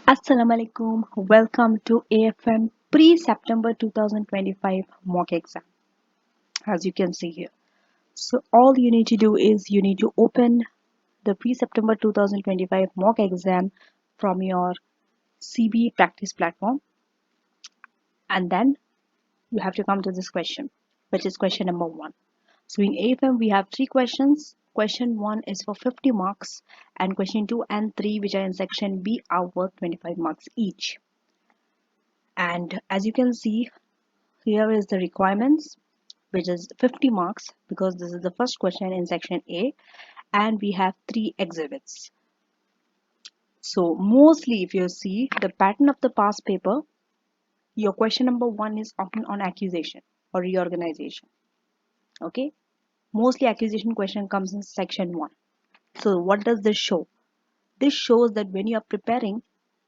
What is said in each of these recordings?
Assalamu alaikum. Welcome to AFM pre-September 2025 mock exam, as you can see here. So all you need to do is you need to open the pre-September 2025 mock exam from your CB practice platform, and then you have to come to this question, which is question number 1. So in AFM we have 3 questions. Question 1 is for 50 marks, and question 2 and 3, which are in section B, are worth 25 marks each. And as you can see, here is the requirements, which is 50 marks because this is the first question in section A, and we have 3 exhibits. So mostly if you see the pattern of the past paper, your question number 1 is often on accusation or reorganization. Okay, mostly accusation question comes in section 1. So what does this show? This shows that when you are preparing,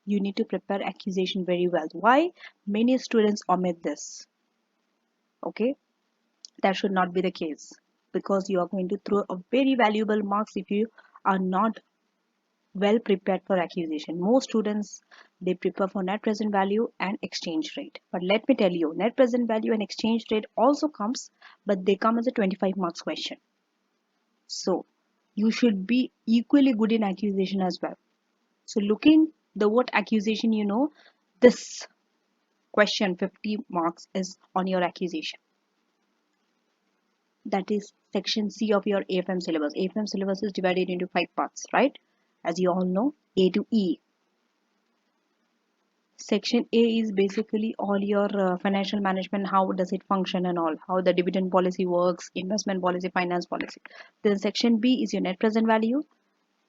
you need to prepare accusation very well. Why? Many students omit this. Okay, that should not be the case, because you are going to throw a very valuable marks if you are not well prepared for accusation. Most students, they prepare for net present value and exchange rate, but let me tell you, net present value and exchange rate also comes, but they come as a 25 marks question. So you should be equally good in accusation as well. So looking the word accusation, this question 50 marks is on your accusation. That is section C of your AFM syllabus. AFM syllabus is divided into 5 parts, right? As you all know, A to E. Section A is basically all your financial management, how does it function and all, how the dividend policy works, investment policy, finance policy. Then section B is your net present value,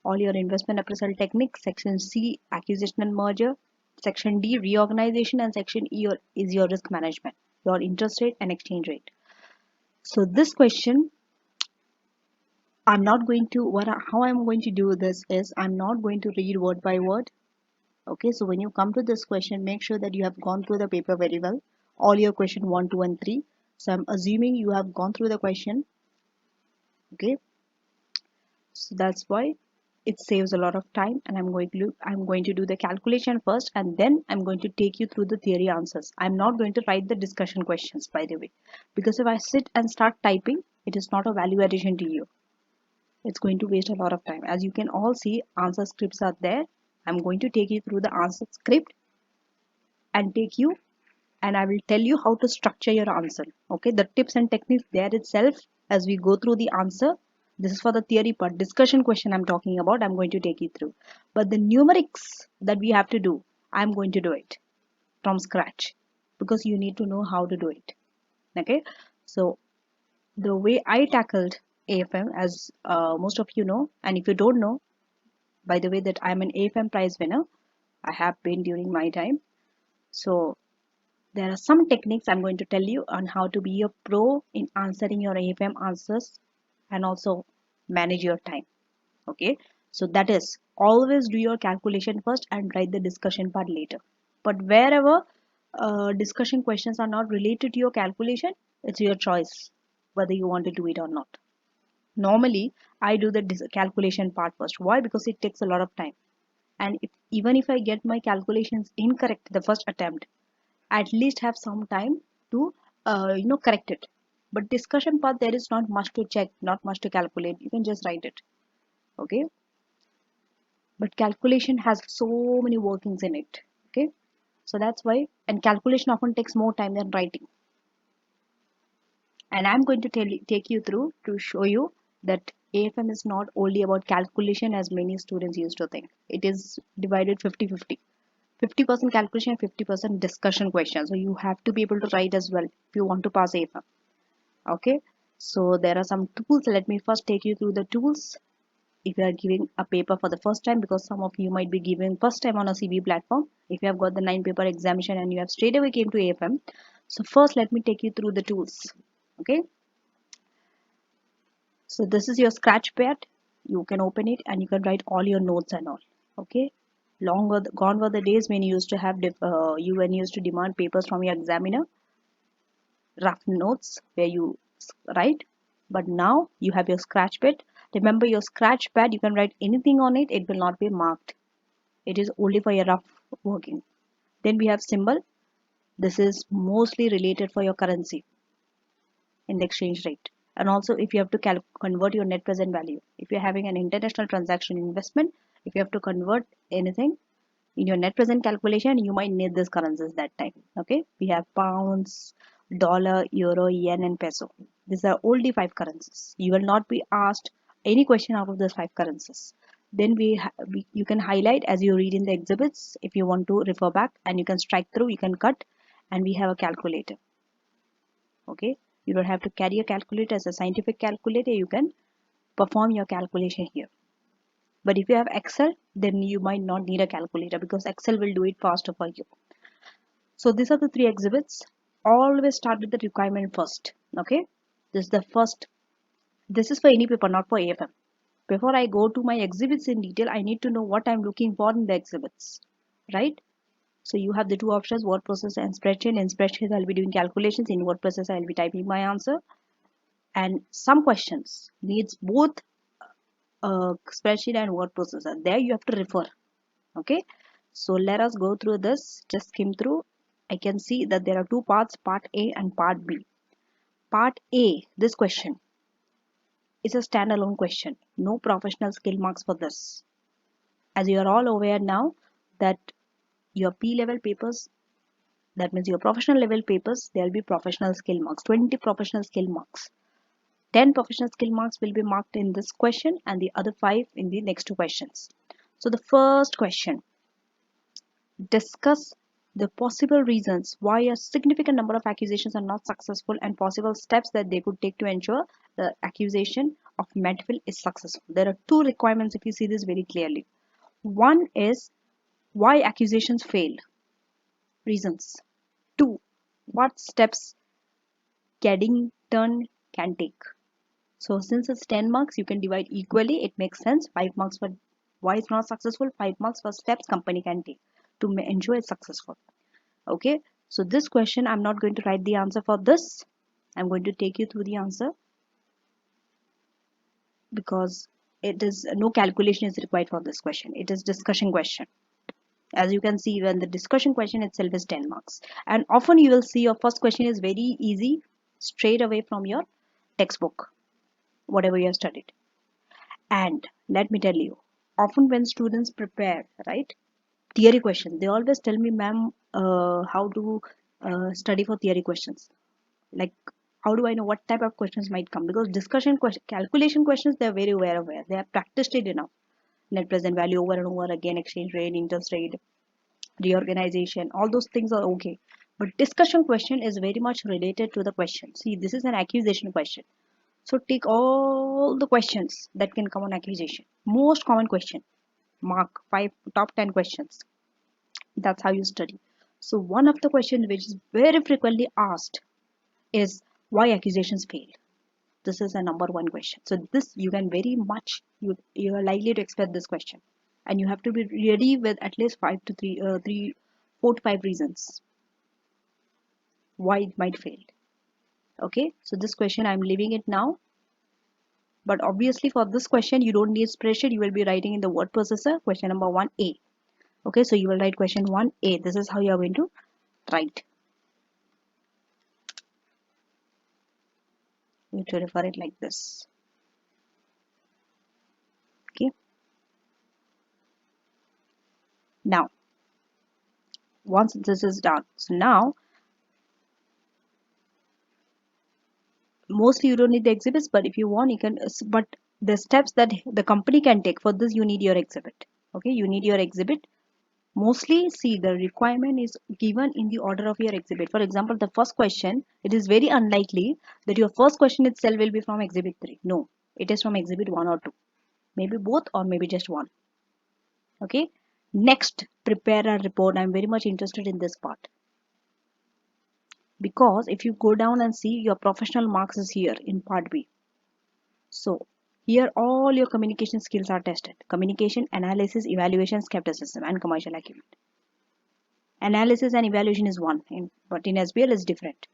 all your investment appraisal techniques. Section C, acquisition and merger. Section D, reorganization, and section E is your risk management, your interest rate and exchange rate. So this question, I'm not going to, how I'm going to do this is I'm not going to read word by word. Okay, so when you come to this question, make sure that you have gone through the paper very well, all your question 1, 2 and 3. So I'm assuming you have gone through the question. Okay, so that's why it saves a lot of time, and I'm going to do the calculation first, and then I'm going to take you through the theory answers. I'm not going to write the discussion questions, by the way, because if I sit and start typing, it is not a value addition to you. It's going to waste a lot of time. As you can all see, answer scripts are there. I'm going to take you through the answer script and I will tell you how to structure your answer. Okay, the tips and techniques there itself as we go through the answer. This is for the theory part. Discussion question I'm talking about, I'm going to take you through. But the numerics that we have to do, I'm going to do it from scratch, because you need to know how to do it. Okay, so the way I tackled AFM, as most of you know, and if you don't know, by the way, that I'm an AFM prize winner. I have been during my time. So there are some techniques I'm going to tell you on how to be a pro in answering your AFM answers and also manage your time. Okay, so that is, always do your calculation first and write the discussion part later. But wherever discussion questions are not related to your calculation, it's your choice whether you want to do it or not. Normally, I do the calculation part first. Why? Because it takes a lot of time. And even if I get my calculations incorrect the first attempt, at least have some time to correct it. But discussion part, there is not much to check, not much to calculate. You can just write it. Okay. But calculation has so many workings in it. Okay. So that's why, and calculation often takes more time than writing. And I'm going to take you through to show you that AFM is not only about calculation as many students used to think. It is divided 50-50. 50% calculation, 50% discussion questions. So you have to be able to write as well if you want to pass AFM. Okay. So there are some tools. Let me first take you through the tools. If you are giving a paper for the first time, because some of you might be giving first time on a CB platform, if you have got the 9 paper examination and you have straight away came to AFM. So first let me take you through the tools. Okay, so this is your scratch pad. You can open it and you can write all your notes and all. Okay, gone were the days when you used to have when you used to demand papers from your examiner, rough notes where you write. But now you have your scratch pad. Remember, your scratch pad, you can write anything on it, it will not be marked. It is only for your rough working. Then we have symbol. This is mostly related for your currency in the exchange rate. And also if you have to convert your net present value. If you're having an international transaction investment, if you have to convert anything in your net present calculation, you might need these currencies that time. Okay, we have pounds, dollar, euro, yen, and peso. These are only five currencies. You will not be asked any question out of those five currencies. Then you can highlight as you read in the exhibits if you want to refer back, and you can strike through, you can cut, and we have a calculator. Okay, you don't have to carry a calculator as a scientific calculator. You can perform your calculation here. But if you have Excel, then you might not need a calculator because Excel will do it faster for you. So these are the three exhibits. Always start with the requirement first. Okay, this is the first. This is for any paper, not for AFM. Before I go to my exhibits in detail, I need to know what I'm looking for in the exhibits, right? So you have the two options, word processor and spreadsheet. In spreadsheet, I'll be doing calculations. In word processor, I'll be typing my answer. And some questions needs both spreadsheet and word processor. There you have to refer. Okay, so let us go through this. Just skim through. I can see that there are two parts, part A and part B. Part A, this question is a standalone question. No professional skill marks for this. As you are all aware now that your P level papers, that means your professional level papers, there will be professional skill marks, 20 professional skill marks. 10 professional skill marks will be marked in this question and the other 5 in the next two questions. So the first question, discuss the possible reasons why a significant number of accusations are not successful and possible steps that they could take to ensure the accusation of Medfield is successful. There are two requirements if you see this very clearly. One is why accusations fail, reasons. Two, what steps Caddington can take. So since it's 10 marks, you can divide equally. It makes sense. 5 marks for why it's not successful, 5 marks for steps company can take to ensure it's successful. Okay, so this question I'm not going to write the answer for this. I'm going to take you through the answer because it is no calculation is required for this question. It is discussion question. As you can see, when the discussion question itself is 10 marks, and often you will see your first question is very easy straight away from your textbook, whatever you have studied. And let me tell you, often when students prepare, right, theory questions, they always tell me, ma'am, how to study for theory questions. Like, how do I know what type of questions might come? Because discussion calculation questions, they're very aware. They have practiced it enough. Net present value over and over again, exchange rate, interest rate, reorganization, all those things are okay. But discussion question is very much related to the question. See, this is an accusation question. So take all the questions that can come on accusation. Most common question. Mark 5 top 10 questions. That's how you study. So one of the questions which is very frequently asked is why accusations fail. This is a number one question. So this you can very much you are likely to expect this question, and you have to be ready with at least 4 to 5 reasons why it might fail. Okay, so this question I'm leaving it now. But obviously for this question you don't need spreadsheet. You will be writing in the word processor question number 1A. Okay, so you will write question 1A. This is how you are going to write. You need to refer it like this. Okay. Now, once this is done, so now mostly you don't need the exhibits, but if you want you can, but the steps that the company can take for this, you need your exhibit. Okay, you need your exhibit. Mostly see the requirement is given in the order of your exhibit. For example, the first question, it is very unlikely that your first question itself will be from exhibit 3. No, it is from exhibit 1 or 2, maybe both or maybe just one. Okay, next, prepare a report. I'm very much interested in this part because if you go down and see, your professional marks is here in part B. So here all your communication skills are tested. Communication, analysis, evaluation, skepticism, and commercial acumen. Analysis and evaluation is one, but in SBL is different.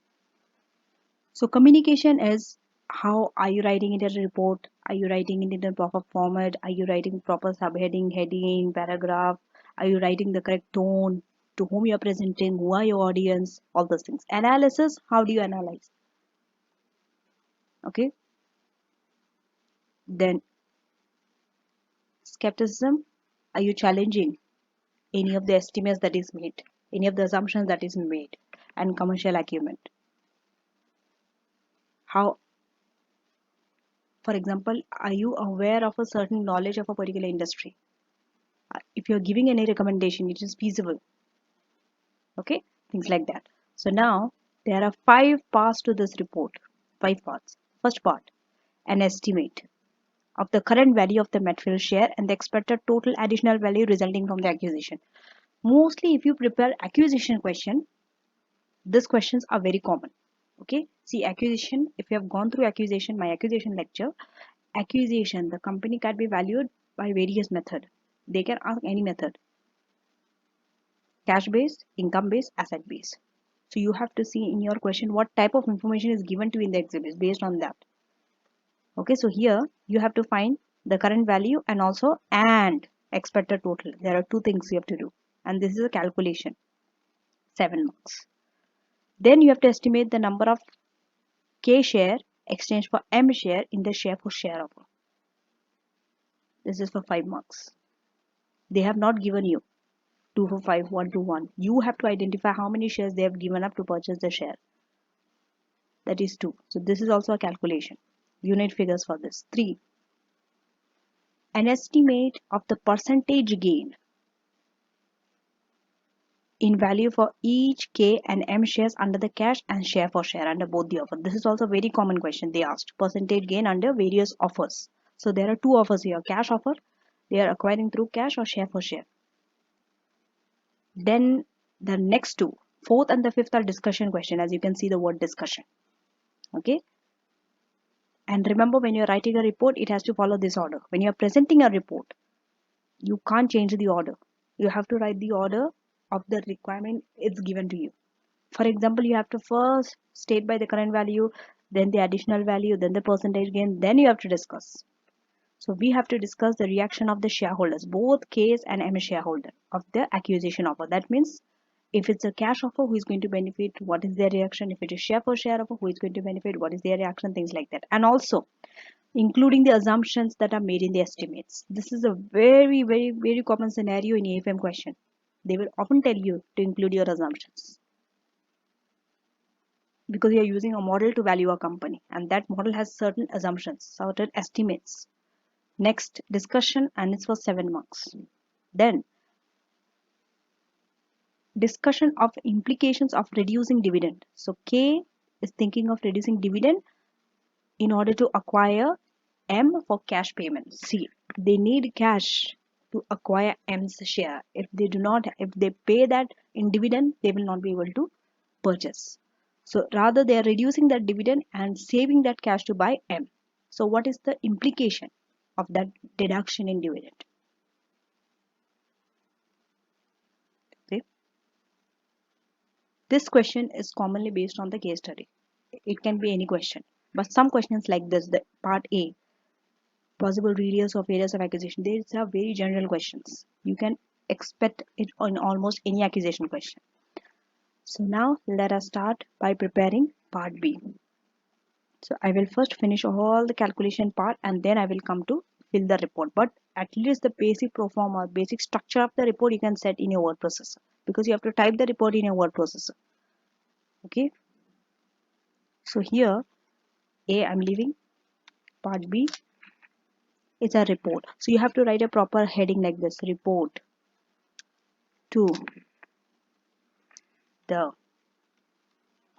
So communication is how are you writing it as a report? Are you writing it in a proper format? Are you writing proper subheading, heading, paragraph? Are you writing the correct tone? To whom you are presenting? Who are your audience? All those things. Analysis, how do you analyze? Okay. Then skepticism, are you challenging any of the estimates that is made, any of the assumptions that is made? And commercial acumen. How, for example, are you aware of a certain knowledge of a particular industry? If you're giving any recommendation, it is feasible. Okay, things like that. So now there are 5 parts to this report. 5 parts. First part, an estimate of the current value of the Medfield share and the expected total additional value resulting from the acquisition. Mostly if you prepare acquisition question, these questions are very common. Okay, see acquisition, if you have gone through acquisition, my acquisition lecture, acquisition, the company can be valued by various method. They can ask any method, cash based, income based, asset based. So you have to see in your question what type of information is given to you in the exhibit based on that. Okay, so here you have to find the current value and also and expected total. There are 2 things you have to do, and this is a calculation, 7 marks. Then you have to estimate the number of K share exchanged for M share in the share for share offer. This is for 5 marks. They have not given you 2 for 5, 1 to 1. You have to identify how many shares they have given up to purchase the share. That is 2. So this is also a calculation. You need figures for this. 3. An estimate of the percentage gain in value for each K and M shares under the cash and share for share under both the offer. This is also a very common question they asked. Percentage gain under various offers. So there are 2 offers here. Cash offer, they are acquiring through cash or share for share. Then the next 2, 4th and the 5th are discussion question, as you can see the word discussion. Okay. And remember, when you're writing a report, it has to follow this order. When you're presenting a report, you can't change the order. You have to write the order of the requirement it's given to you. For example, you have to first state by the current value, then the additional value, then the percentage gain, then you have to discuss. So we have to discuss the reaction of the shareholders, both K's and M shareholder of the acquisition offer. That means if it's a cash offer, who is going to benefit, what is their reaction? If it is share for share offer, who is going to benefit, what is their reaction, things like that. And also including the assumptions that are made in the estimates. This is a very, very, very common scenario in AFM question. They will often tell you to include your assumptions because you are using a model to value a company, and that model has certain assumptions, certain estimates. Next, discussion, and it's for 7 marks. Then discussion of implications of reducing dividend. So K is thinking of reducing dividend in order to acquire M for cash payment. See, they need cash to acquire M's share. If they do not, if they pay that in dividend, they will not be able to purchase. So rather they are reducing that dividend and saving that cash to buy M. So what is the implication of that deduction in dividend? Okay. This question is commonly based on the case study. It can be any question, but some questions like this, the part A, possible readers of areas of acquisition, these are very general questions. You can expect it on almost any acquisition question. So now let us start by preparing part B. So I will first finish all the calculation part and then I will come to fill the report. But at least the basic pro forma, basic structure of the report you can set in your word processor, because you have to type the report in your word processor. Okay. So here A I'm leaving, part B is a report. So you have to write a proper heading like this: report to the,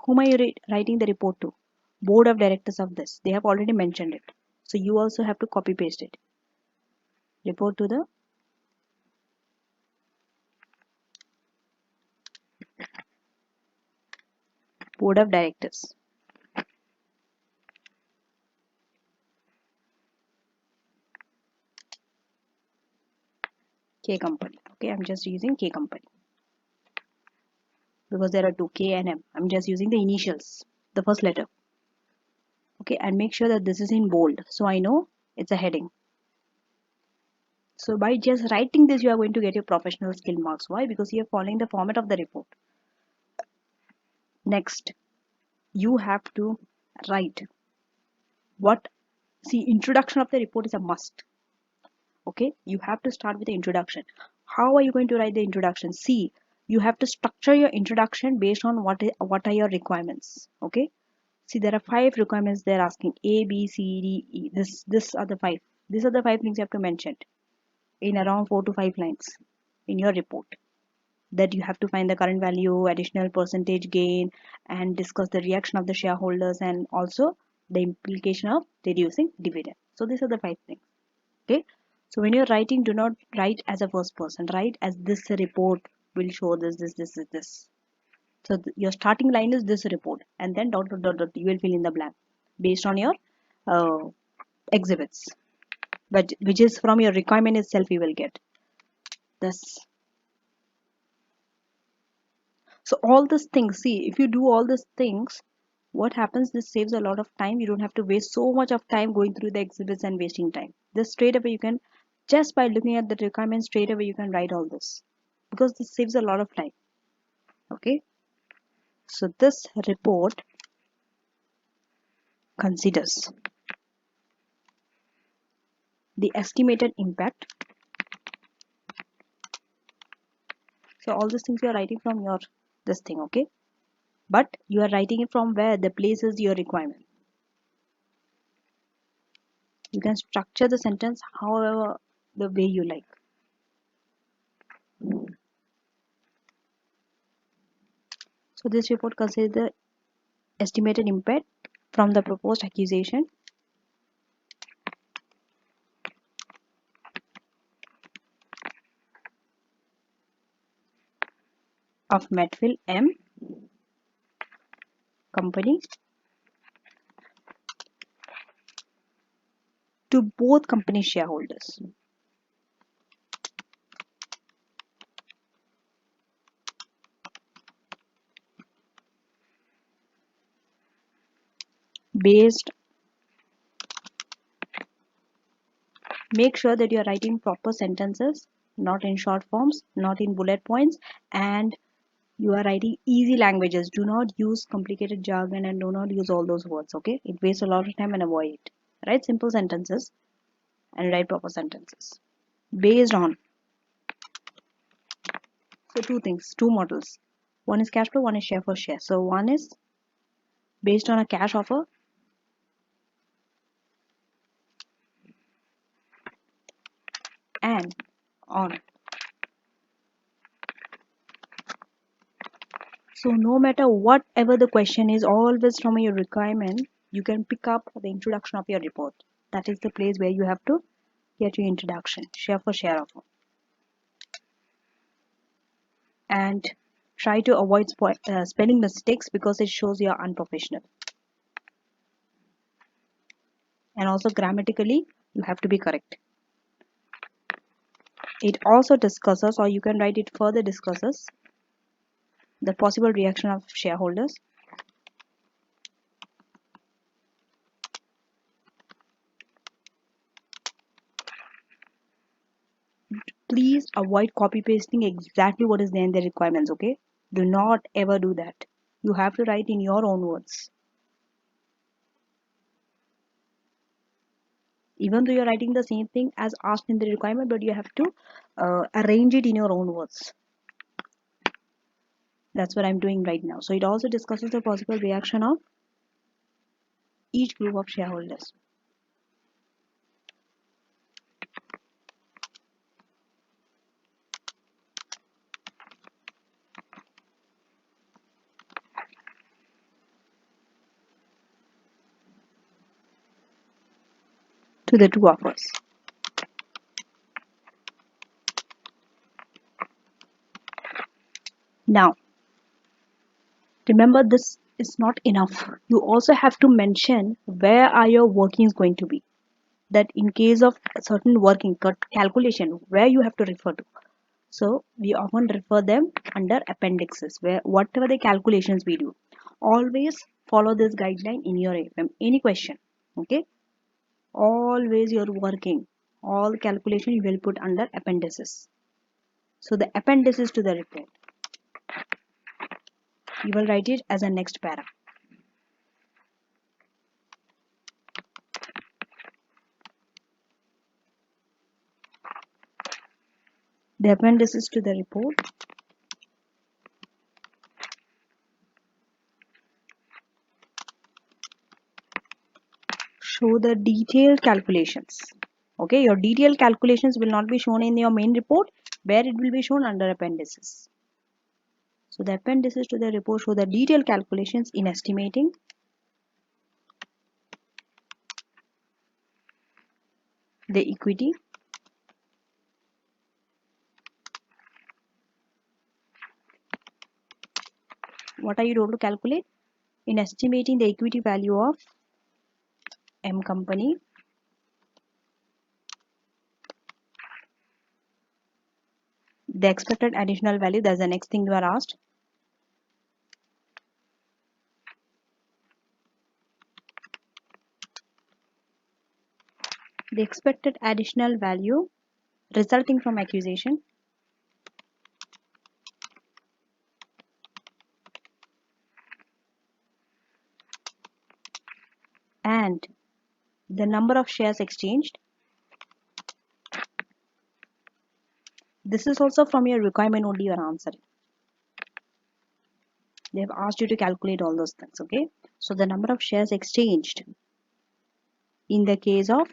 whom are you writing the report to? Board of directors of this. They have already mentioned it. So you also have to copy paste it. Report to the board of directors. K company. Okay, I'm just using K company because there are 2, K and M. I'm just using the initials, the first letter. Okay, and make sure that this is in bold so I know it's a heading. So by just writing this, you are going to get your professional skill marks. Why? Because you are following the format of the report. Next, you have to write what. See, introduction of the report is a must. Okay, you have to start with the introduction. How are you going to write the introduction? See, you have to structure your introduction based on what are your requirements. Okay, see, there are 5 requirements they're asking: A, B, C, D, E. This are the 5. These are the 5 things you have to mention in around 4 to 5 lines in your report. That you have to find the current value, additional percentage gain, and discuss the reaction of the shareholders, and also the implication of reducing dividend. So these are the 5 things. Okay, so when you're writing, do not write as a first person, write as this report will show this. So your starting line is this report, and then dot you will fill in the blank based on your uh, exhibits, but which is from your requirement itself you will get this. So all these things, see, if you do all these things, what happens, this saves a lot of time. You don't have to waste so much of time going through the exhibits and wasting time. This straight away you can, just by looking at the requirements, straight away you can write all this, because this saves a lot of time. Okay, so this report considers the estimated impact. So all these things you are writing from your this thing. Okay, but you are writing it from where the place is your requirement. You can structure the sentence however the way you like. So this report considers the estimated impact from the proposed accusation of Metfield M company to both company shareholders. Based, make sure that you are writing proper sentences, not in short forms, not in bullet points, and you are writing easy languages. Do not use complicated jargon and do not use all those words. Okay, it wastes a lot of time, and avoid it. Write simple sentences and write proper sentences based on. So two things, two models. One is cash flow, one is share for share. So one is based on a cash offer, and on. So no matter whatever the question is, always from your requirement, you can pick up the introduction of your report. That is the place where you have to get your introduction, share for share offer. And try to avoid spelling mistakes, because it shows you are unprofessional. And also grammatically, you have to be correct. It also discusses, or you can write it further discusses, the possible reaction of shareholders. Please avoid copy pasting exactly what is there in the requirements. Okay, do not ever do that. You have to write in your own words, even though you're writing the same thing as asked in the requirement, but you have to arrange it in your own words. That's what I'm doing right now. So it also discusses the possible reaction of each group of shareholders. To the two offers. Now, remember, this is not enough. You also have to mention where are your workings going to be. That in case of a certain working calculation, where you have to refer to. So we often refer them under appendixes, where whatever the calculations we do, always follow this guideline in your AFM. Any question, okay? Always you're working. All calculation you will put under appendices. So the appendices to the report, you will write it as a next para. The appendices to the report show the detailed calculations. Okay, your detailed calculations will not be shown in your main report, where it will be shown under appendices. So the appendices to the report show the detailed calculations in estimating the equity, what are you told to calculate? In estimating the equity value of M company, the expected additional value, that's the next thing you are asked. The expected additional value resulting from acquisition and the number of shares exchanged. This is also from your requirement only you are answering. They have asked you to calculate all those things, okay? So the number of shares exchanged in the case of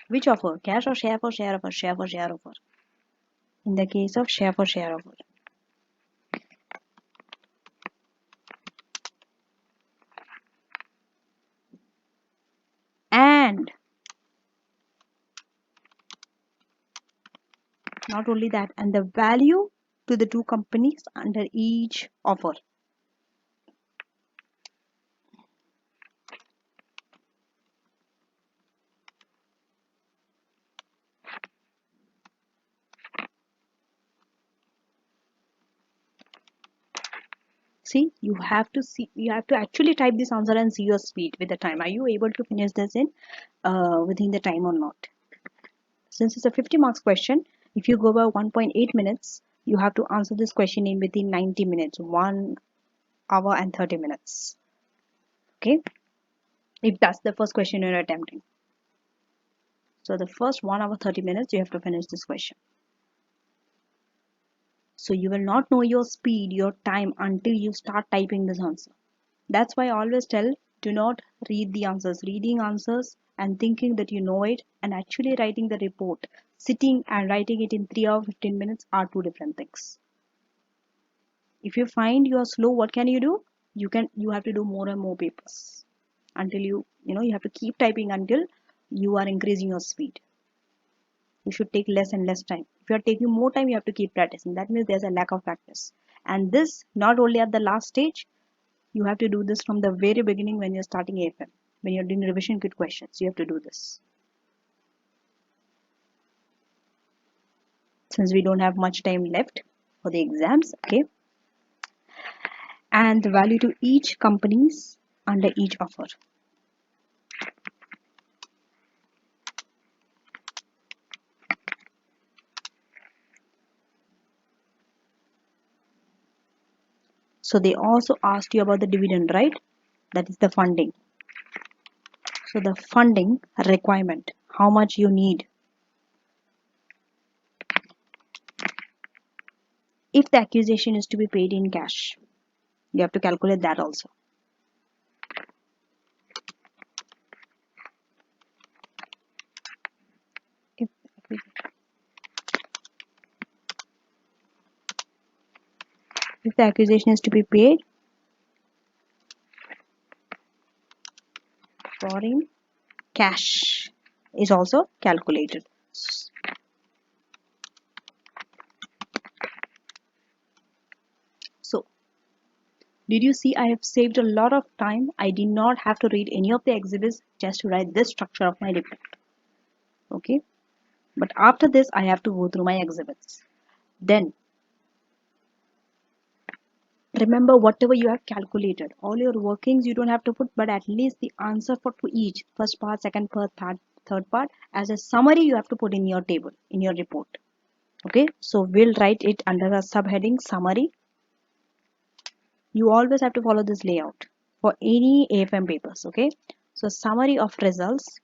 which offer? Cash or share for share offer? Share for share offer. In the case of share for share offer. And not only that, and the value to the two companies under each offer. See, you have to actually type this answer and see your speed with the time. Are you able to finish this in within the time or not? Since it's a 50 marks question, if you go by 1.8 minutes, you have to answer this question in within 90 minutes, 1 hour and 30 minutes. Okay, if that's the first question you're attempting. So the first 1 hour 30 minutes you have to finish this question. So you will not know your speed, your time until you start typing this answer. That's why I always tell, do not read the answers. Reading answers and thinking that you know it and actually writing the report, sitting and writing it in 3 hours 15 minutes are two different things. If you find you are slow, what can you do? You have to do more and more papers until you have to keep typing until you are increasing your speed. You should take less and less time. If you are taking more time, you have to keep practicing. That means there's a lack of practice. And this not only at the last stage, you have to do this from the very beginning when you're starting AFM. When you're doing revision kit questions, you have to do this. Since we don't have much time left for the exams, okay? And the value to each companies under each offer. So they also asked you about the dividend, right? That is the funding. So the funding requirement, how much you need. If the acquisition is to be paid in cash, you have to calculate that also. If, if the acquisition is to be paid foreign cash is also calculated. So did you see I have saved a lot of time? I did not have to read any of the exhibits just to write this structure of my report. Okay, but after this I have to go through my exhibits. Then Remember whatever you have calculated, all your workings you don't have to put, but at least the answer for to each first part, second part, third part as a summary you have to put in your table, in your report. Okay, so we'll write it under a subheading summary. You always have to follow this layout for any AFM papers. Okay, so summary of results.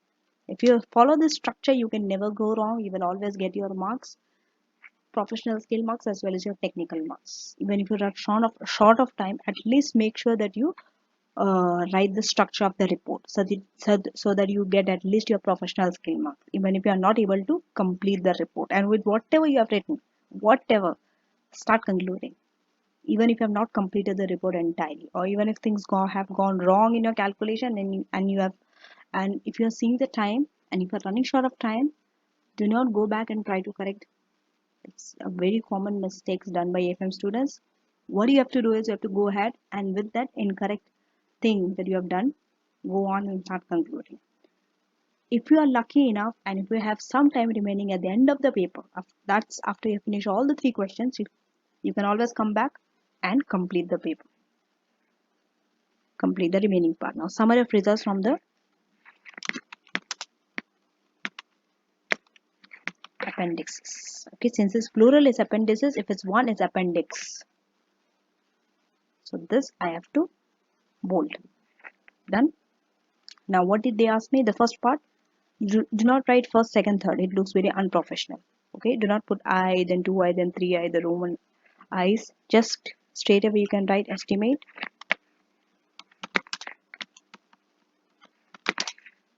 If you follow this structure, you can never go wrong. You will always get your marks, professional skill marks as well as your technical marks. Even if you're short of time, at least make sure that you write the structure of the report so that you get at least your professional skill marks, even if you are not able to complete the report. And with whatever you have written, whatever, start concluding. Even if you have not completed the report entirely, or even if things have gone wrong in your calculation, and if you are seeing the time and if you are running short of time, do not go back and try to correct. It's a very common mistakes done by AFM students. What you have to do is you have to go ahead and with that incorrect thing that you have done, go on and start concluding. If you are lucky enough and if you have some time remaining at the end of the paper, that's after you finish all the three questions, you can always come back and complete the paper, complete the remaining part. Now, summary of results from the appendixes. Okay, since it's plural, it's appendices. If it's one, it's appendix. So this I have to bold. Done. Now, what did they ask me? The first part, do not write first, second, third. It looks very unprofessional. Okay, do not put I, then 2I, then 3I, the Roman I's. Just straight away you can write estimate.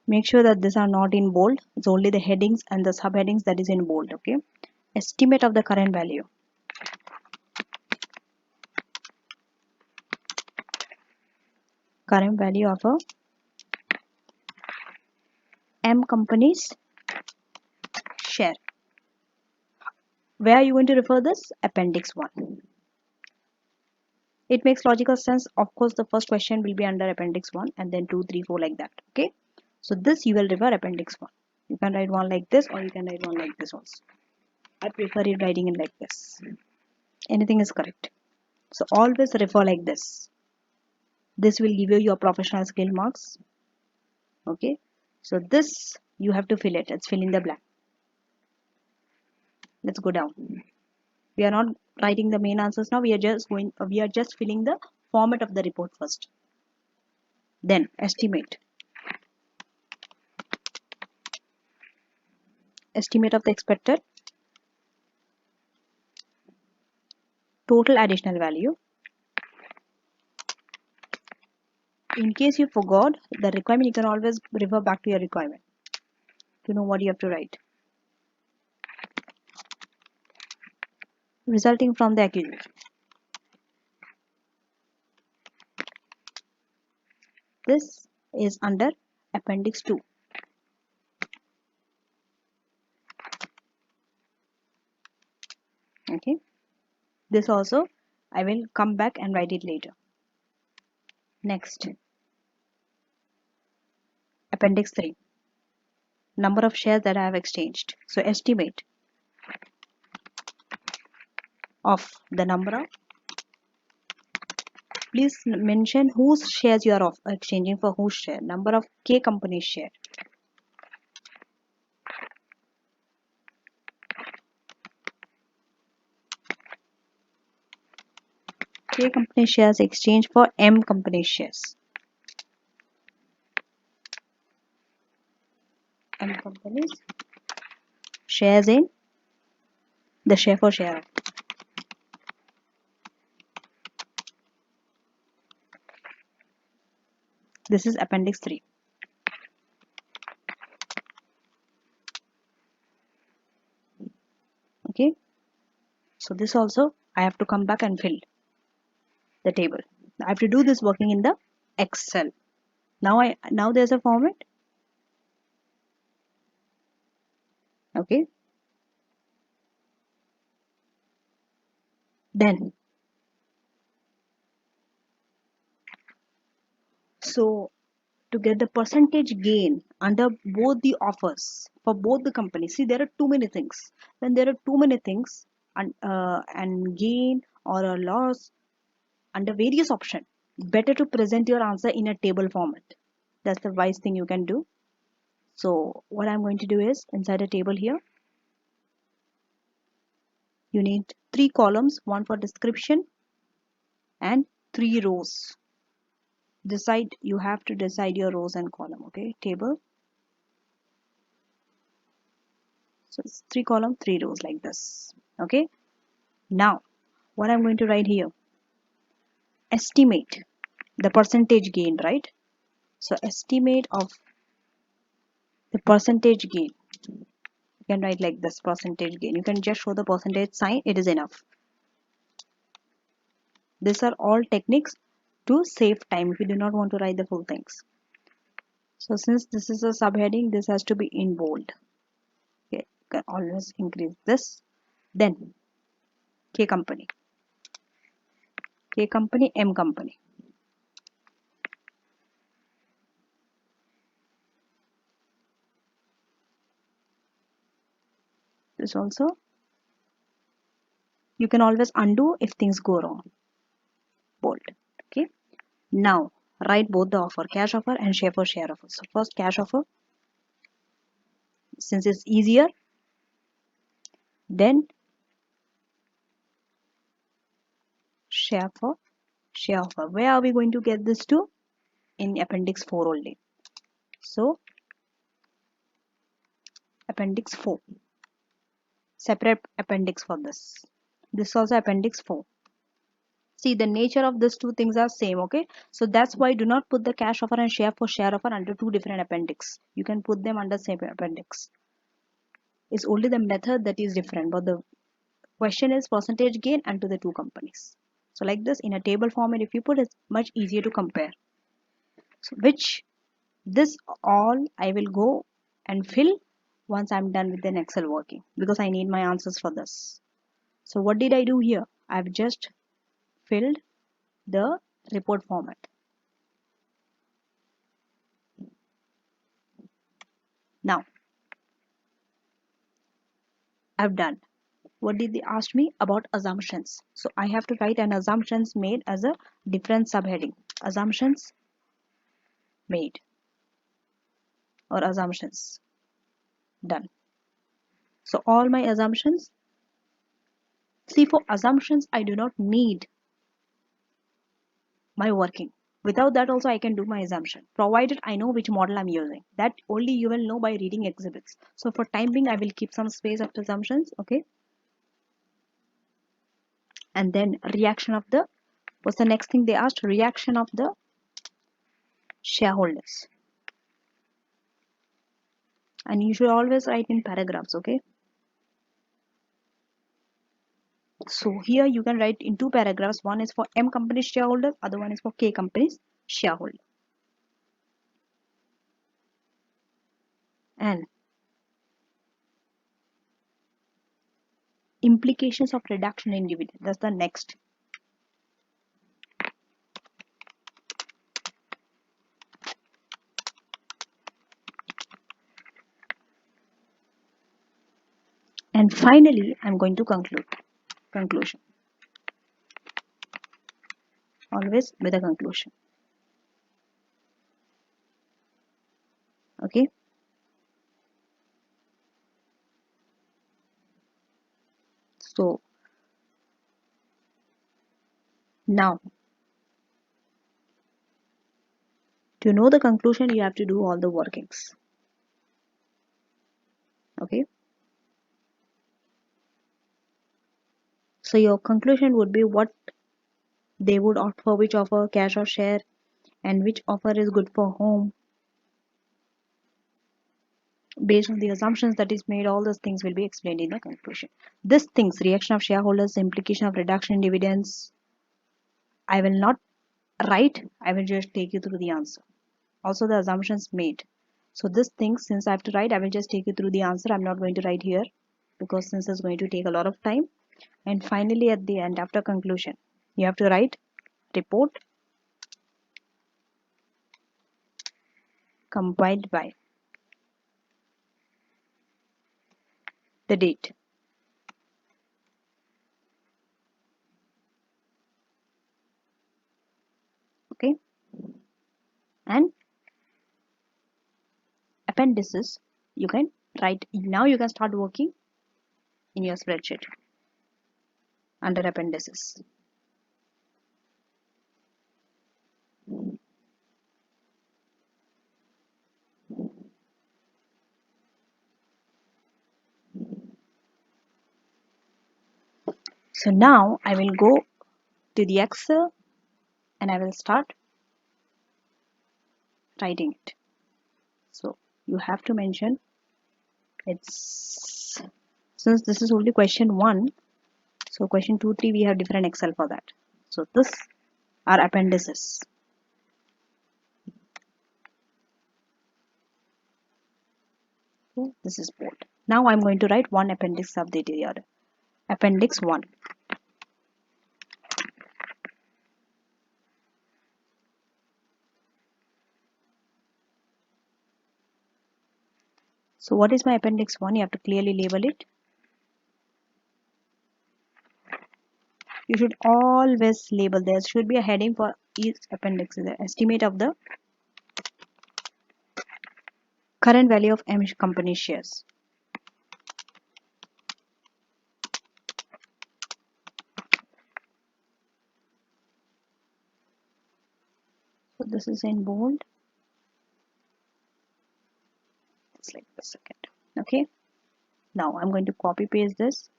Make sure that these are not in bold. It's only the headings and the subheadings that is in bold. Okay, estimate of the current value. Current value of a M company's share. Where are you going to refer this? Appendix 1. It makes logical sense. Of course, the first question will be under appendix 1 and then 2, 3, 4 like that. Okay. So this you will refer appendix 1. You can write one like this or you can write one like this also. I prefer it writing it like this. Anything is correct. So always refer like this. This will give you your professional skill marks. Okay. So this you have to fill it. Let's fill in the blank. Let's go down. We are not writing the main answers now. We are just filling the format of the report first. Then estimate. Estimate of the expected total additional value. In case you forgot the requirement, you can always refer back to your requirement to know what you have to write. Resulting from the accusation. This is under appendix 2. Okay. This also I will come back and write it later. Next. Appendix 3. Number of shares that I have exchanged. So estimate of the number of. Please mention whose shares you are exchanging for whose share. Number of K company share. K company shares exchange for M company shares. M companies shares in the share for share. This is appendix 3. Okay. So this also I have to come back and fill the table. I have to do this working in the Excel. Now there's a format. Okay. Then so to get the percentage gain under both the offers for both the companies. See, there are too many things. When there are too many things and gain or a loss, under various options, better to present your answer in a table format. That's the wise thing you can do. So what I'm going to do is, inside a table here, you need 3 columns, one for description and 3 rows. You have to decide your rows and column. Okay, table. So it's 3 column, 3 rows like this. Okay. Now, what I'm going to write here, estimate the percentage gain, right? So estimate of the percentage gain. You can write like this, percentage gain. You can just show the percentage sign, it is enough. These are all techniques to save time if you do not want to write the full things. So since this is a subheading, this has to be in bold. Okay, you can always increase this. Then K company, M company. This also, you can always undo if things go wrong. Bold. Okay. Now write both the offer, cash offer and share for share offer. So first cash offer, since it's easier. Then share for share offer. Where are we going to get this to? In appendix 4 only. So appendix 4. Separate appendix for this. This is also appendix 4. See, the nature of these two things are same. Okay, so that's why do not put the cash offer and share for share offer under two different appendix. You can put them under same appendix. It's only the method that is different, but the question is percentage gain and to the two companies. So like this, in a table format, if you put, it's much easier to compare. So which this all I will go and fill once I'm done with an Excel working, because I need my answers for this. So what did I do here? I've just filled the report format. Now I've done. What did they ask me about assumptions? So I have to write an assumptions made as a different subheading. Assumptions made or assumptions done. So all my assumptions. See, for assumptions I do not need my working. Without that also I can do my assumption, provided I know which model I'm using. That only you will know by reading exhibits. So for time being I will keep some space after assumptions. Okay. And then reaction of the, what's the next thing they asked? Reaction of the shareholders. And you should always write in paragraphs. Okay. So here you can write in two paragraphs. One is for M company's shareholders, other one is for K company's shareholder. And implications of reduction in dividend. That's the next. And finally, I'm going to conclusion. Always with a conclusion. Okay. So now to know the conclusion, you have to do all the workings. Okay. So your conclusion would be what they would offer, which offer, cash or share, and which offer is good for whom. Based on the assumptions that is made, all those things will be explained in the conclusion. These things, reaction of shareholders, implication of reduction in dividends, I will not write. I will just take you through the answer. Also the assumptions made. So this thing, since I have to write, I will just take you through the answer. I'm not going to write here because since it's going to take a lot of time. And finally at the end, after conclusion, you have to write report compiled by the date. And appendices, you can write. Now you can start working in your spreadsheet under appendices. So now I will go to the Excel and I will start writing it. So you have to mention it's, since this is only question 1, so question 2, 3 we have different Excel for that. So this are appendices. Okay, this is bold. Now I'm going to write one appendix of the other. Appendix 1. So what is my appendix 1? You have to clearly label it. You should always label. There should be a heading for each appendix. The estimate of the current value of M company shares. So this is in bold. It's like the second. Okay. Now I'm going to copy paste this.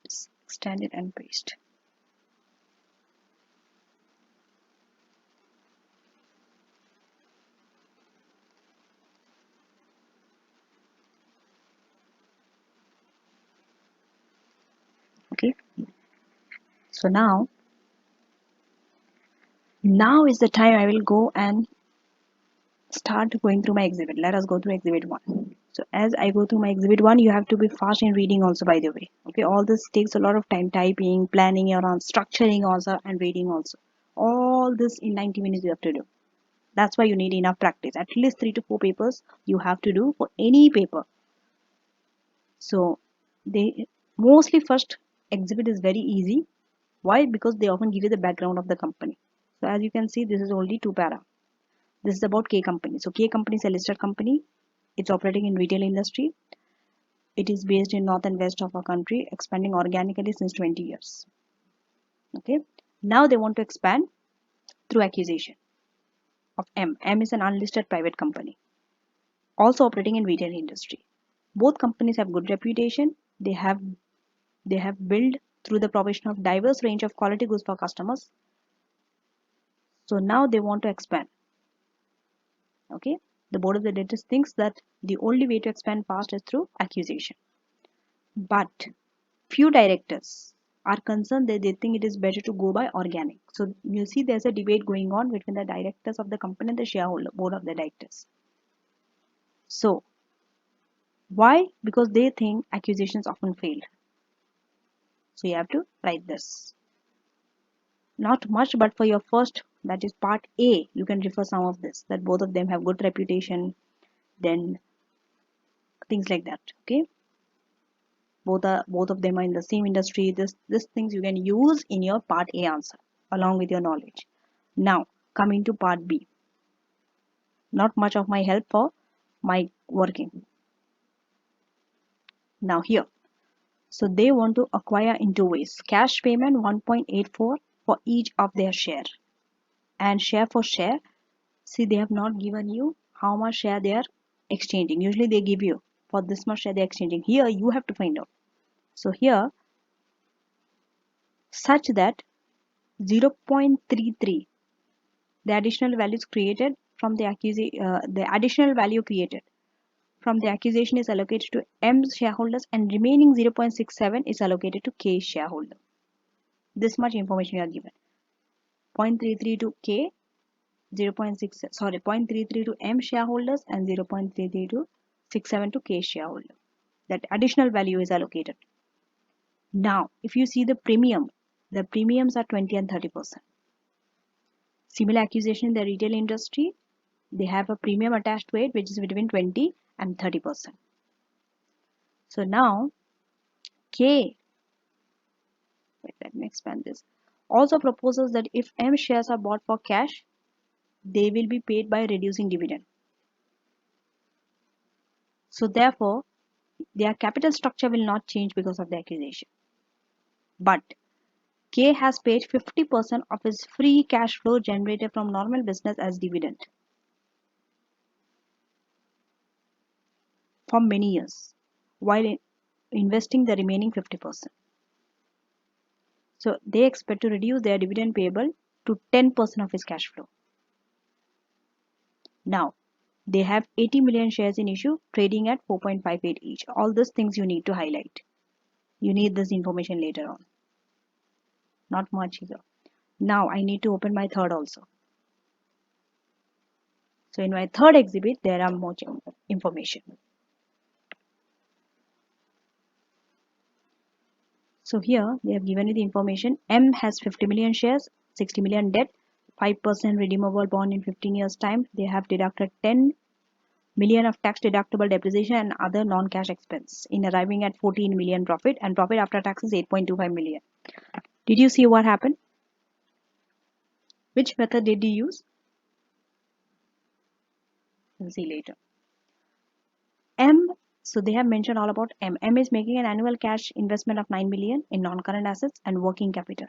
Just extend it and paste. Okay. So now is the time I will go and start going through my exhibit. Let us go through exhibit 1. So as I go through my exhibit 1, you have to be fast in reading also, by the way. Okay, all this takes a lot of time, typing, planning your own, structuring also, and reading also. All this in 90 minutes you have to do. That's why you need enough practice. At least 3 to 4 papers you have to do for any paper. So they mostly first exhibit is very easy. Why? Because they often give you the background of the company. So as you can see, this is only 2 para. This is about K company. So K company is a listed company. It's operating in retail industry. It is based in north and west of our country, expanding organically since 20 years. Okay. Now they want to expand through acquisition of M. M is an unlisted private company, also operating in retail industry. Both companies have good reputation. They have built through the provision of diverse range of quality goods for customers. So now they want to expand. Okay. The board of the directors thinks that the only way to expand fast is through acquisition. But few directors are concerned that they think it is better to go by organic. So you see there's a debate going on between the directors of the company and the shareholder board of the directors. So why? Because they think acquisitions often fail. So you have to write this. Not much, but for your first, that is part A, you can refer some of this, that both of them have good reputation, then things like that. Okay. Both of them are in the same industry. This things you can use in your part A answer along with your knowledge. Now coming to part B. Not much of my help for my working. Now here. So they want to acquire in 2 ways. Cash payment 1.84 for each of their share. And share for share. See, they have not given you how much share they are exchanging. Usually they give you for this much share they are exchanging. Here you have to find out. So here such that 0.33, the additional values created from the additional value created from the acquisition is allocated to M shareholders and remaining 0.67 is allocated to K shareholder. This much information you are given. 0.33 to K, 0.33 to M shareholders and 0.33 to 67 to K shareholder. That additional value is allocated. Now, if you see the premiums are 20 and 30%. Similar acquisition in the retail industry, they have a premium attached to it which is between 20 and 30%. So now K, wait, let me expand this, also proposes that if M shares are bought for cash, they will be paid by reducing dividend. So therefore, their capital structure will not change because of the acquisition. But K has paid 50% of his free cash flow generated from normal business as dividend for many years, while investing the remaining 50%. So they expect to reduce their dividend payable to 10% of his cash flow. Now, they have 80 million shares in issue, trading at 4.58 each. All these things you need to highlight. You need this information later on. Not much here. Now I need to open my third also. So in my third exhibit, there are more information. So here they have given you the information. M has 50 million shares, 60 million debt, 5% redeemable bond in 15 years time. They have deducted 10 million of tax deductible depreciation and other non-cash expense in arriving at 14 million profit, and profit after tax is 8.25 million. Did you see what happened? Which method did you use? We'll see later. M, so they have mentioned all about M. M is making an annual cash investment of 9 million in non-current assets and working capital.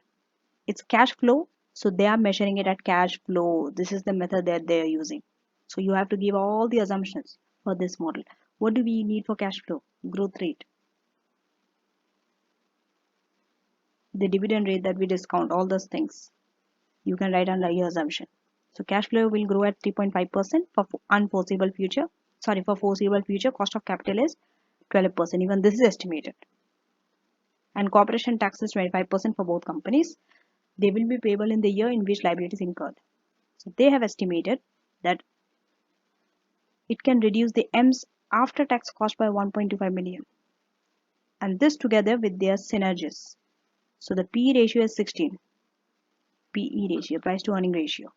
It's cash flow, so they are measuring it at cash flow. This is the method that they are using. So you have to give all the assumptions for this model. What do we need for cash flow? Growth rate. The dividend rate that we discount, all those things. You can write under your assumption. So cash flow will grow at 3.5% for unforeseeable future. Sorry, for foreseeable future, cost of capital is 12%. Even this is estimated. And corporation tax is 25% for both companies. They will be payable in the year in which liability is incurred. So they have estimated that it can reduce the M's after tax cost by 1.25 million. And this together with their synergies. So the PE ratio is 16. PE ratio, price to earning ratio.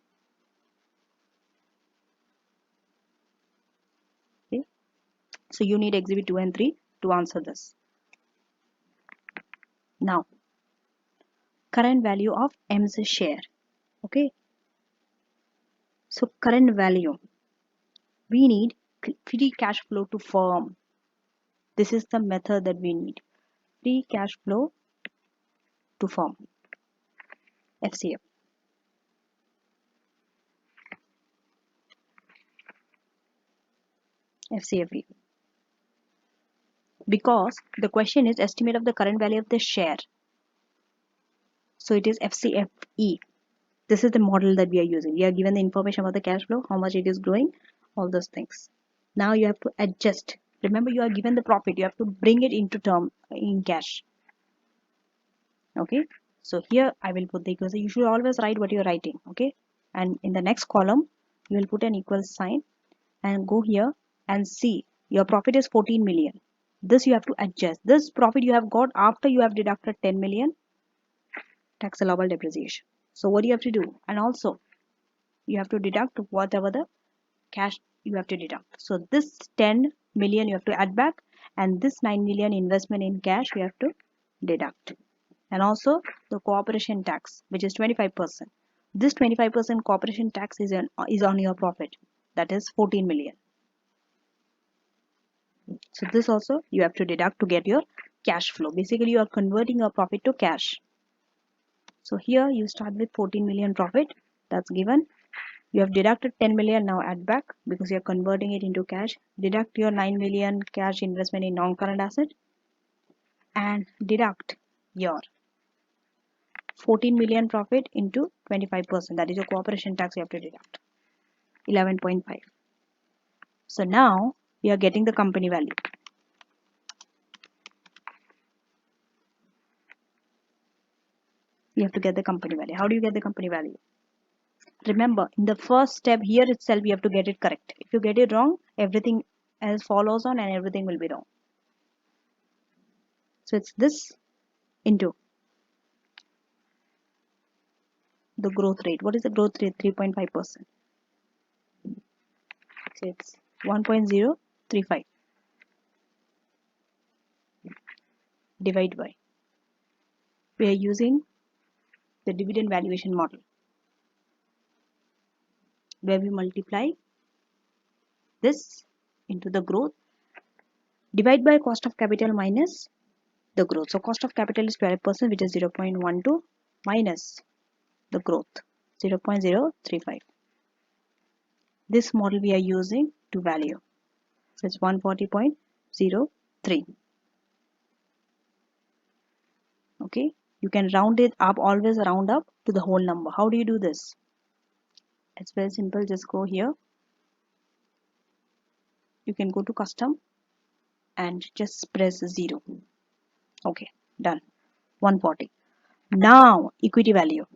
Okay. So you need exhibit 2 and 3 to answer this. Now, current value of M's share. Okay. So current value, we need free cash flow to firm. This is the method that we need. Free cash flow to firm. FCF. FCFE. Because the question is estimate of the current value of the share. So it is FCFE. This is the model that we are using. We are given the information about the cash flow, how much it is growing, all those things. Now you have to adjust. Remember, you are given the profit. You have to bring it into term in cash. Okay. So here I will put the equal sign. You should always write what you are writing. Okay. And in the next column, you will put an equal sign and go here and see your profit is 14 million. This you have to adjust. This profit you have got after you have deducted 10 million tax allowable depreciation. So what do you have to do? And also you have to deduct whatever the cash you have to deduct. So this 10 million you have to add back, and this 9 million investment in cash you have to deduct. And also the corporation tax, which is 25%. This 25% corporation tax is on your profit. That is 14 million. So this also you have to deduct to get your cash flow. Basically you are converting your profit to cash. So here you start with 14 million profit, that's given. You have deducted 10 million, now add back because you are converting it into cash. Deduct your 9 million cash investment in non-current asset and deduct your 14 million profit into 25%. That is your corporation tax you have to deduct, 11.5. So now we are getting the company value. You have to get the company value. How do you get the company value? Remember, in the first step here itself, you have to get it correct. If you get it wrong, everything else follows on and everything will be wrong. So it's this into the growth rate. What is the growth rate? 3.5%. So it's 1.035. divide by. We are using the dividend valuation model where we multiply this into the growth, divide by cost of capital minus the growth. So cost of capital is 12%, which is 0.12 minus the growth 0.035. This model we are using to value. So it's 140.03. Okay, you can round it up, always round up to the whole number. How do you do this? It's very simple. Just go here. You can go to custom and just press 0. Okay, done. 140. Now equity value.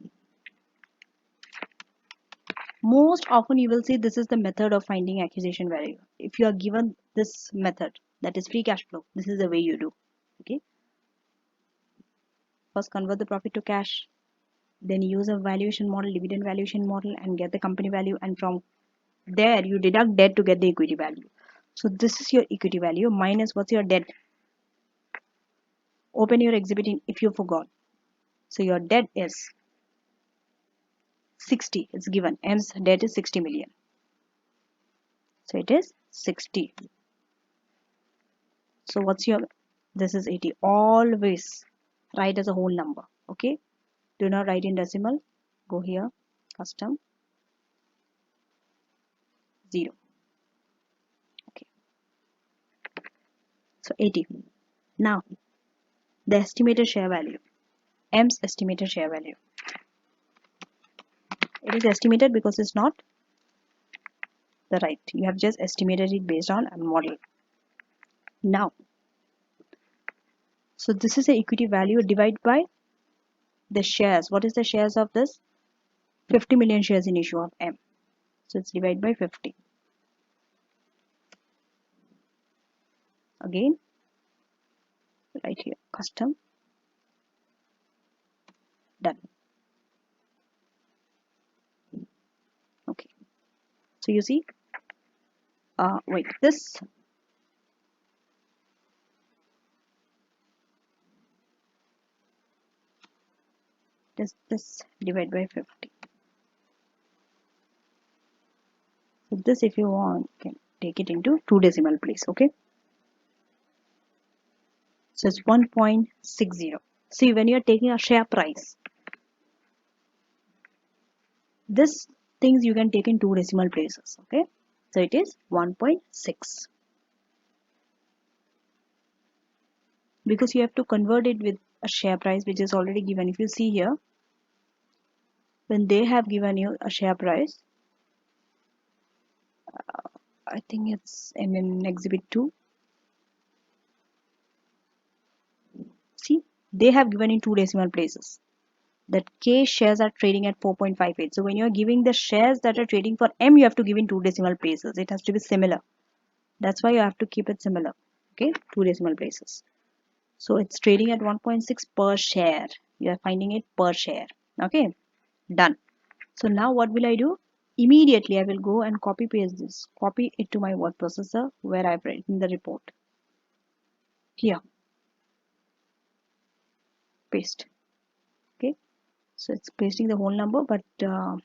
Most often you will see this is the method of finding acquisition value. If you are given this method, that is free cash flow, this is the way you do. Okay, first convert the profit to cash, then use a valuation model, dividend valuation model, and get the company value, and from there you deduct debt to get the equity value. So this is your equity value minus what's your debt. Open your exhibit if you forgot. So your debt is 60. It's given. M's debt is 60 million. So it is 60. So what's your, this is 80. Always write as a whole number. Okay, do not write in decimal. Go here, custom, 0. Okay, so 80. Now the estimated share value, M's estimated share value. It is estimated because it's not the right. You have just estimated it based on a model. Now, so this is the equity value divided by the shares. What is the shares of this? 50 million shares in issue of M. So it's divided by 50. Again, right here, custom, done. Okay, so you see, wait, this divide by 50. So this, if you want, can take it into 2 decimal place. Okay, so it's 1.60. See, when you are taking a share price, this things you can take in 2 decimal places. Okay, so it is 1.6 because you have to convert it with a share price which is already given. If you see here, when they have given you a share price, I think it's in exhibit 2. See, they have given in 2 decimal places. That K shares are trading at 4.58. So when you are giving the shares that are trading for M, you have to give in 2 decimal places. It has to be similar. That's why you have to keep it similar. Okay, 2 decimal places. So it's trading at 1.6 per share. You are finding it per share. Okay, done. So now what will I do? Immediately I will go and copy paste this. Copy it to my word processor where I've written the report. Here, paste. Okay, so it's pasting the whole number, but no.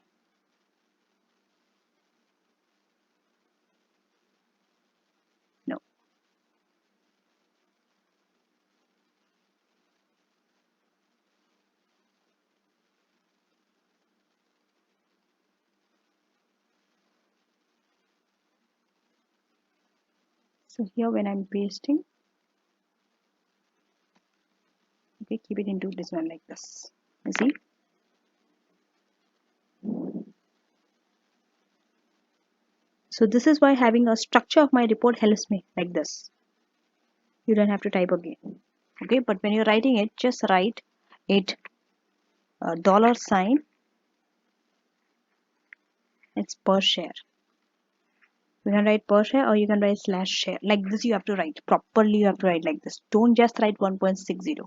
So here when I'm pasting, okay, keep it into this one like this. You see? So this is why having a structure of my report helps me like this. You don't have to type again. Okay, but when you're writing it, just write it dollar sign. It's per share. You can write per share or you can write slash share. Like this you have to write. Properly you have to write like this. Don't just write 1.60.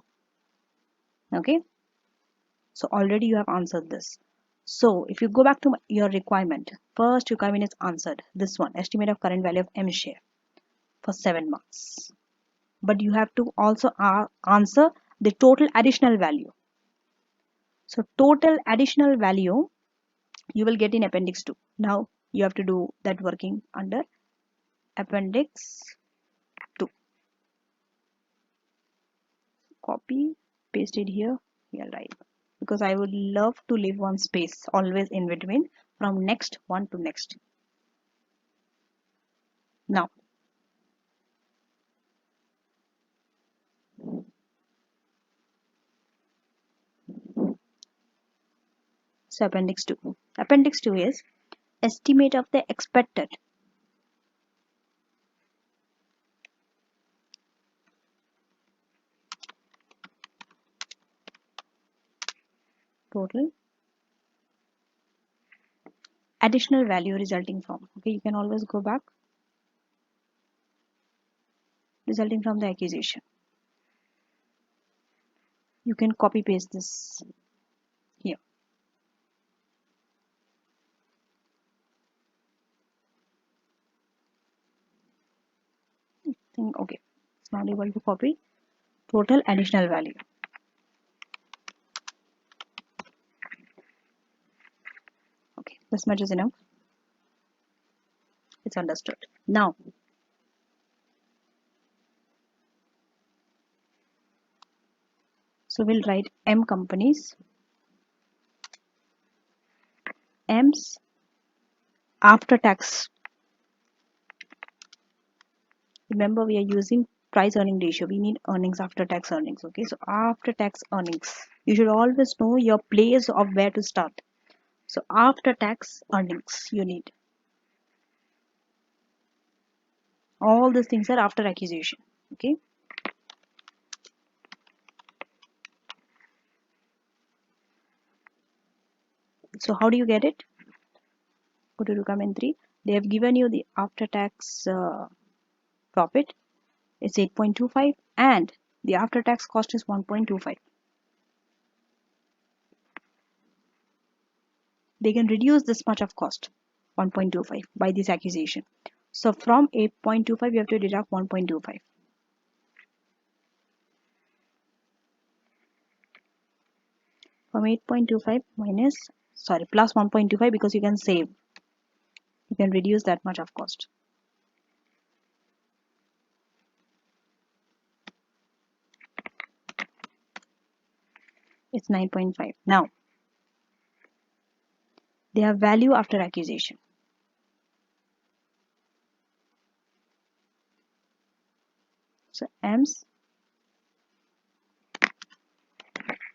Okay. So already you have answered this. So if you go back to your requirement, first requirement is answered. This one, estimate of current value of M share for 7 months. but you have to also answer the total additional value. So total additional value you will get in appendix 2. Now you have to do that working under appendix 2. Copy, paste it here, right, because I would love to leave one space always in between from next one to next. Now so appendix 2. Appendix 2 is estimate of the expected total additional value resulting from. Okay, you can always go back. Resulting from the accusation. You can copy paste this here. Okay, it's not able to copy total additional value. Okay, this much is enough. It's understood. Now so we'll write M companies, M's after tax. Remember, we are using price earning ratio. We need earnings after tax earnings. Okay, so after tax earnings, you should always know your place of where to start. So after tax earnings, you need all these things are after accusation. Okay, so how do you get it? Go to requirement 3. They have given you the after tax profit. It's 8.25 and the after tax cost is 1.25. They can reduce this much of cost, 1.25, by this accusation. So from 8.25 you have to deduct 1.25. From 8.25 minus, sorry, plus 1.25, because you can save. You can reduce that much of cost. It's 9.5. Now, they have value after accusation. So M's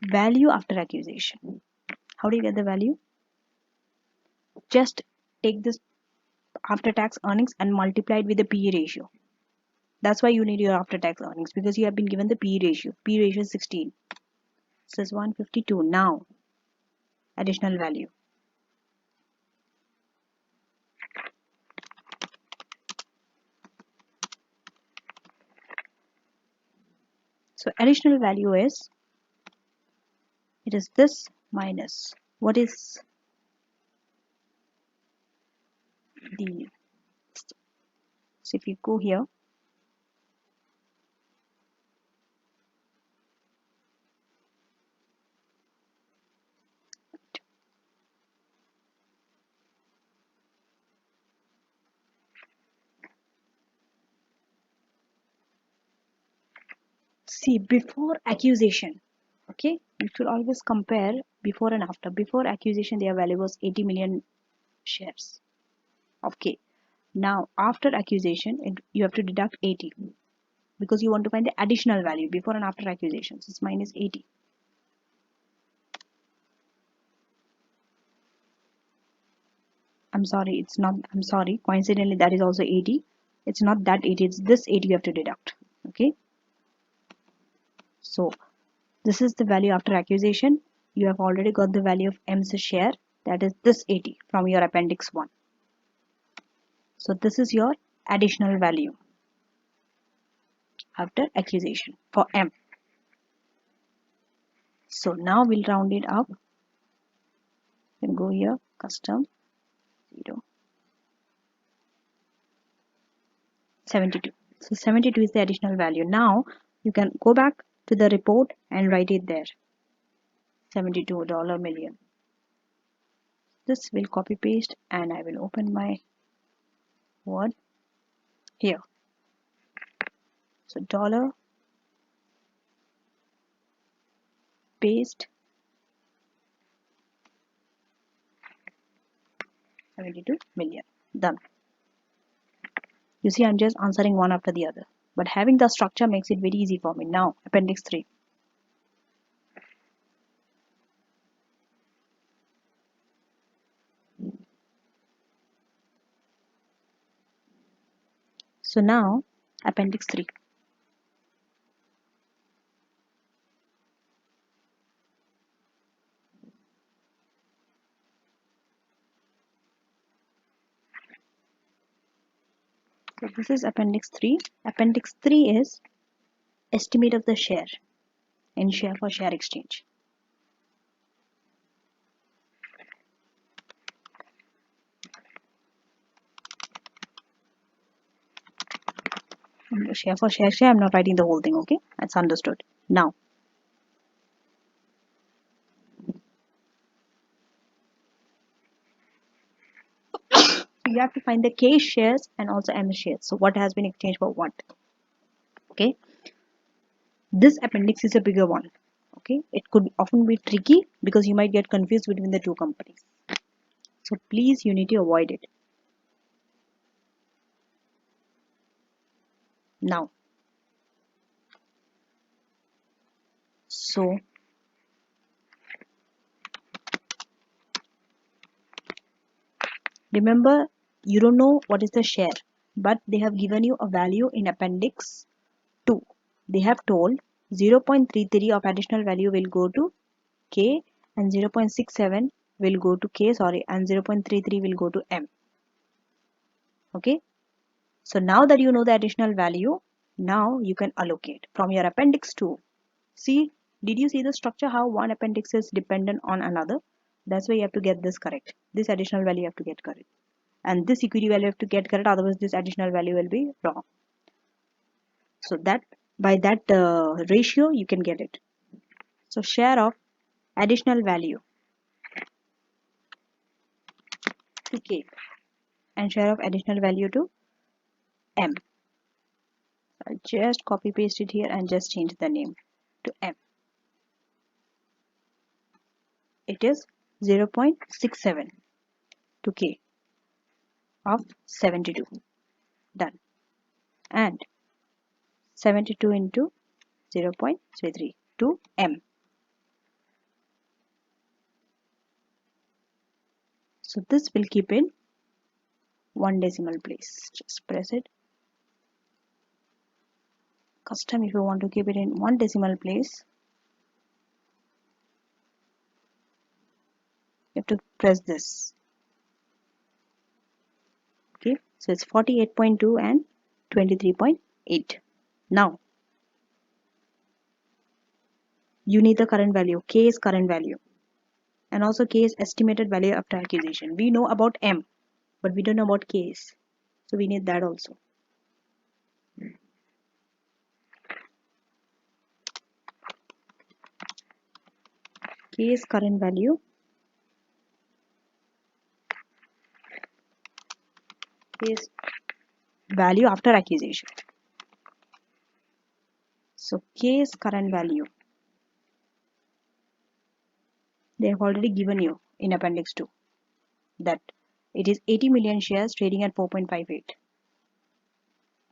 value after accusation. How do you get the value? Just take this after tax earnings and multiply it with the PE ratio. That's why you need your after tax earnings, because you have been given the PE ratio. PE ratio is 16. So it's 152. Now, additional value. So additional value is, it is this minus what is the, so if you go here, see before accusation. Okay, you should always compare before and after. Before accusation their value was 80 million shares. Okay, now after accusation you have to deduct 80, because you want to find the additional value before and after accusations. It's minus 80. I'm sorry, it's not, I'm sorry, coincidentally that is also 80. It's not that 80, it's this 80 you have to deduct. Okay, so this is the value after accusation. You have already got the value of M's share, that is this 80 from your appendix 1. So this is your additional value after accusation for M. So now we'll round it up. Then go here, custom 0, 72. So 72 is the additional value. Now you can go back to the report and write it there. $72 million. This will copy paste and I will open my Word here. So dollar paste 72 million. Done. You see, I'm just answering one after the other. But having the structure makes it very easy for me. Now, Appendix 3. So now, Appendix 3. So this is Appendix 3. Appendix 3 is estimate of the share in share for share exchange. Share for share, I'm not writing the whole thing, okay? That's understood. Now, you have to find the K shares and also M shares. So what has been exchanged for what? Okay. This appendix is a bigger one. Okay. It could often be tricky because you might get confused between the two companies. So please, you need to avoid it. Now, so remember, you don't know what is the share, but they have given you a value in appendix 2. They have told 0.33 of additional value will go to K and 0.67 will go to K, and 0.33 will go to M. Okay. So now that you know the additional value, now you can allocate from your appendix 2. See, did you see the structure how one appendix is dependent on another? That's why you have to get this correct. This additional value you have to get correct. And this equity value you have to get correct, otherwise this additional value will be wrong. So that by that ratio you can get it. So share of additional value to K and share of additional value to M. I'll just copy paste it here and just change the name to M. It is 0.67 to K of 72. Done. And 72 into 0.33 to M. So this will keep in one decimal place. Just press it. Custom, if you want to keep it in one decimal place, you have to press this. Okay, so it's 48.2 and 23.8. Now you need the current value. K is current value, and also K is estimated value after acquisition. We know about M, but we don't know about K's, so we need that also. K is current value. K is value after acquisition. So K is current value. They have already given you in appendix 2 that it is 80 million shares trading at 4.58.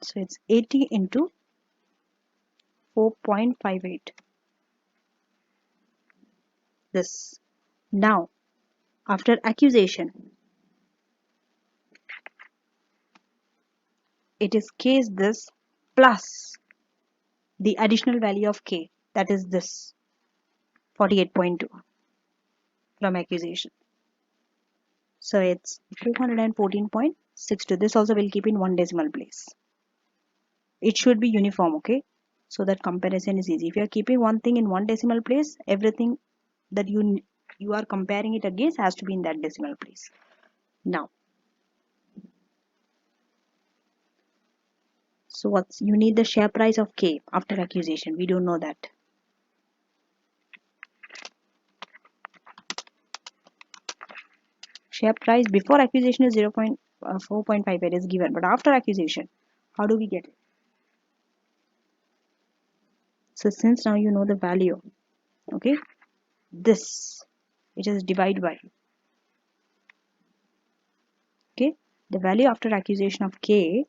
So it's 80 into 4.58. This. Now, after acquisition, it is K is this plus the additional value of K, that is this 48.2 from acquisition. So it's 414.62. This also will keep in one decimal place. It should be uniform, okay? So that comparison is easy. If you are keeping one thing in one decimal place, everything that you are comparing it against has to be in that decimal place. Now, So what's you need the share price of K after acquisition. We don't know that. Share price before acquisition is 0.4.58 is given, but after acquisition, how do we get it? So since now you know the value, okay, this which is divide by, okay, the value after acquisition of K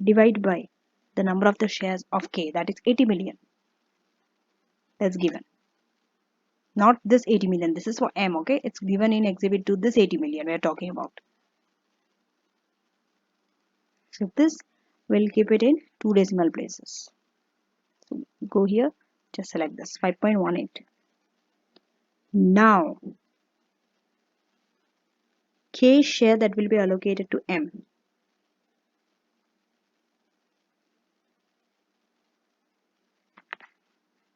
divide by the number of the shares of K, that is 80 million. That's given. Not this 80 million. This is for M, okay? It's given in exhibit to this 80 million we are talking about. So this we'll keep it in 2 decimal places. So go here, just select this 5.18. Now K share that will be allocated to M.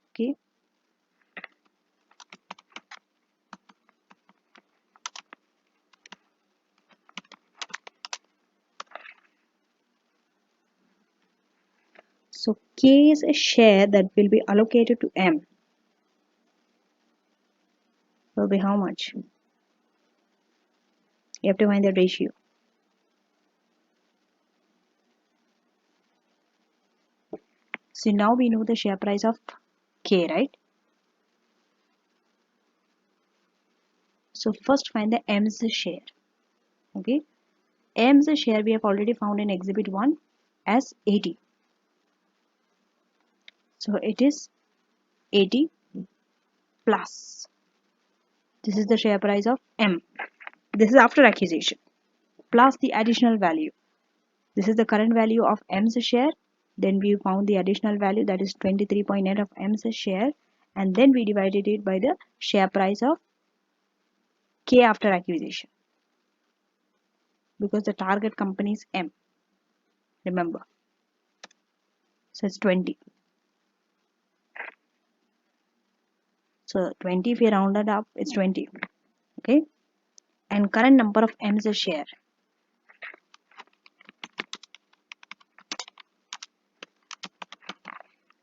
Okay. So K is a share that will be allocated to M. Will be how much? You have to find the ratio. So now we know the share price of K, right? So first find the M's share. Okay. M's share we have already found in exhibit 1 as 80. So it is 80 plus. This is the share price of M. This is after acquisition plus the additional value. This is the current value of M's share. Then we found the additional value, that is 23.8 of M's share, and then we divided it by the share price of K after acquisition, because the target company is M, remember. So it's 20. So 20, if we round it up, it's 20. Okay. And current number of M's share.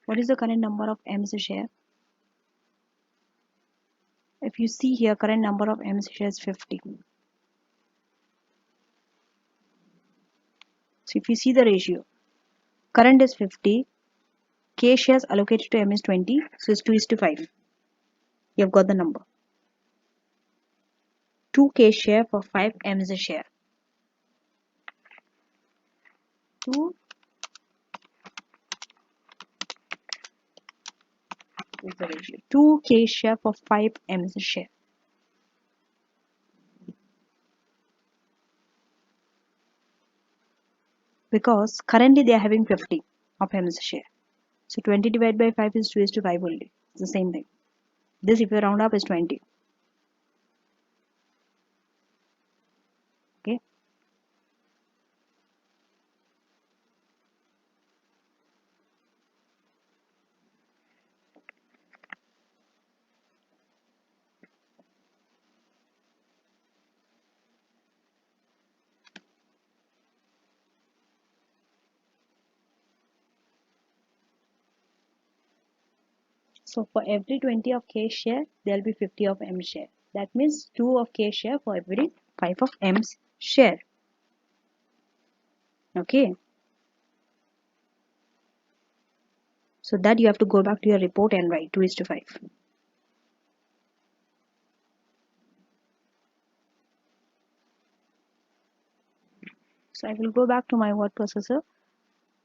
What is the current number of M's share? If you see here, current number of M's share is 50. So if you see the ratio, current is 50, K shares allocated to M is 20, so it's 2:5. You have got the number. 2 K share for 5 M's share. 2 is the ratio. 2 K share for 5 M's share. Because currently they are having 50 of M's share. So 20 divided by 5 is 2:5 only. It's the same thing. This, if you round up, is 20. Okay. So for every 20 of K share, there will be 50 of M share. That means 2 of K share for every 5 of M's share. Okay. So that you have to go back to your report and write 2:5. So I will go back to my word processor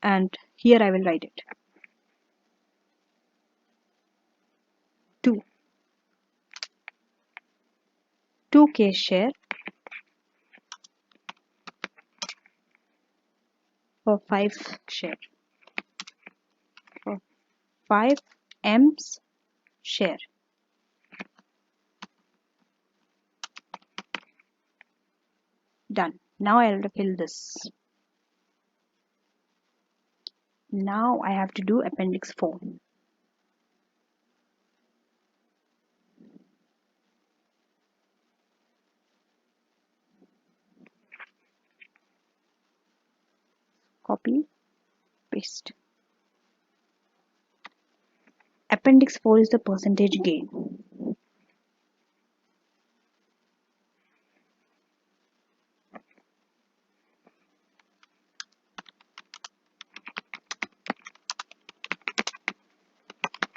and here I will write it. 2. 2K share for 5 share. For 5 M's share. Done. Now I will fill this. Now I have to do appendix 4. Copy, paste. Appendix 4 is the percentage gain.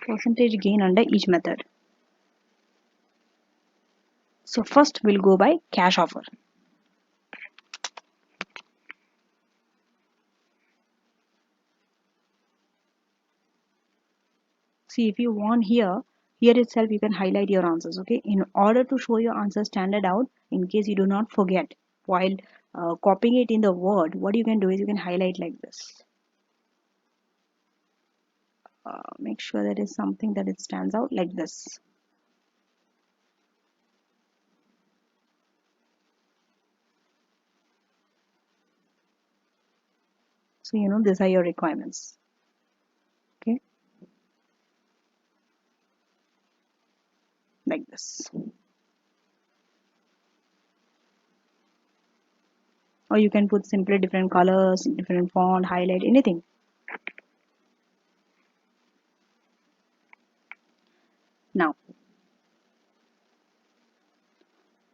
Percentage gain under each method. So first we'll go by cash offer. See, if you want here itself you can highlight your answers. Okay, in order to show your answers standard out, in case you do not forget while copying it in the Word, what you can do is you can highlight like this. Make sure that is something that it stands out like this. So you know these are your requirements. Okay, like this. Or you can put simply different colors, different font, highlight, anything. Now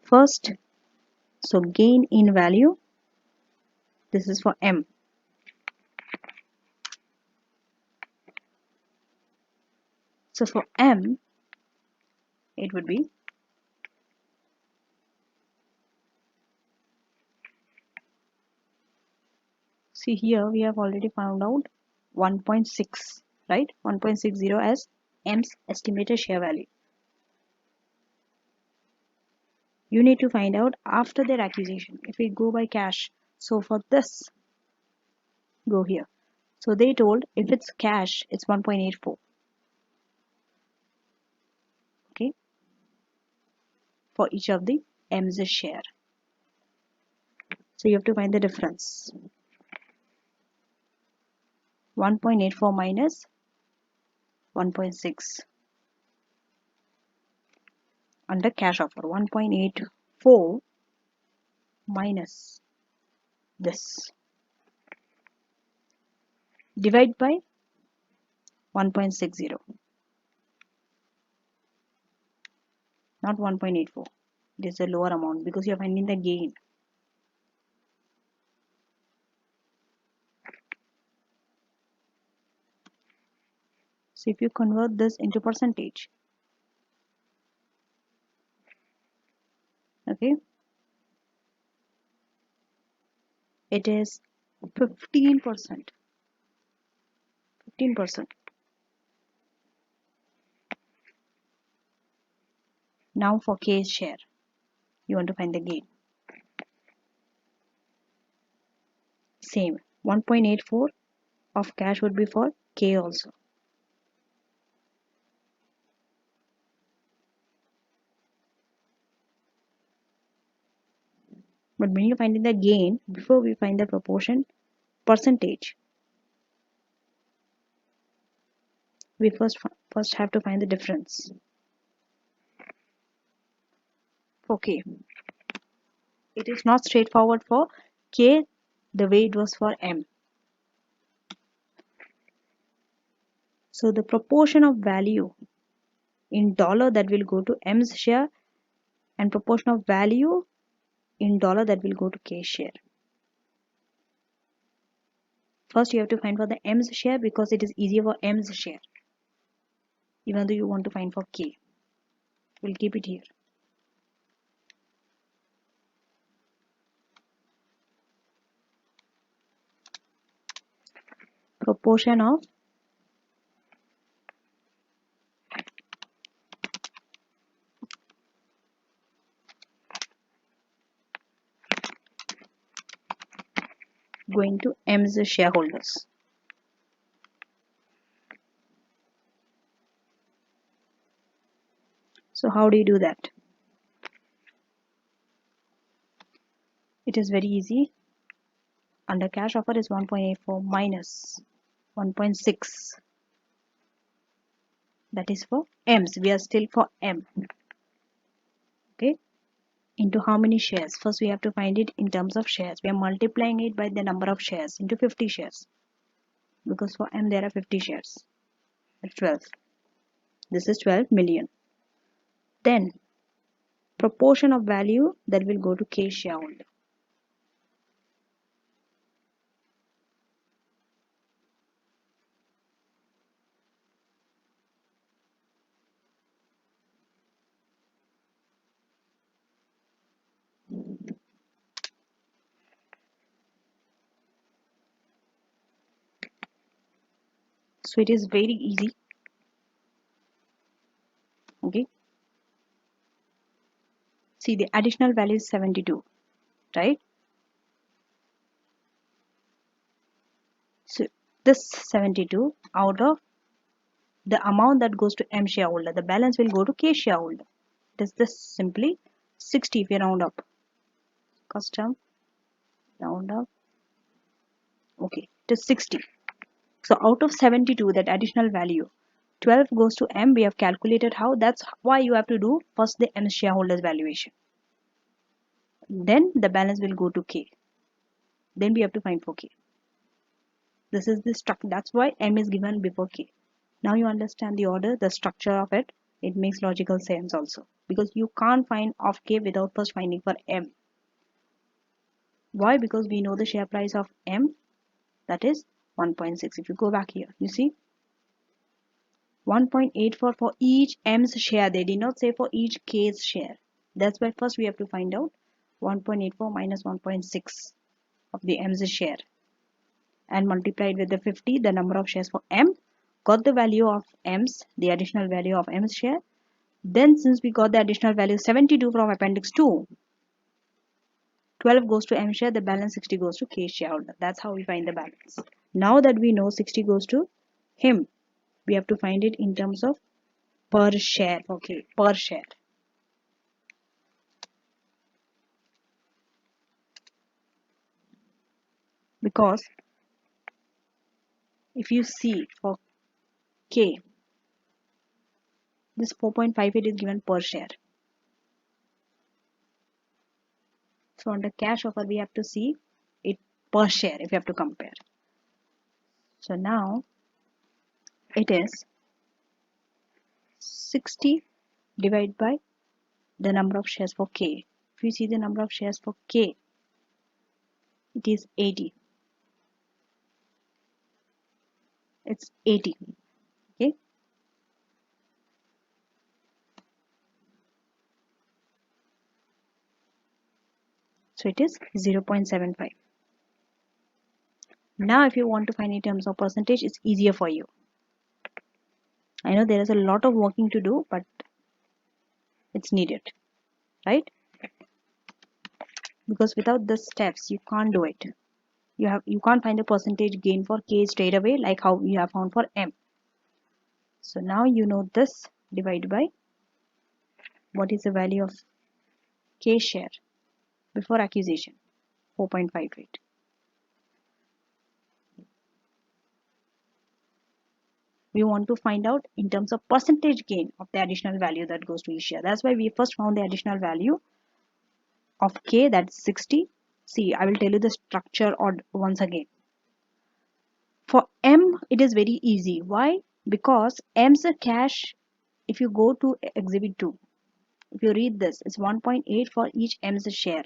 first, so gain in value, this is for M. So for M it would be, see here we have already found out 1.6, right? 1.60 as M's estimated share value. You need to find out after their acquisition if we go by cash. So for this, go here. So they told if it's cash, it's 1.84. Okay, for each of the M's share. So you have to find the difference. 1.84 minus 1.6 under cash offer. 1.84 minus this, divide by 1.60, not 1.84. It is a lower amount because you are finding the gain. So if you convert this into percentage, okay, it is 15%. 15%. Now for K's share, you want to find the gain. Same, 1.84 of cash would be for K also. But when you find the gain, before we find the proportion percentage, we first have to find the difference for K. It is not straightforward for K the way it was for M. So the proportion of value in dollar that will go to M's share and proportion of value in dollar that will go to K's share. First you have to find for the M's share because it is easier for M's share, even though you want to find for K. We'll keep it here. Proportion of going to M's shareholders. So how do you do that? It is very easy. Under cash offer is 1.84 minus 1.6. That is for M's. We are still for M. Okay. Into how many shares? First we have to find it in terms of shares. We are multiplying it by the number of shares into 50 shares. because for M there are 50 shares. It's 12. This is 12 million. Then proportion of value that will go to K shareholder. So it is very easy. Okay. See, the additional value is 72, right? So this 72 out of the amount that goes to M shareholder, the balance will go to K shareholder. It is this simply 60 if you round up. Custom round up. Okay, it is 60. So out of 72, that additional value, 12 goes to M. We have calculated how. That's why you have to do first the M shareholders valuation. Then the balance will go to K. Then we have to find for K. This is the structure. That's why M is given before K. Now you understand the order, the structure of it. It makes logical sense also. Because you can't find of K without first finding for M. Why? Because we know the share price of M, that is 1.6. If you go back here, you see 1.84 for each M's share. They did not say for each K's share. That's why first we have to find out 1.84 minus 1.6 of the M's share and multiplied with the 50, the number of shares for M, got the value of M's, the additional value of M's share. Then since we got the additional value 72 from appendix 2, 12 goes to M share, the balance 60 goes to K shareholder. That's how we find the balance. Now that we know 60 goes to him, we have to find it in terms of per share. Okay, per share. Because if you see for K, this 4.58 is given per share. So under cash offer, we have to see it per share if you have to compare. So now it is 60 divided by the number of shares for K. If you see the number of shares for K, it is 80. It's 80. Okay. So it is 0.75. Now if you want to find in terms of percentage, it's easier for you. I know there is a lot of working to do, but it's needed, right? Because without the steps, you can't do it. You can't find the percentage gain for K straight away like how we have found for M. So now you know this divided by what is the value of K share before acquisition, 4.58. We want to find out in terms of percentage gain of the additional value that goes to each share. That's why we first found the additional value of K, that's 60. See, I will tell you the structure once again. For M, it is very easy. Why? Because M's cash, if you go to exhibit 2, if you read this, it's 1.8 for each M's share.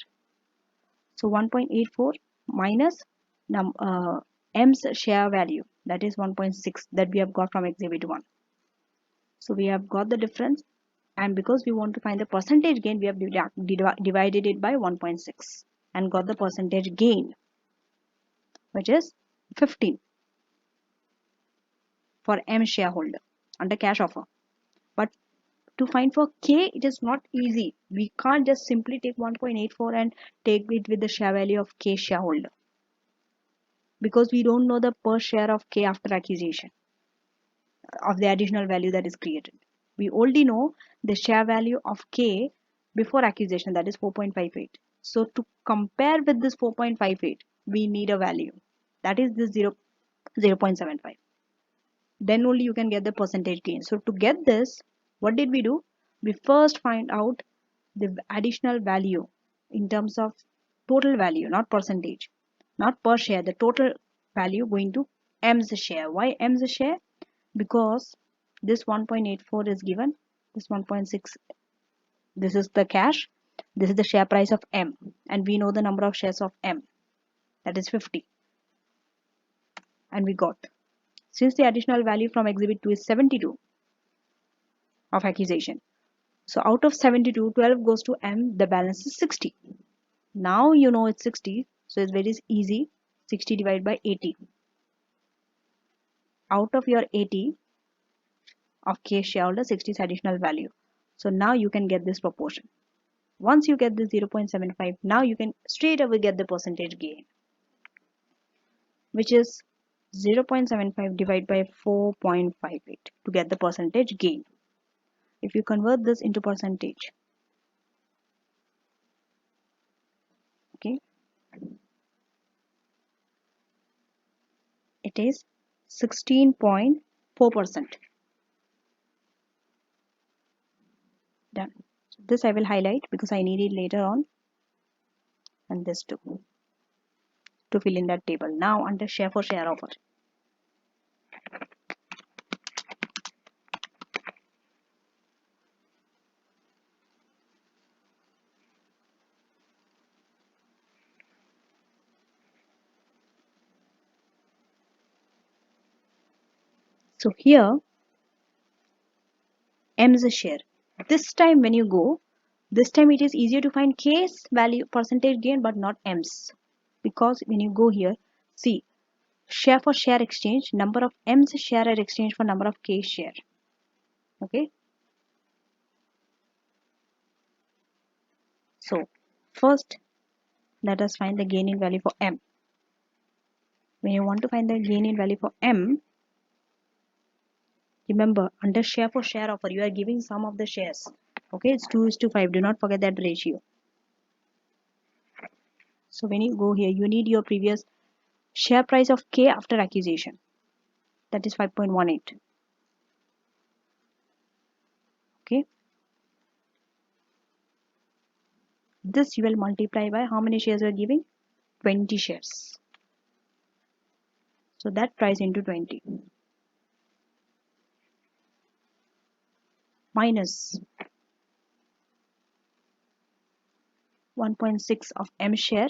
So 1.84 minus M's share value, that is 1.6 that we have got from exhibit 1. So we have got the difference, and because we want to find the percentage gain, we have divided it by 1.6 and got the percentage gain, which is 15 for M shareholder under cash offer. But to find for K, it is not easy. We can't just simply take 1.84 and take it with the share value of K shareholder, because we don't know the per share of K after acquisition of the additional value that is created. We only know the share value of K before acquisition, that is 4.58. So to compare with this 4.58, we need a value, that is this 0.75. Then only you can get the percentage gain. So to get this, what did we do? We first find out the additional value in terms of total value, not percentage, not per share, the total value going to M's share. Why M's share? Because this 1.84 is given, this 1.6, this is the cash, this is the share price of M, and we know the number of shares of M, that is 50, and we got. Since the additional value from exhibit 2 is 72 of accusation, so out of 72, 12 goes to M, the balance is 60. Now you know it's 60, so it's very easy. 60 divided by 80. Out of your 80 of K shareholder, 60 is additional value. So now you can get this proportion. Once you get the 0.75, now you can straight away get the percentage gain, which is 0.75 divided by 4.58 to get the percentage gain. If you convert this into percentage, okay, it is 16.4%. Done. So this I will highlight because I need it later on, and this too, to fill in that table. Now under share for share offer. So here M's share. This time when you go, this time it is easier to find K's value percentage gain but not M's, because when you go here, see, share for share exchange, number of M's share are exchanged for number of K share. Okay. So first let us find the gain in value for M. When you want to find the gain in value for M, remember under share for share offer you are giving sum of the shares. Okay, it's 2:5. Do not forget that ratio. So when you go here, you need your previous share price of K after accusation, that is 5.18. Okay, this you will multiply by how many shares you are giving, 20 shares. So that price into 20 minus 1.6 of M share,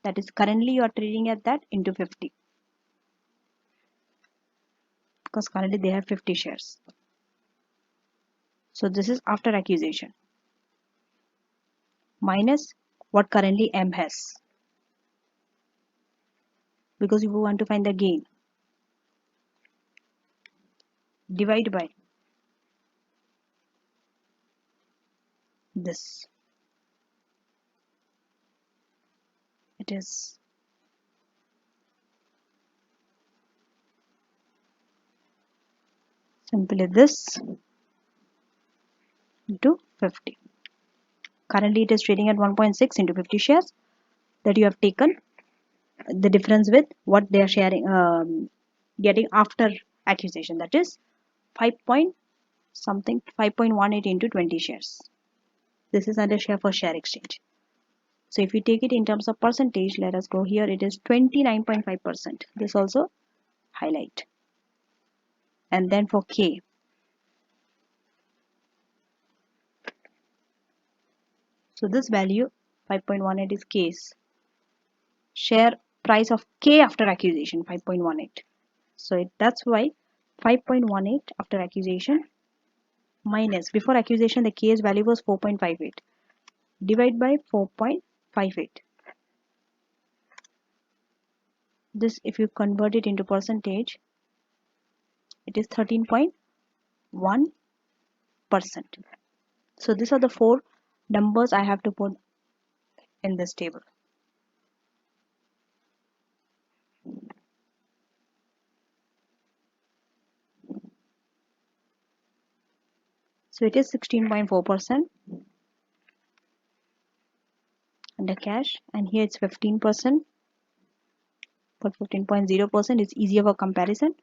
that is currently you are trading at that, into 50, because currently they have 50 shares. So this is after accusation minus what currently M has, because you want to find the gain, divide by this. It is simply this into 50. Currently it is trading at 1.6 into 50 shares, that you have taken the difference with what they are sharing, getting after accusation, that is 5 point something, 5.18 into 20 shares. This is under share for share exchange. So if you take it in terms of percentage, let us go here, it is 29.5%. This also highlight. And then for K, so this value 5.18 is K's share price of K after accusation, 5.18. So that's why 5.18 after accusation minus, before accusation the K's value was 4.58, divide by 4.58. This if you convert it into percentage, it is 13.1%. So these are the four numbers I have to put in this table. So it is 16.4% under cash, and here it's 15%, but 15.0% is easier for comparison.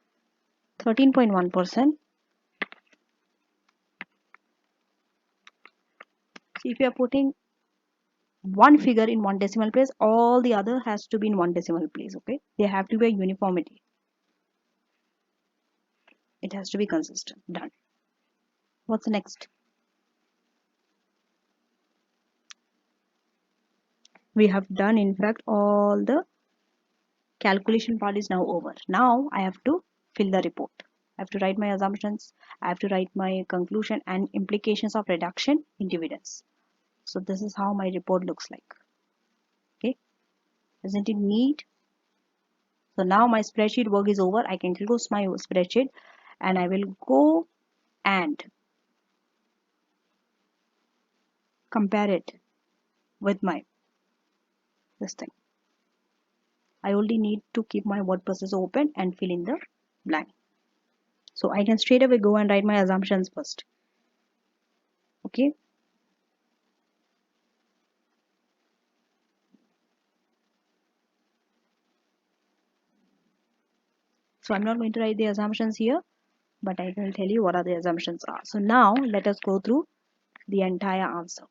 13.1%. So if you are putting one figure in one decimal place, all the other has to be in one decimal place. Okay, there have to be a uniformity. It has to be consistent. Done. What's next? We have done, in fact, all the calculation part is now over. Now I have to fill the report. I have to write my assumptions. I have to write my conclusion and implications of reduction in dividends. So this is how my report looks like. Okay, isn't it neat? So now my spreadsheet work is over. I can close my spreadsheet and I will go and compare it with my this thing. I only need to keep my word processor open and fill in the blank. So I can straight away go and write my assumptions first. Okay. So I'm not going to write the assumptions here, but I will tell you what are the assumptions are. So now let us go through the entire answer.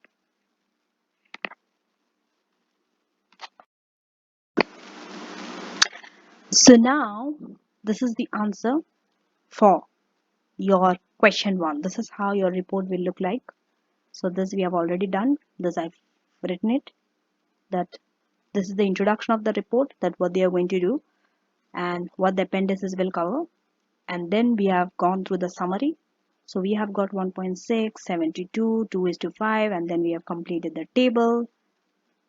So now this is the answer for your question 1. This is how your report will look like. So this we have already done. This I've written it, that this is the introduction of the report, that what they are going to do and what the appendices will cover. And then we have gone through the summary. So we have got 1.6, 72, 2:5, and then we have completed the table.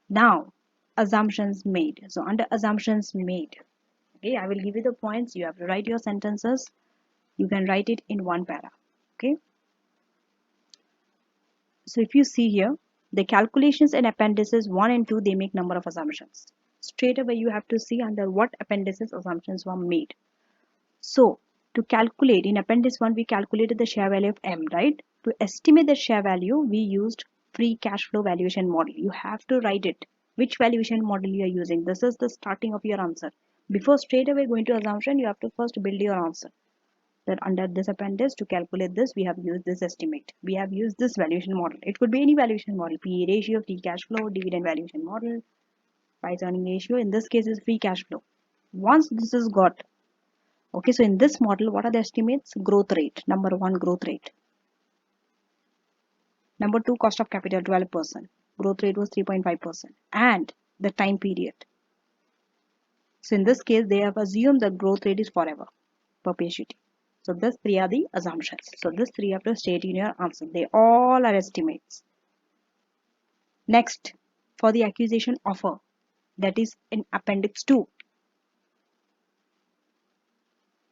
Now, assumptions made. So under assumptions made, okay, I will give you the points. You have to write your sentences. You can write it in one para. Okay. So if you see here, the calculations in appendices 1 and 2, they make number of assumptions. Straight away you have to see under what appendices assumptions were made. So to calculate in appendix 1, we calculated the share value of M, right? To estimate the share value, we used free cash flow valuation model. You have to write it. Which valuation model you are using? This is the starting of your answer. Before straight away going to assumption, you have to first build your answer. That under this appendix, to calculate this, we have used this estimate. We have used this valuation model. It could be any valuation model. PE ratio, free cash flow, dividend valuation model, price earning ratio. In this case is free cash flow. Once this is got, okay, so in this model, what are the estimates? Growth rate. Number 1, growth rate. Number 2, cost of capital, 12%. Growth rate was 3.5%. And the time period. So in this case, they have assumed the growth rate is forever, perpetuity. So these 3 are the assumptions. So these 3 have to state in your answer. They all are estimates. Next, for the acquisition offer, that is in appendix 2.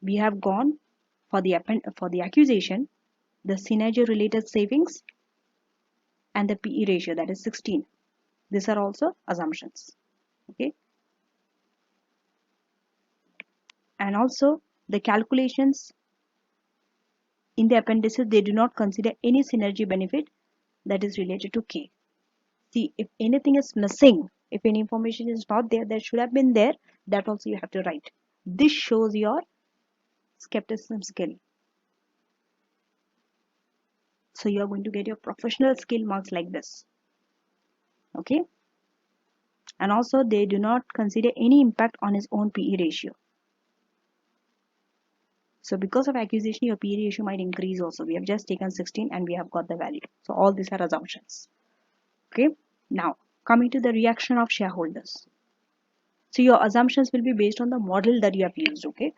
We have gone for the acquisition, the synergy related savings, and the PE ratio, that is 16. These are also assumptions. Okay. And also the calculations in the appendices, they do not consider any synergy benefit that is related to K. See, if anything is missing, if any information is not there that should have been there, that also you have to write. This shows your skepticism skill. So you are going to get your professional skill marks like this. Okay. And also they do not consider any impact on his own PE ratio. So because of acquisition, your PE ratio might increase also. We have just taken 16 and we have got the value. So all these are assumptions. Okay. Now coming to the reaction of shareholders. So your assumptions will be based on the model that you have used. Okay.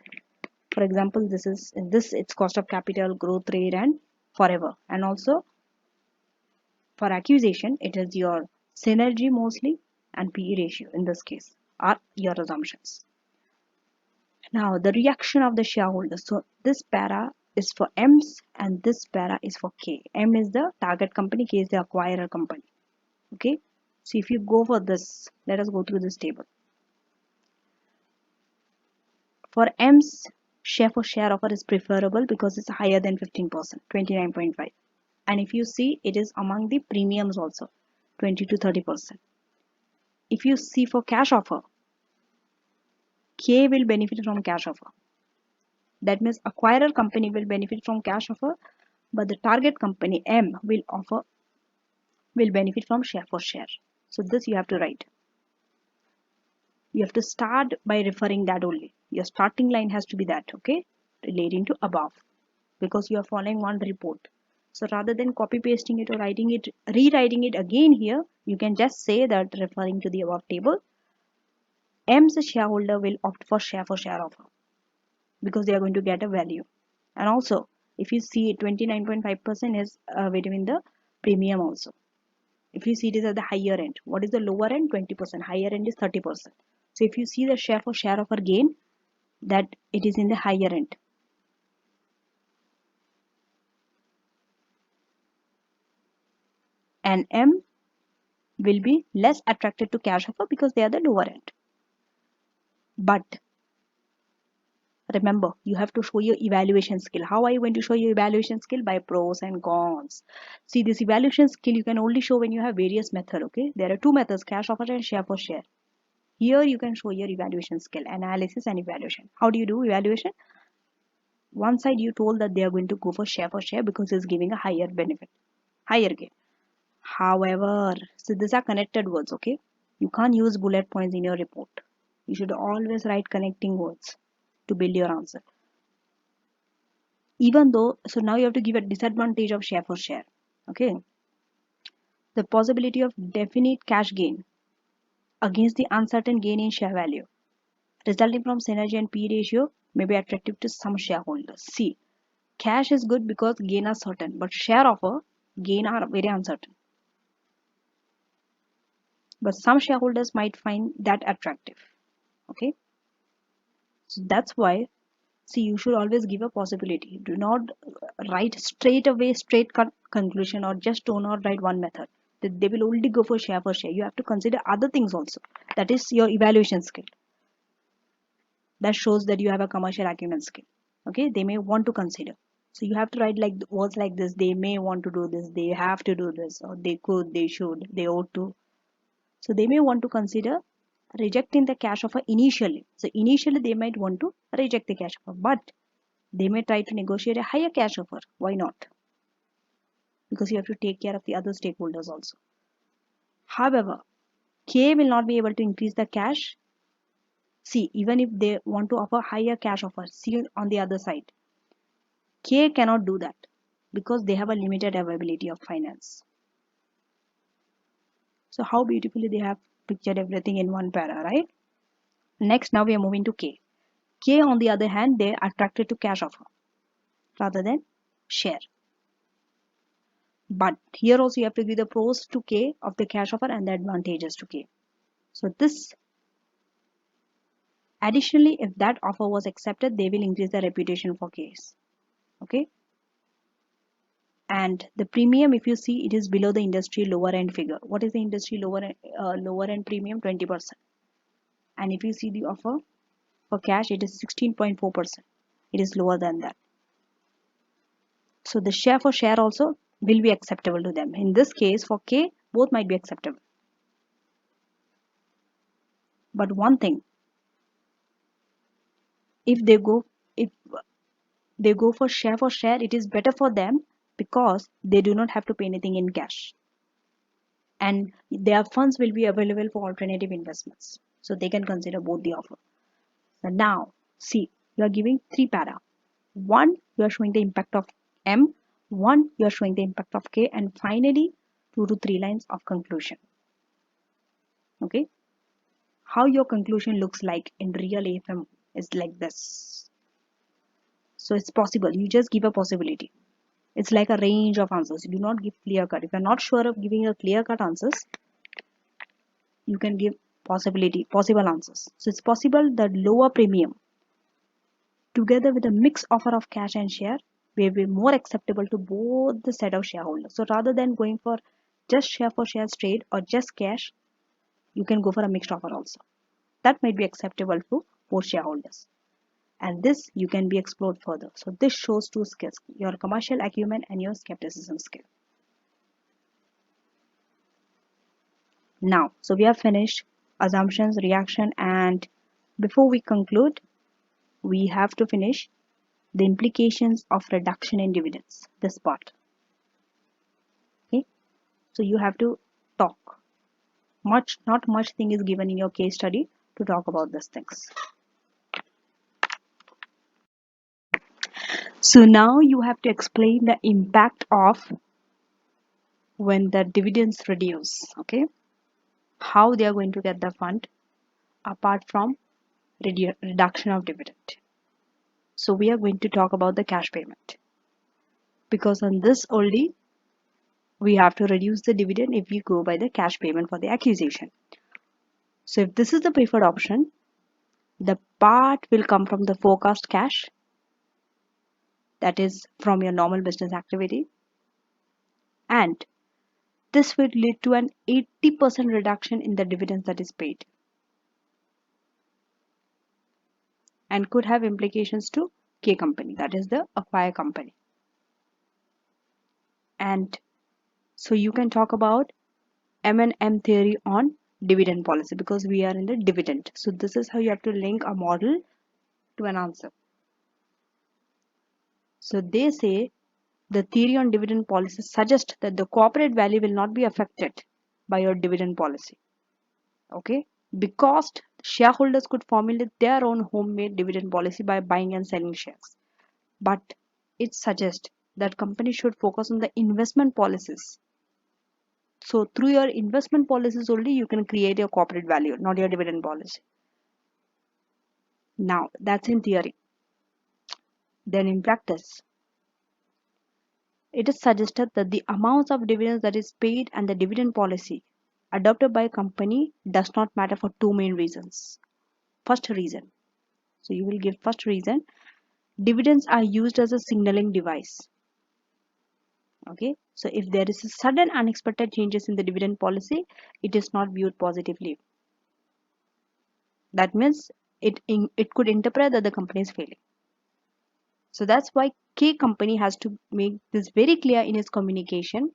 For example, this is in this, it's cost of capital, growth rate, and forever. And also for acquisition, it is your synergy mostly and PE ratio in this case are your assumptions. Now the reaction of the shareholders. So this para is for M's and this para is for K. M is the target company, K is the acquirer company. Okay. So if you go for this, let us go through this table. For M's, share for share offer is preferable because it's higher than 15%, 29.5. And if you see, it is among the premiums also, 20 to 30%. If you see for cash offer, K will benefit from cash offer. That means acquirer company will benefit from cash offer, but the target company M will benefit from share for share. So this you have to write. You have to start by referring that only. Your starting line has to be that, okay, relating to above. because you are following one report. So rather than copy pasting it or rewriting it again here, you can just say that referring to the above table, M's shareholder will opt for share offer because they are going to get a value. And also, if you see 29.5% is between the premium also. If you see it is at the higher end, what is the lower end? 20%. Higher end is 30%. So if you see the share offer gain, that it is in the higher end. And M will be less attracted to cash offer because they are the lower end. But remember, you have to show your evaluation skill. How are you going to show your evaluation skill? By pros and cons. See, this evaluation skill you can only show when you have various methods. Okay, there are two methods: cash offer and share for share. Here you can show your evaluation skill, analysis and evaluation. How do you do evaluation? One side you told that they are going to go for share because it's giving a higher benefit, higher gain. However, so these are connected words. Okay, you can't use bullet points in your report. You should always write connecting words to build your answer. Even though, so now you have to give a disadvantage of share for share. Okay, the possibility of definite cash gain against the uncertain gain in share value resulting from synergy and P ratio may be attractive to some shareholders. See, cash is good because gain are certain, but share offer gain are very uncertain. But some shareholders might find that attractive. Okay, so that's why, see, you should always give a possibility. Do not write straight away, straight cut conclusion, or just do not write one method. They will only go for share for share. You have to consider other things also. That is your evaluation skill. That shows that you have a commercial acumen skill. Okay, they may want to consider. So you have to write like words like this. They may want to do this. They have to do this, or they could, they should, they ought to. So they may want to consider rejecting the cash offer initially. So initially they might want to reject the cash offer, but they may try to negotiate a higher cash offer. Why not? Because you have to take care of the other stakeholders also. However, K will not be able to increase the cash. See, even if they want to offer higher cash offer, see on the other side, K cannot do that because they have a limited availability of finance. So how beautifully they have pictured everything in one para, right? Next, now we are moving to K. K, on the other hand, they are attracted to cash offer rather than share. But here also you have to give the pros to K of the cash offer and the advantages to K. So this, additionally, if that offer was accepted, they will increase the reputation for Ks. Okay. And the premium, if you see, it is below the industry lower end figure. What is the industry lower end premium? 20%. And if you see the offer for cash, it is 16.4%. It is lower than that. So the share for share also will be acceptable to them. In this case, for K, both might be acceptable. But one thing, if they go for share, it is better for them because they do not have to pay anything in cash. And their funds will be available for alternative investments. So they can consider both the offer. So now, see, you are giving three para. One, you are showing the impact of M. One, you are showing the impact of K. And finally, 2 to 3 lines of conclusion. Okay. How your conclusion looks like in real AFM is like this. So it's possible. You just give a possibility. It's like a range of answers. You do not give clear cut. If you're not sure of giving a clear cut answers, you can give possible answers. So it's possible that lower premium together with a mixed offer of cash and share will be more acceptable to both the set of shareholders. So rather than going for just share for share straight or just cash, you can go for a mixed offer also. That might be acceptable to both shareholders. And this you can be explored further. So this shows two skills, your commercial acumen and your skepticism skill. Now, so we have finished assumptions, reaction, and before we conclude, we have to finish the implications of reduction in dividends, this part. Okay, so you have to talk. Not much thing is given in your case study to talk about these things. So now you have to explain the impact of when the dividends reduce, okay? How they are going to get the fund apart from reduction of dividend. So we are going to talk about the cash payment because on this only we have to reduce the dividend if we go by the cash payment for the acquisition. So if this is the preferred option, the part will come from the forecast cash, that is from your normal business activity, and this will lead to an 80% reduction in the dividends that is paid and could have implications to K company, that is the acquire company. And so you can talk about M&M theory on dividend policy because we are in the dividend. So this is how you have to link a model to an answer. So they say the theory on dividend policy suggests that the corporate value will not be affected by your dividend policy. Okay? Because shareholders could formulate their own homemade dividend policy by buying and selling shares. But it suggests that companies should focus on the investment policies. So through your investment policies only you can create your corporate value, not your dividend policy. Now that's in theory. Then in practice, it is suggested that the amounts of dividends that is paid and the dividend policy adopted by a company does not matter for two main reasons. First reason. So you will give first reason. Dividends are used as a signaling device. Okay. So if there is a sudden unexpected changes in the dividend policy, it is not viewed positively. That means it could interpret that the company is failing. So that's why K company has to make this very clear in its communication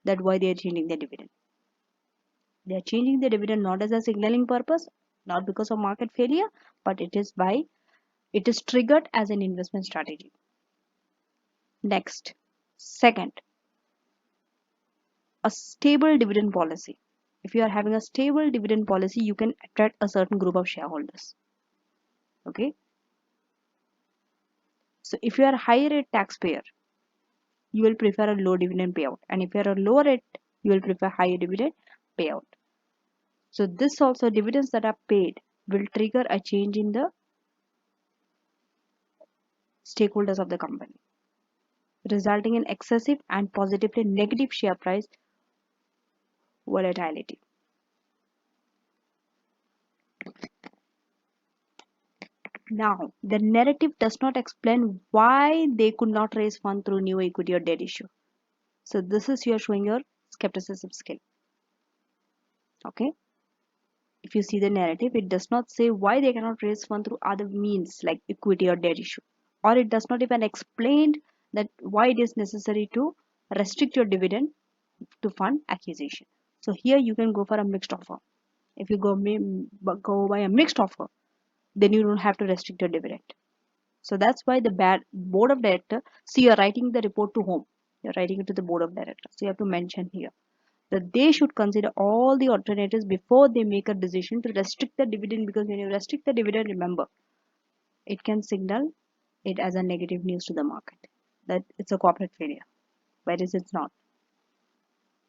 that why they are changing the dividend. They are changing the dividend not as a signaling purpose, not because of market failure, but it is triggered as an investment strategy. Next, second, a stable dividend policy. If you are having a stable dividend policy, you can attract a certain group of shareholders. Okay. So if you are a high rate taxpayer, you will prefer a low dividend payout. And if you are a low rate, you will prefer higher dividend payout. So this also dividends that are paid will trigger a change in the stakeholders of the company, resulting in excessive and positively negative share price volatility. Now, the narrative does not explain why they could not raise funds through new equity or debt issue. So this is you are showing your skepticism skill. Okay. If you see the narrative, it does not say why they cannot raise funds through other means like equity or debt issue. Or it does not even explain that why it is necessary to restrict your dividend to fund acquisition. So here you can go for a mixed offer. If you go by a mixed offer, then you don't have to restrict your dividend. So that's why the board of director, see you're writing the report to whom? You're writing it to the board of directors. So you have to mention here that they should consider all the alternatives before they make a decision to restrict the dividend, because when you restrict the dividend, remember, it can signal it as a negative news to the market that it's a corporate failure, whereas it's not.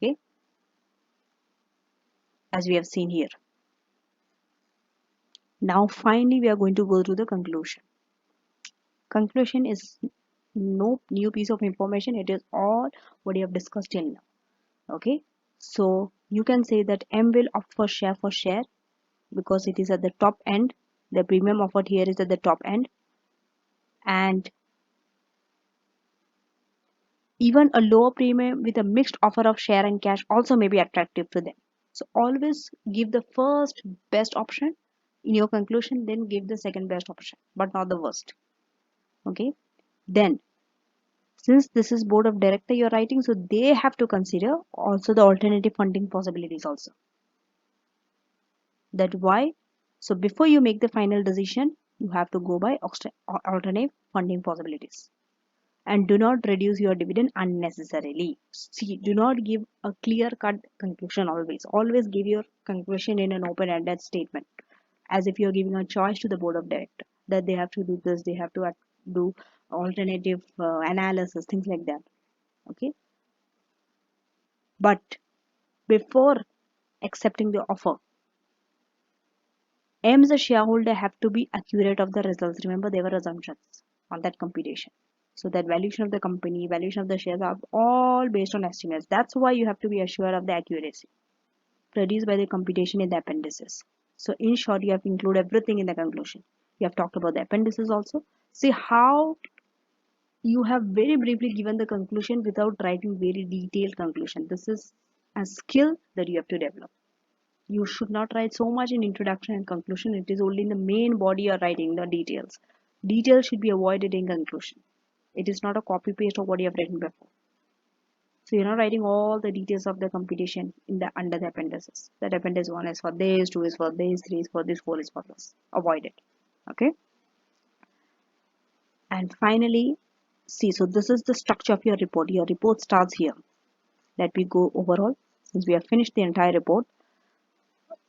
Okay, as we have seen here. Now finally we are going to go to the conclusion. Conclusion is no new piece of information, it is all what you have discussed till now. Okay, so you can say that M will opt for share because it is at the top end. The premium offered here is at the top end, and even a lower premium with a mixed offer of share and cash also may be attractive to them. So always give the first best option in your conclusion, then give the second best option, but not the worst. Okay, then since this is board of director you're writing, so they have to consider also the alternative funding possibilities also. That why, so before you make the final decision, you have to go by alternative funding possibilities. And do not reduce your dividend unnecessarily. See, do not give a clear cut conclusion always. Always give your conclusion in an open ended statement, as if you're giving a choice to the board of director that they have to do this, they have to do alternative analysis, things like that. Okay, but before accepting the offer, M, the shareholder, have to be accurate of the results. Remember, there were assumptions on that computation. So that valuation of the company, valuation of the shares are all based on estimates. That's why you have to be assured of the accuracy produced by the computation in the appendices. So in short, you have to include everything in the conclusion. You have talked about the appendices also. See how you have very briefly given the conclusion without writing very detailed conclusion. This is a skill that you have to develop. You should not write so much in introduction and conclusion. It is only in the main body you are writing the details. Details should be avoided in conclusion. It is not a copy paste of what you have written before. So you're not writing all the details of the computation in the under the appendices. That appendix 1 is for this, 2 is for this, 3 is for this, 4 is for this. Avoid it. Okay. And finally, see, so this is the structure of your report. Your report starts here. Let me go overall. Since we have finished the entire report,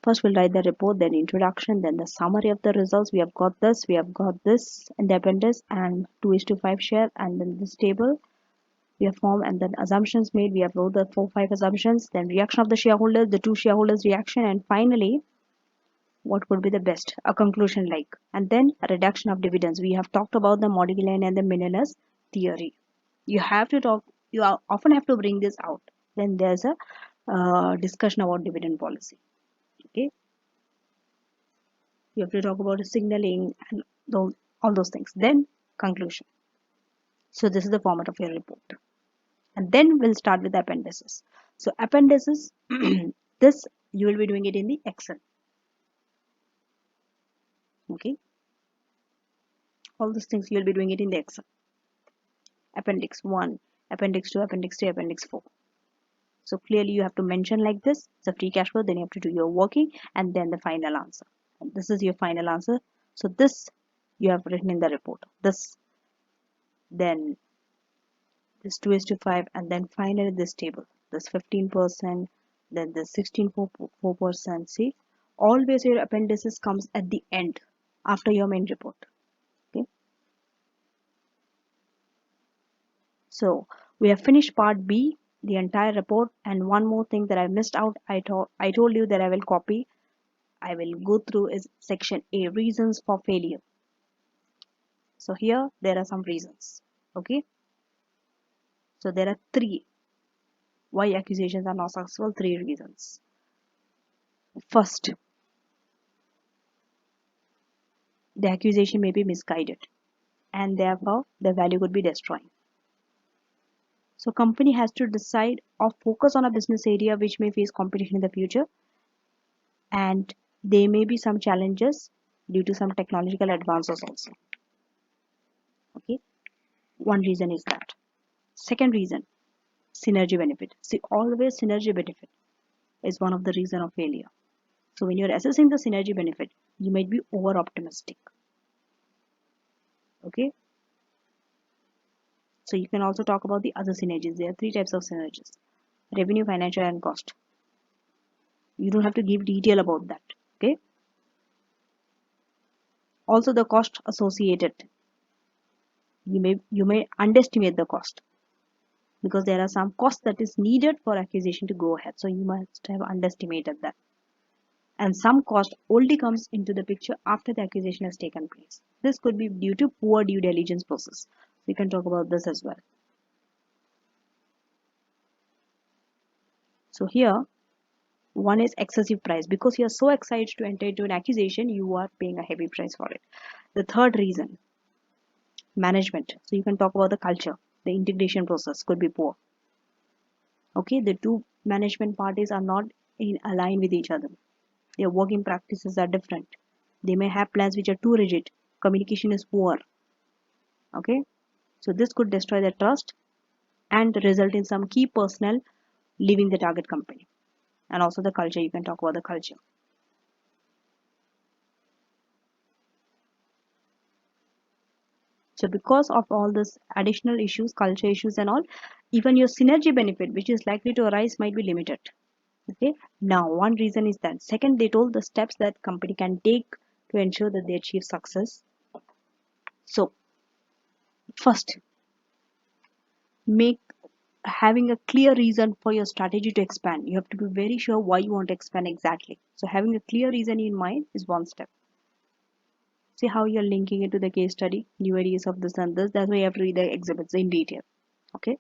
first we'll write the report, then introduction, then the summary of the results. We have got this in the appendix, and 2:5 share, and then this table we have formed, and then assumptions made. We have wrote the 4-5 assumptions, then reaction of the shareholders, the two shareholders reaction, and finally what would be the best, a conclusion like, and then a reduction of dividends. We have talked about the Modiglian and the Menelaus theory. You have to talk, often have to bring this out when there's a discussion about dividend policy. Okay, you have to talk about signaling and all those things, then conclusion. So this is the format of your report, and then we'll start with the appendices. So appendices, this you will be doing it in the Excel. Okay, all these things you will be doing it in the Excel. Appendix 1, appendix 2, appendix 3, appendix 4. So clearly you have to mention like this, the free cash flow, then you have to do your working, and then the final answer. And this is your final answer. So this you have written in the report. This, then this 2:5, and then finally this table. This 15%, then this 16.4%. See, always your appendices comes at the end after your main report. Okay. So we have finished part B, the entire report, and one more thing that I missed out. I told you that I will go through is section A, reasons for failure. So here there are some reasons. Okay. So there are three why accusations are not successful. Three reasons. First, the accusation may be misguided, and therefore the value could be destroyed. So company has to decide or focus on a business area which may face competition in the future, and there may be some challenges due to some technological advances also. Okay, one reason is that. Second reason, synergy benefit. See, always synergy benefit is one of the reason of failure. So when you're assessing the synergy benefit, you might be over optimistic. Okay, so you can also talk about the other synergies. There are three types of synergies: revenue, financial, and cost. You don't have to give detail about that. Okay, also the cost associated, you may underestimate the cost, because there are some costs that is needed for acquisition to go ahead, so you must have underestimated that. And some cost only comes into the picture after the acquisition has taken place. This could be due to poor due diligence process. We can talk about this as well. So here one is excessive price. Because you are so excited to enter into an accusation, you are paying a heavy price for it. The third reason, management. So you can talk about the culture. The integration process could be poor. Okay, the two management parties are not in align with each other. Their working practices are different. They may have plans which are too rigid. Communication is poor. Okay, so this could destroy the trust and result in some key personnel leaving the target company. And also the culture, you can talk about the culture. So because of all this additional issues, culture issues and all, even your synergy benefit which is likely to arise might be limited. Okay, now one reason is that. Second, they told the steps that company can take to ensure that they achieve success. So First, make having a clear reason for your strategy to expand. You have to be very sure why you want to expand exactly. So having a clear reason in mind is one step. See how you're linking it to the case study, new areas of this and this. That's why you have to read the exhibits in detail. Okay.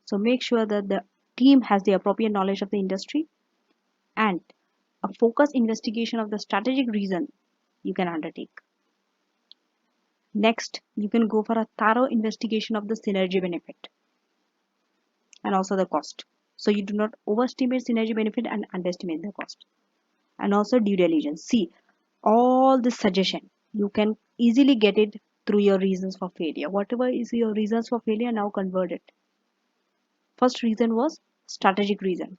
So make sure that the team has the appropriate knowledge of the industry and a focused investigation of the strategic reason you can undertake. Next, you can go for a thorough investigation of the synergy benefit and also the cost. So you do not overestimate synergy benefit and underestimate the cost. And also due diligence. See, all this suggestion, you can easily get it through your reasons for failure. Whatever is your reasons for failure, now convert it. First reason was strategic reason.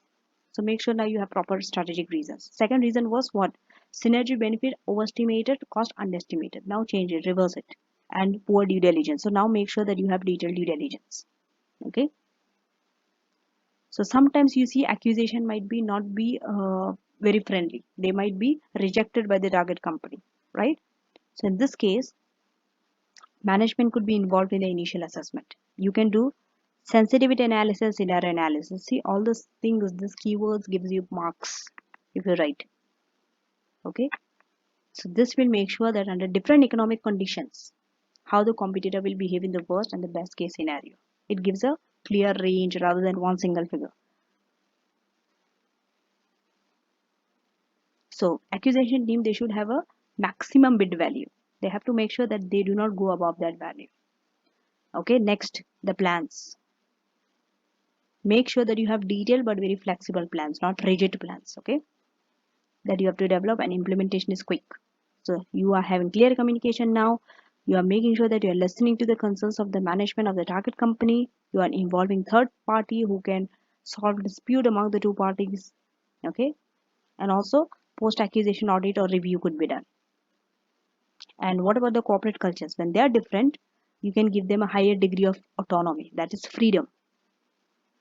So make sure now you have proper strategic reasons. Second reason was what? Synergy benefit overestimated, cost underestimated. Now change it, reverse it. And poor due diligence. So now make sure that you have detailed due diligence. Okay. So sometimes you see accusation might be not be very friendly. They might be rejected by the target company, right? So in this case, management could be involved in the initial assessment. You can do sensitivity analysis, scenario analysis. See all these things, these keywords gives you marks if you write. Okay. So this will make sure that under different economic conditions, how the competitor will behave in the worst and the best case scenario. It gives a clear range rather than one single figure. So acquisition team, they should have a maximum bid value. They have to make sure that they do not go above that value. Okay, next, the plans. Make sure that you have detailed but very flexible plans, not rigid plans. Okay, that you have to develop and implementation is quick. So you are having clear communication now. You are making sure that you are listening to the concerns of the management of the target company. You are involving third party who can solve dispute among the two parties. Okay, and also post acquisition audit or review could be done. And what about the corporate cultures? When they are different, you can give them a higher degree of autonomy, that is freedom.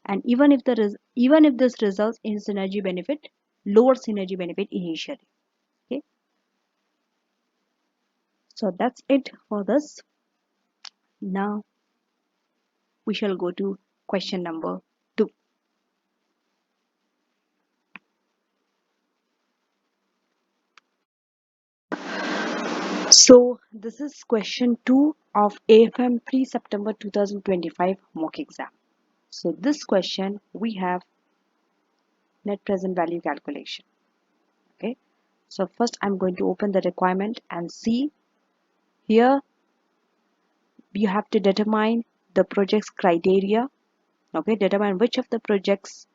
And even if this results in synergy benefit, lower synergy benefit initially. Okay, so that's it for this. Now we shall go to question number 2. So this is question 2 of AFM 3 September 2025 mock exam. So this question we have net present value calculation. Okay, so first I'm going to open the requirement and see here you have to determine the project's criteria. Okay, determine which of the projects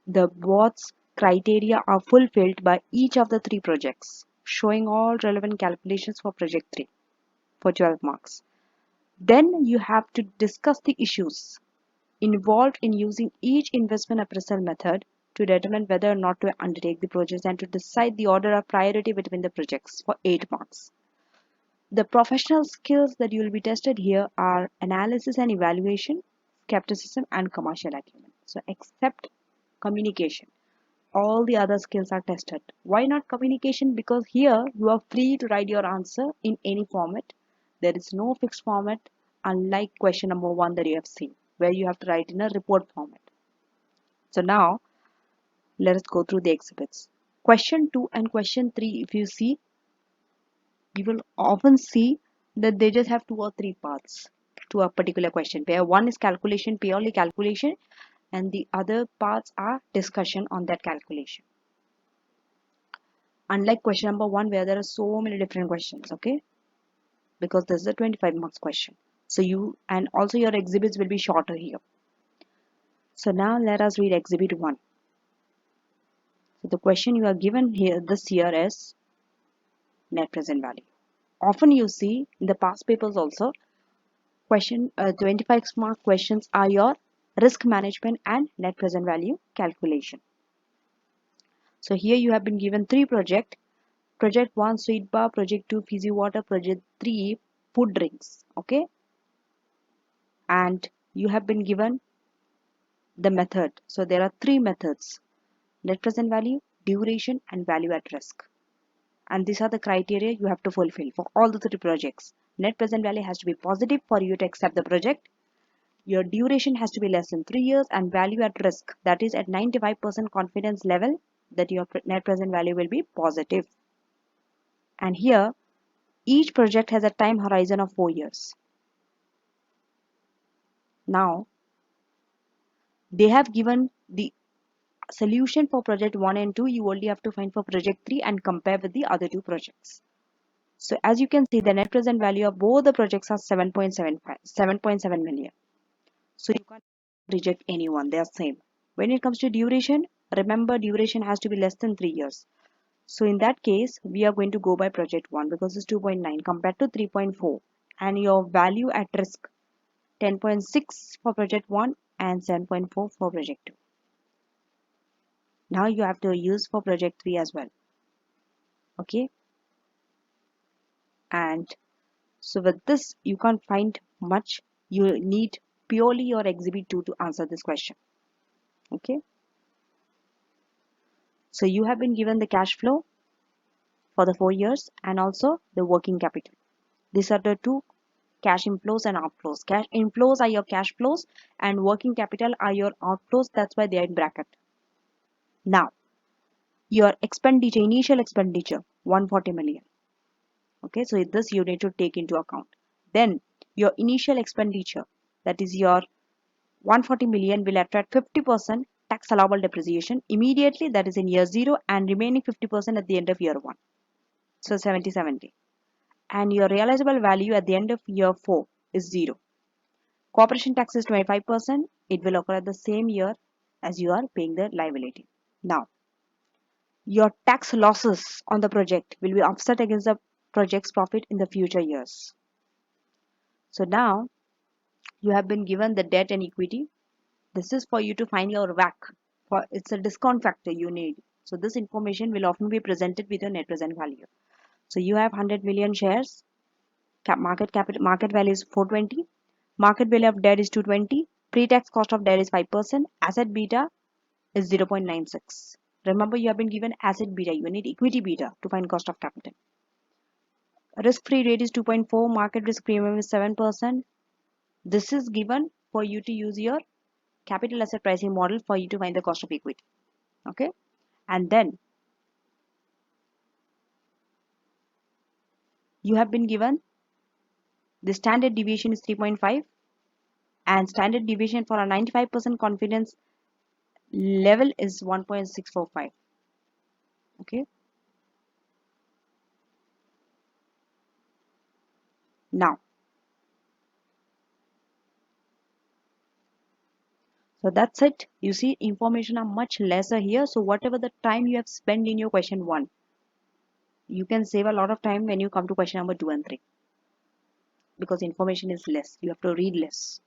the board's criteria are fulfilled by each of the 3 projects, showing all relevant calculations for project 3 for 12 marks. Then you have to discuss the issues involved in using each investment appraisal method to determine whether or not to undertake the project and to decide the order of priority between the projects for 8 marks. The professional skills that you will be tested here are analysis and evaluation, skepticism, and commercial acumen. So, except communication, all the other skills are tested. Why not communication? Because here you are free to write your answer in any format. There is no fixed format, unlike question number 1 that you have seen, where you have to write in a report format. So, now let us go through the exhibits. Question 2 and question 3, if you see, you will often see that they just have 2 or 3 parts to a particular question, where one is calculation, purely calculation, and the other parts are discussion on that calculation. Unlike question number 1 where there are so many different questions, okay, because this is a 25 marks question. So you, and also your exhibits will be shorter here. So now let us read exhibit 1. So the question you are given here this year is net present value. Often you see in the past papers also, question 25 mark questions are your risk management and net present value calculation. So here you have been given 3 projects. Project 1 sweet bar, project 2 fizzy water, project 3 food drinks. Okay, and you have been given the method. So there are 3 methods: net present value, duration, and value at risk. And these are the criteria you have to fulfill for all the three projects. Net present value has to be positive for you to accept the project. Your duration has to be less than 3 years, and value at risk, that is at 95% confidence level that your net present value will be positive. And here, each project has a time horizon of 4 years. Now, they have given the solution for project 1 and 2. You only have to find for project 3 and compare with the other two projects. So as you can see, the net present value of both the projects are 7.7 million. So you can't reject anyone, they are same. When it comes to duration, remember duration has to be less than 3 years. So in that case, we are going to go by project 1 because it's 2.9 compared to 3.4. And your value at risk 10.6 for project 1 and 7.4 for project 2. Now you have to use for project 3 as well. Okay. And so with this, you can't find much. You need purely your exhibit 2 to answer this question. Okay. So you have been given the cash flow for the 4 years and also the working capital. These are the two cash inflows and outflows. Cash inflows are your cash flows and working capital are your outflows. That's why they are in bracket. Now, your expenditure, initial expenditure, 140 million. Okay, so this you need to take into account. Then your initial expenditure, that is your 140 million, will attract 50% tax allowable depreciation immediately, that is in year 0, and remaining 50% at the end of year 1. So 70. And your realizable value at the end of year 4 is 0. Corporation tax is 25%. It will occur at the same year as you are paying the liability. Now, your tax losses on the project will be offset against the project's profit in the future years. So now you have been given the debt and equity. This is for you to find your WACC. It's a discount factor you need. So this information will often be presented with your net present value. So you have 100 million shares. Market value is 420. Market value of debt is 220. Pre-tax cost of debt is 5%. Asset beta is 0.96. Remember, you have been given asset beta. You need equity beta to find cost of capital. Risk-free rate is 2.4. Market risk premium is 7%. This is given for you to use your capital asset pricing model for you to find the cost of equity. Okay. And then you have been given the standard deviation is 3.5 and standard deviation for a 95% confidence level is 1.645. Okay. Now, so that's it. You see, information are much lesser here. So whatever the time you have spent in your question 1, you can save a lot of time when you come to question number 2 and 3 because information is less. You have to read less.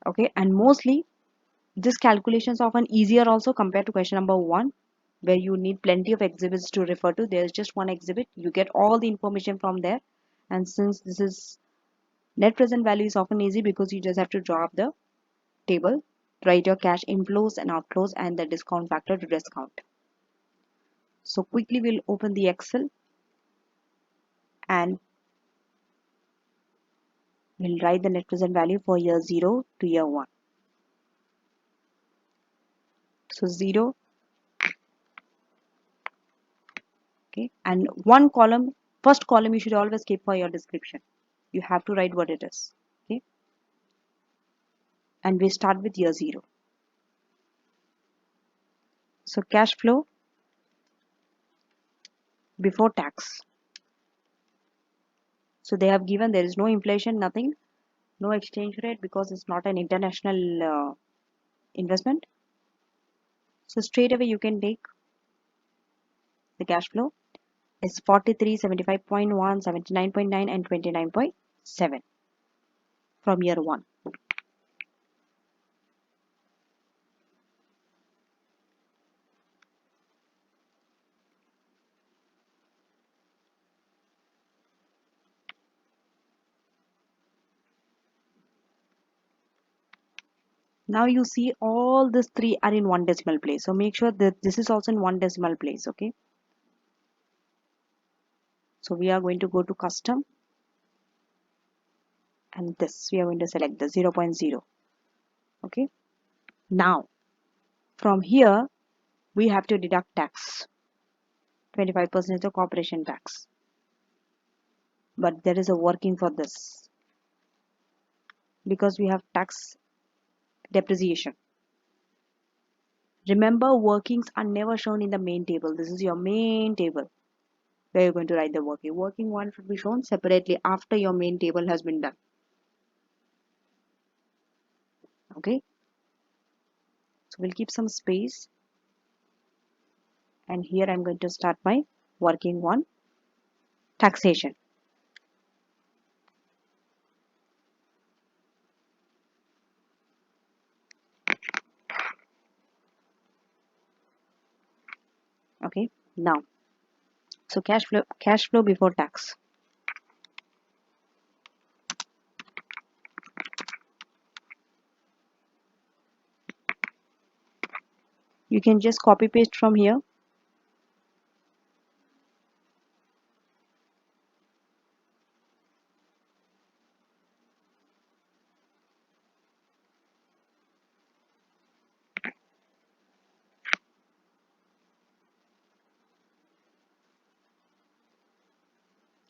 Okay. And mostly this calculation is often easier also compared to question number 1 where you need plenty of exhibits to refer to. There is just one exhibit. You get all the information from there. And since this is net present value is often easy because you just have to draw up the table, write your cash inflows and outflows and the discount factor to discount. So quickly we'll open the Excel and we'll write the net present value for year 0 to year 1. So 0, okay, and one column, first column you should always keep for your description. You have to write what it is, okay? And we start with year 0. So cash flow before tax. So they have given there is no inflation, nothing, no exchange rate because it's not an international investment. So straight away you can take the cash flow is 43, 75.1, 79.9 and 29.7 from year 1. Now you see all these 3 are in 1 decimal place. So make sure that this is also in 1 decimal place, okay? So we are going to go to custom, and this we are going to select the 0.0. Okay. Now from here we have to deduct tax. 25% is the corporation tax. But there is a working for this because we have tax depreciation. Remember, workings are never shown in the main table. This is your main table where you're going to write the working. Working one should be shown separately after your main table has been done. Okay. So we'll keep some space. And here I'm going to start my working one, taxation. Okay. Now, so cash flow before tax. You can just copy paste from here.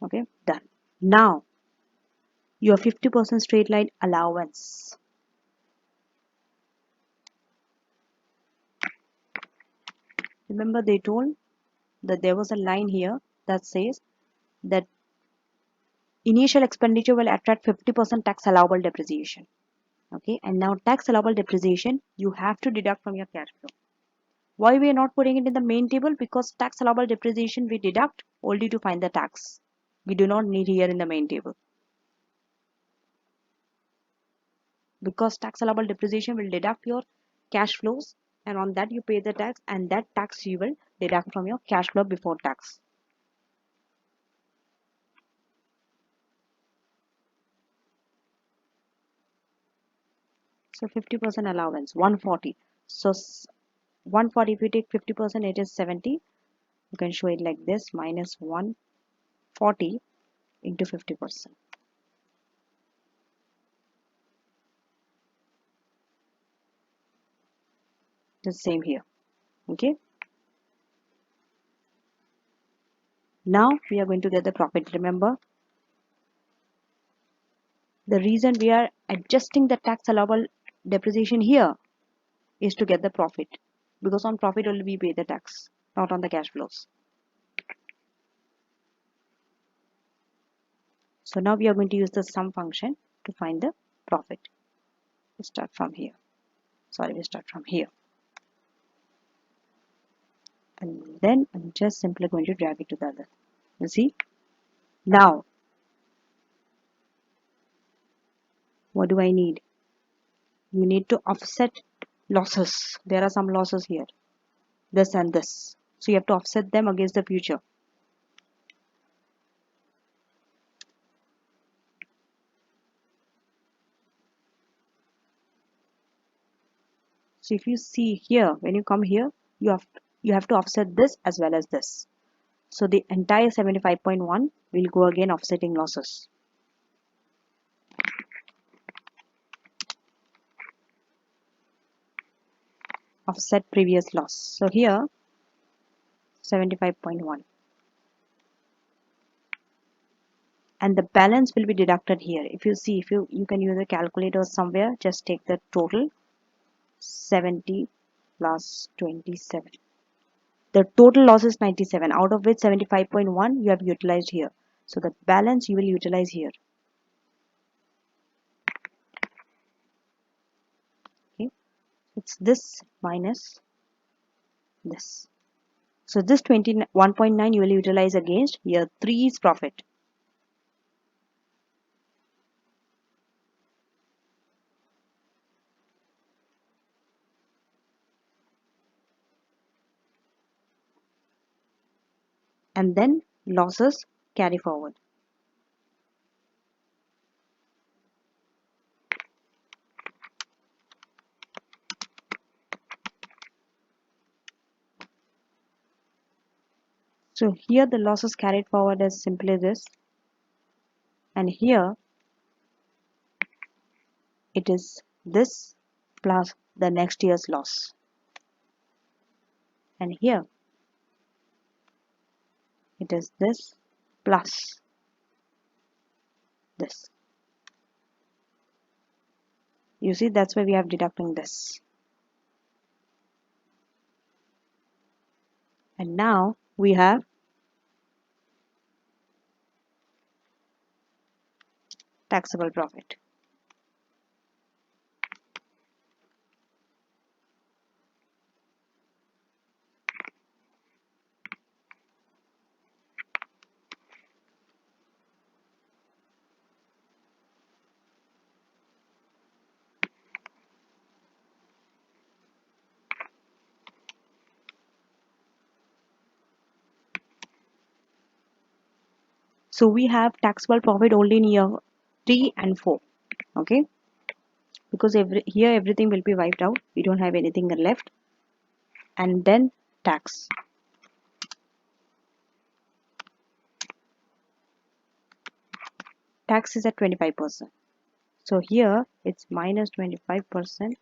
Okay, done. Now, your 50% straight line allowance. Remember they told that there was a line here that says that initial expenditure will attract 50% tax allowable depreciation. Okay, and now tax allowable depreciation you have to deduct from your cash flow. Why we are not putting it in the main table? Because tax allowable depreciation we deduct only to find the tax. We do not need here in the main table. Because tax allowable depreciation will deduct your cash flows, and on that you pay the tax, and that tax you will deduct from your cash flow before tax. So 50% allowance 140. So 140, if you take 50%, it is 70. You can show it like this, minus 140 into 50%. The same here. Okay. Now we are going to get the profit. Remember, the reason we are adjusting the tax allowable depreciation here is to get the profit, because on profit only we pay the tax, not on the cash flows. So now we are going to use the sum function to find the profit. We start from here. We start from here. And then I'm just simply going to drag it to the other. You see? Now, what do I need? You need to offset losses. There are some losses here. This and this. So you have to offset them against the future. So if you see here, when you come here, you have to offset this as well as this. So the entire 75.1 will go again offsetting losses. Offset previous loss. So here 75.1. And the balance will be deducted here. If you see, if you can use a calculator somewhere, just take the total 70 plus 27. The total loss is 97, out of which 75.1 you have utilized here. So the balance you will utilize here. Okay, it's this minus this. So this 21.9 you will utilize against here 3 is profit. And then losses carry forward. So here the losses carried forward as simply this, and here it is this plus the next year's loss, and here it is this plus this. You see, that's why we have deducting this. And now we have taxable profit. So we have taxable profit only in year 3 and 4. Okay, because here everything will be wiped out. We don't have anything left. And then tax. Tax is at 25%. So here it's minus 25%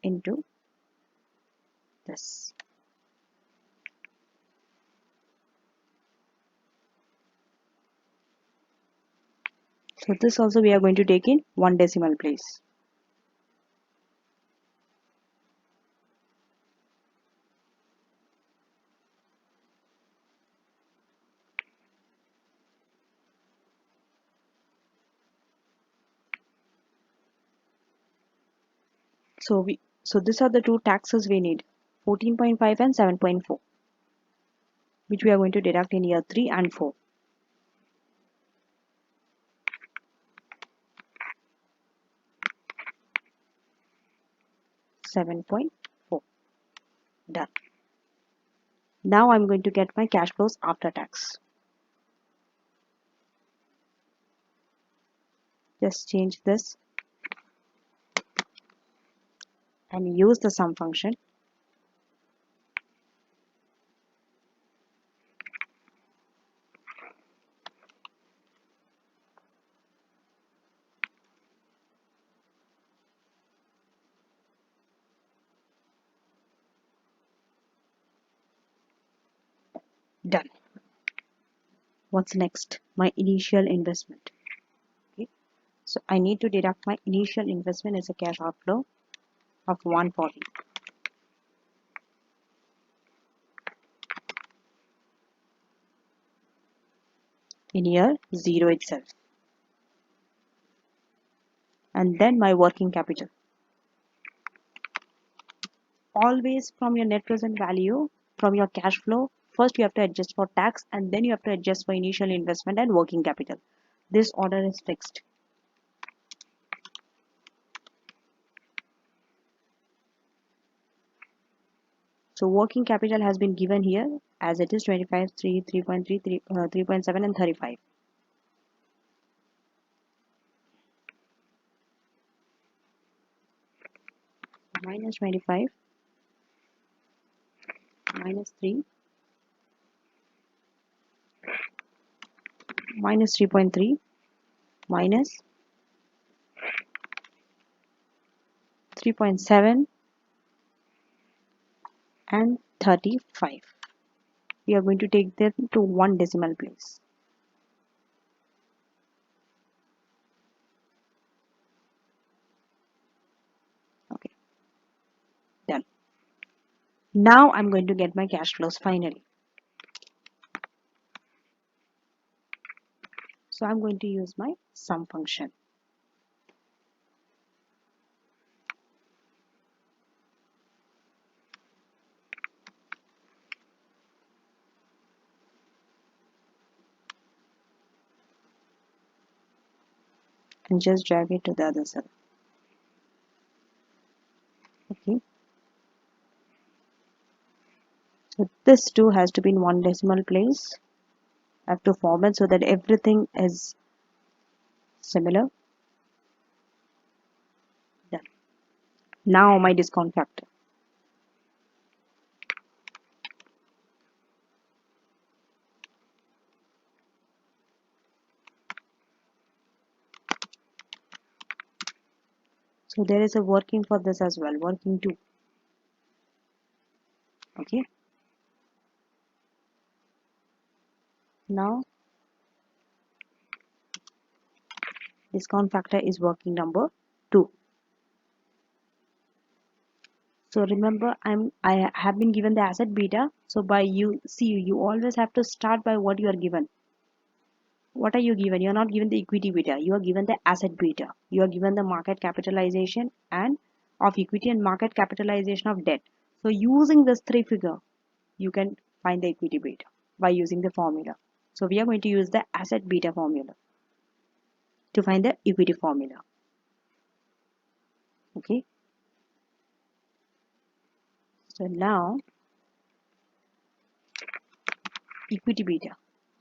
into this. So this also we are going to take in one decimal place. So these are the two taxes we need, 14.5 and 7.4, which we are going to deduct in year 3 and 4. 7.4. Done. Now I'm going to get my cash flows after tax. Just change this and use the sum function. Done. What's next? My initial investment. Okay. So I need to deduct my initial investment as a cash outflow of 140. In year 0 itself. And then my working capital. Always from your net present value, from your cash flow, first you have to adjust for tax and then you have to adjust for initial investment and working capital. This order is fixed. So working capital has been given here as it is 25, 3, 3.3, 3.7 and 35. Minus 25, minus 3, minus 3.3, minus 3.7 and 35. We are going to take them to one decimal place. Okay, done. Now I'm going to get my cash flows finally. So I'm going to use my sum function. And just drag it to the other cell. Okay. So this too has to be in one decimal place. I have to format so that everything is similar. Done. Now my discount factor. So there is a working for this as well, working 2. Okay, now discount factor is working number 2. So remember, I have been given the asset beta. So by you always have to start by what you are given. What are you given? You are not given the equity beta. You are given the asset beta. You are given the market capitalization and of equity and market capitalization of debt. So using this three figure, you can find the equity beta by using the formula. So we are going to use the asset beta formula to find the equity formula. Okay. So now equity beta.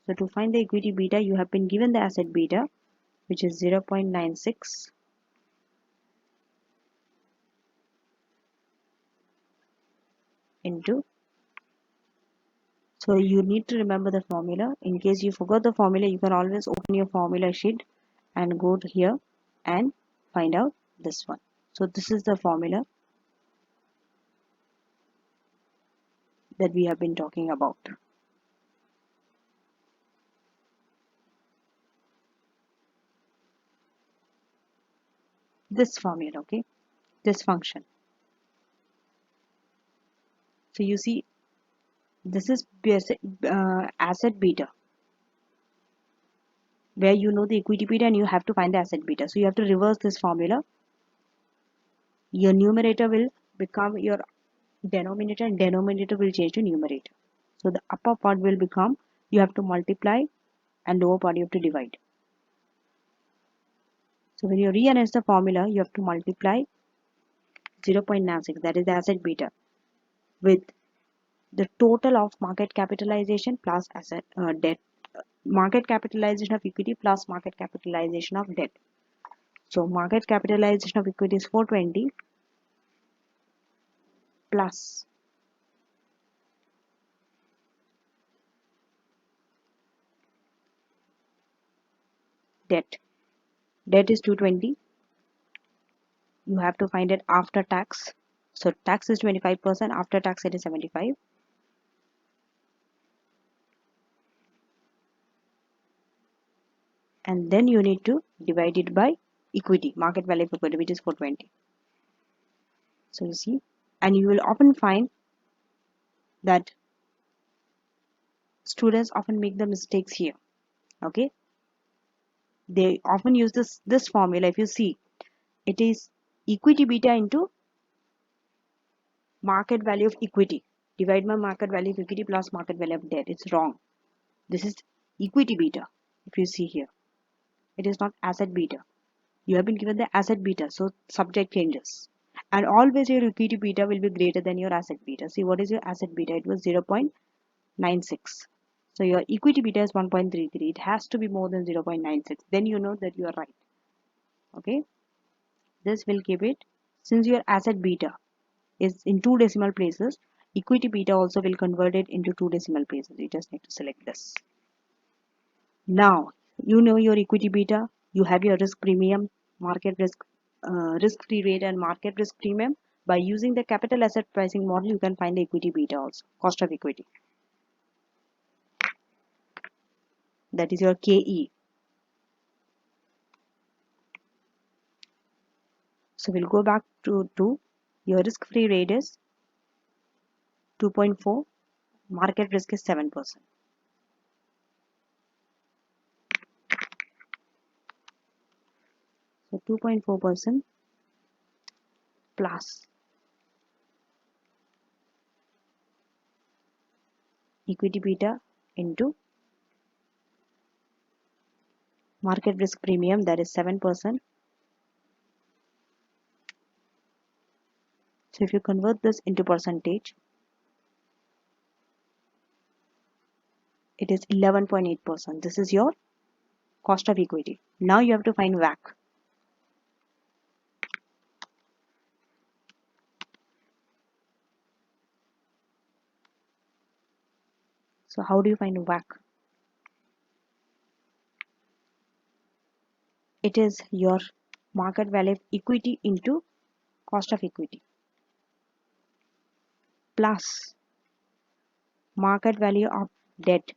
So to find the equity beta, you have been given the asset beta, which is 0.96 into. So you need to remember the formula. In case you forgot the formula, you can always open your formula sheet and go to here and find out this one. So this is the formula that we have been talking about. This formula, okay, this function. So you see, this is asset beta, where you know the equity beta and you have to find the asset beta. So you have to reverse this formula. Your numerator will become your denominator and denominator will change to numerator. So the upper part will become, you have to multiply and lower part you have to divide. So when you rearrange the formula, you have to multiply 0.96, that is the asset beta, with the total of market capitalization plus asset debt, market capitalization of equity plus market capitalization of debt. So market capitalization of equity is 420 plus debt. Debt is 220. You have to find it after tax. So tax is 25%, after tax it is 75. And then you need to divide it by equity, market value of equity, which is 420. So you see, and you will often find that students often make the mistakes here. Okay, they often use this formula. If you see, it is equity beta into market value of equity, divide by market value of equity plus market value of debt. It's wrong. This is equity beta. If you see here, it is not asset beta. You have been given the asset beta, so subject changes, and always your equity beta will be greater than your asset beta. See, what is your asset beta? It was 0.96. So your equity beta is 1.33. It has to be more than 0.96. Then you know that you are right. Okay, this will give it, since your asset beta is in two decimal places, equity beta also will convert it into two decimal places. You just need to select this. Now you know your equity beta, you have your risk premium, market risk, risk free rate and market risk premium. By using the capital asset pricing model, you can find the equity beta also, cost of equity. That is your KE. So we'll go back to your risk free rate is 2.4, market risk is 7%. So 2.4% plus equity beta into market risk premium, that is 7%. So if you convert this into percentage, it is 11.8%. This is your cost of equity. Now you have to find WACC. So how do you find WACC? It is your market value of equity into cost of equity plus market value of debt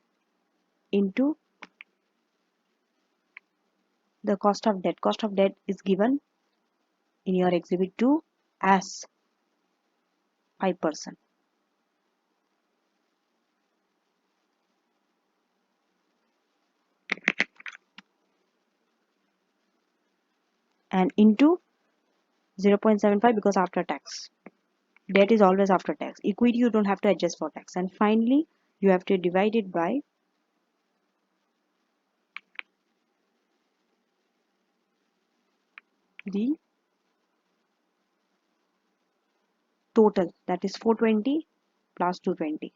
into the cost of debt. Cost of debt is given in your exhibit 2 as 5%. And into 0.75 because after tax. Debt is always after tax. Equity you don't have to adjust for tax. And finally, you have to divide it by the total, that is 420 plus 220.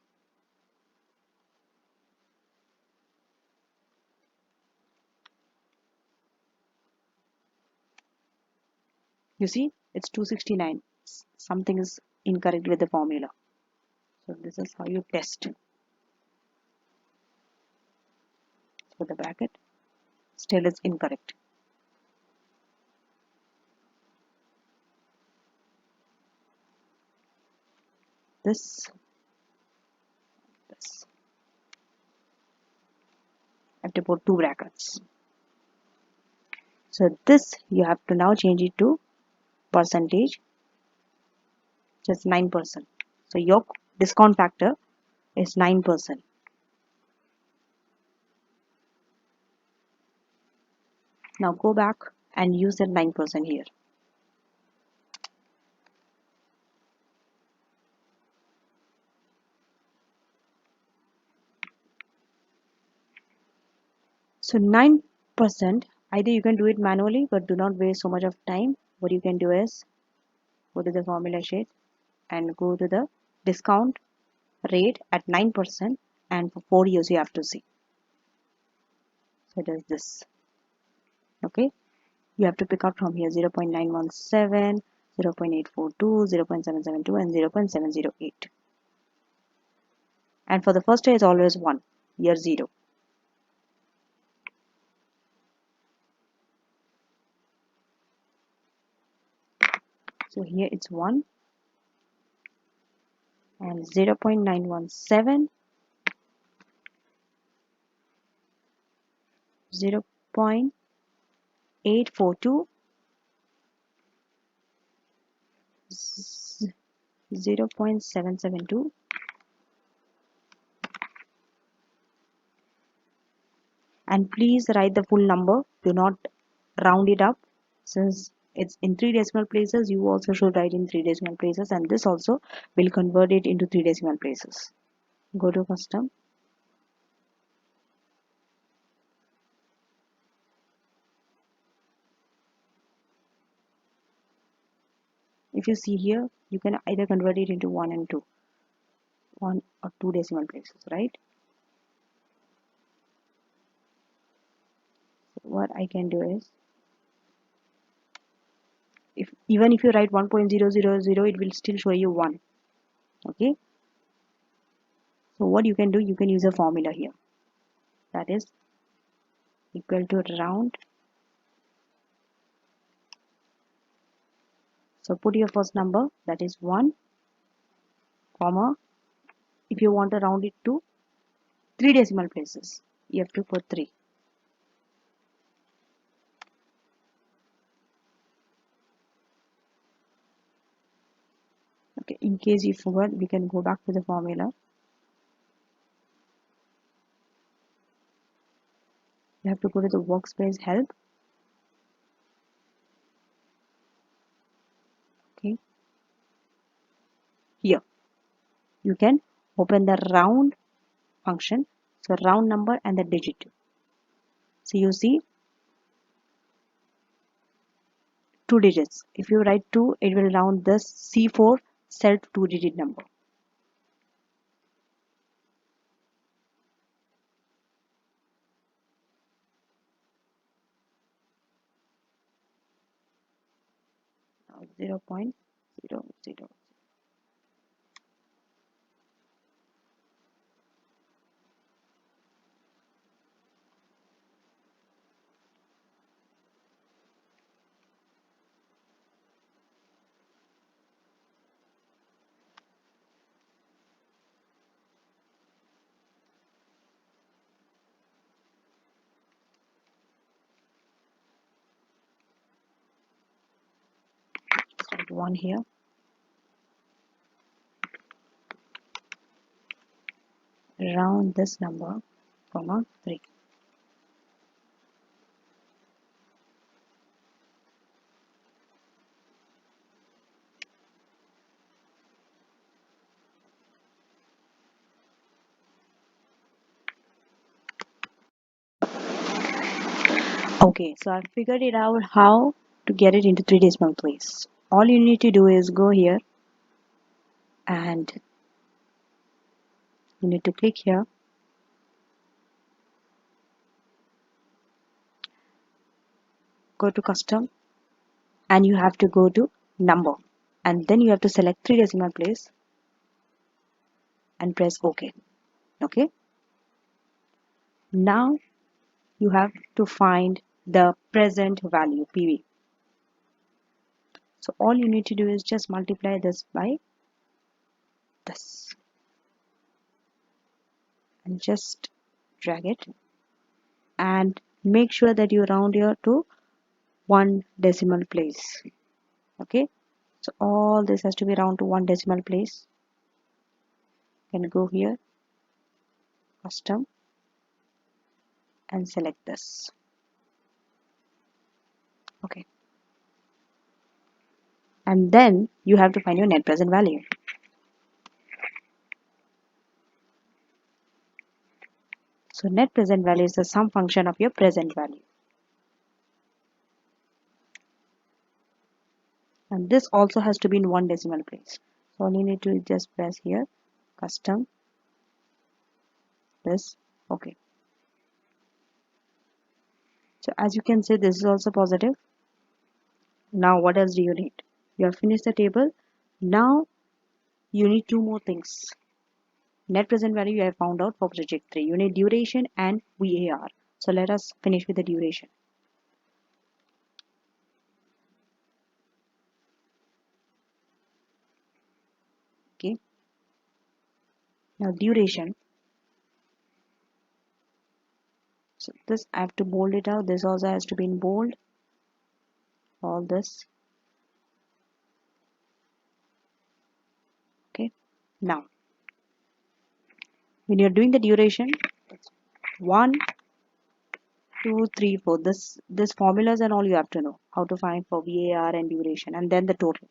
You see, it's 269. Something is incorrect with the formula. So this is how you test. For the bracket, still is incorrect. This. I have to put 2 brackets. So this you have to now change it to percentage, just 9%. So your discount factor is 9%. Now go back and use that 9% here. So 9%, either you can do it manually, but do not waste so much of time. What you can do is go to the formula sheet and go to the discount rate at 9%, and for 4 years you have to see. So it is this. Okay, you have to pick up from here 0.917, 0.842, 0.772 and 0.708. And for the first year is always 1, year 0. So here it's 1 and 0.917, 0.842, 0.772, and please write the full number. Do not round it up. Since it's in 3 decimal places, you also should write in 3 decimal places, and this also will convert it into 3 decimal places. Go to custom. If you see here, you can either convert it into 1 and 2, 1 or 2 decimal places, right? So what I can do is, even if you write 1.000, it will still show you 1. Okay, so what you can do, you can use a formula here, that is equal to round. So put your first number, that is 1, comma, if you want to round it to 3 decimal places, you have to put 3. Okay, in case you forgot, we can go back to the formula. You have to go to the workspace help. Okay, here you can open the round function, so round number and the digit. So you see 2 digits. If you write 2, it will round this C4 cell to 2-digit number. Now 0.00. put 1 here, round this number, comma 3. Okay, so I figured it out how to get it into 3 decimal place. All you need to do is go here and you need to click here, go to custom, and you have to go to number, and then you have to select 3 decimal place and press OK. Okay, now you have to find the present value PV. So all you need to do is just multiply this by this and just drag it and make sure that you round here to 1 decimal place. Okay, so all this has to be round to 1 decimal place. You can go here, custom, and select this. Okay, and then you have to find your net present value. So net present value is the sum function of your present value. And this also has to be in 1 decimal place. So all you need to just press here, custom, this, okay. So as you can see, this is also positive. Now what else do you need? You have finished the table. Now you need 2 more things. Net present value you have found out for project 3. You need duration and VAR. So let us finish with the duration. Okay. Now duration. So this I have to bold it out. This also has to be in bold. All this. Okay. Now when you're doing the duration, 1, 2, 3, 4. This formulas and all you have to know how to find for VAR and duration, and then the total.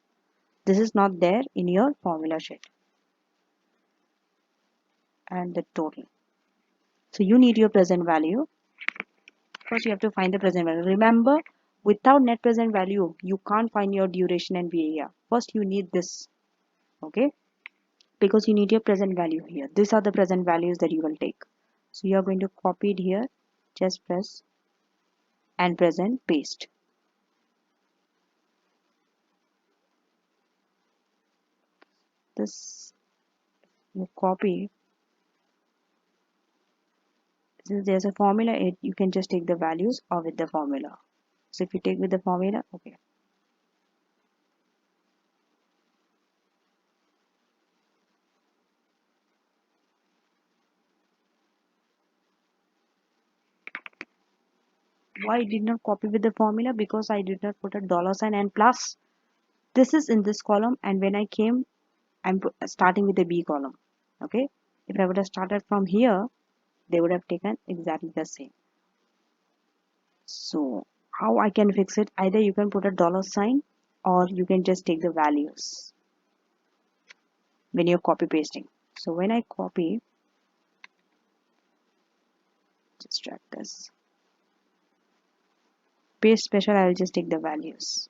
This is not there in your formula sheet. And the total. So you need your present value. First you have to find the present value. Remember, without net present value, you can't find your duration and VAR. First you need this. Okay? Because you need your present value here. These are the present values that you will take. So you are going to copy it here. Just press and present, paste. This you copy. Since there's a formula, you can just take the values or with the formula. So if you take with the formula, okay. Why I did not copy with the formula? Because I did not put a dollar sign and plus. This is in this column, and when I came, I'm starting with the B column. Okay. If I would have started from here, they would have taken exactly the same. So how I can fix it? Either you can put a dollar sign or you can just take the values when you're copy pasting. So when I copy, just drag this. Paste special, I will just take the values.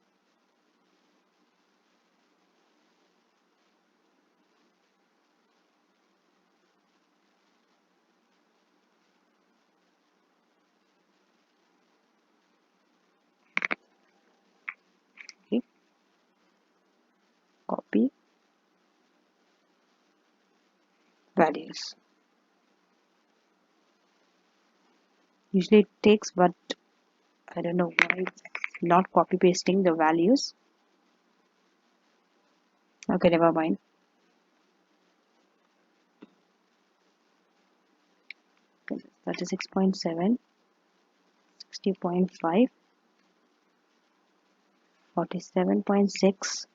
Okay. Copy values. Usually it takes, but I don't know why it's not copy pasting the values. Okay, never mind. Okay, 36.7, 60.5, 47.6,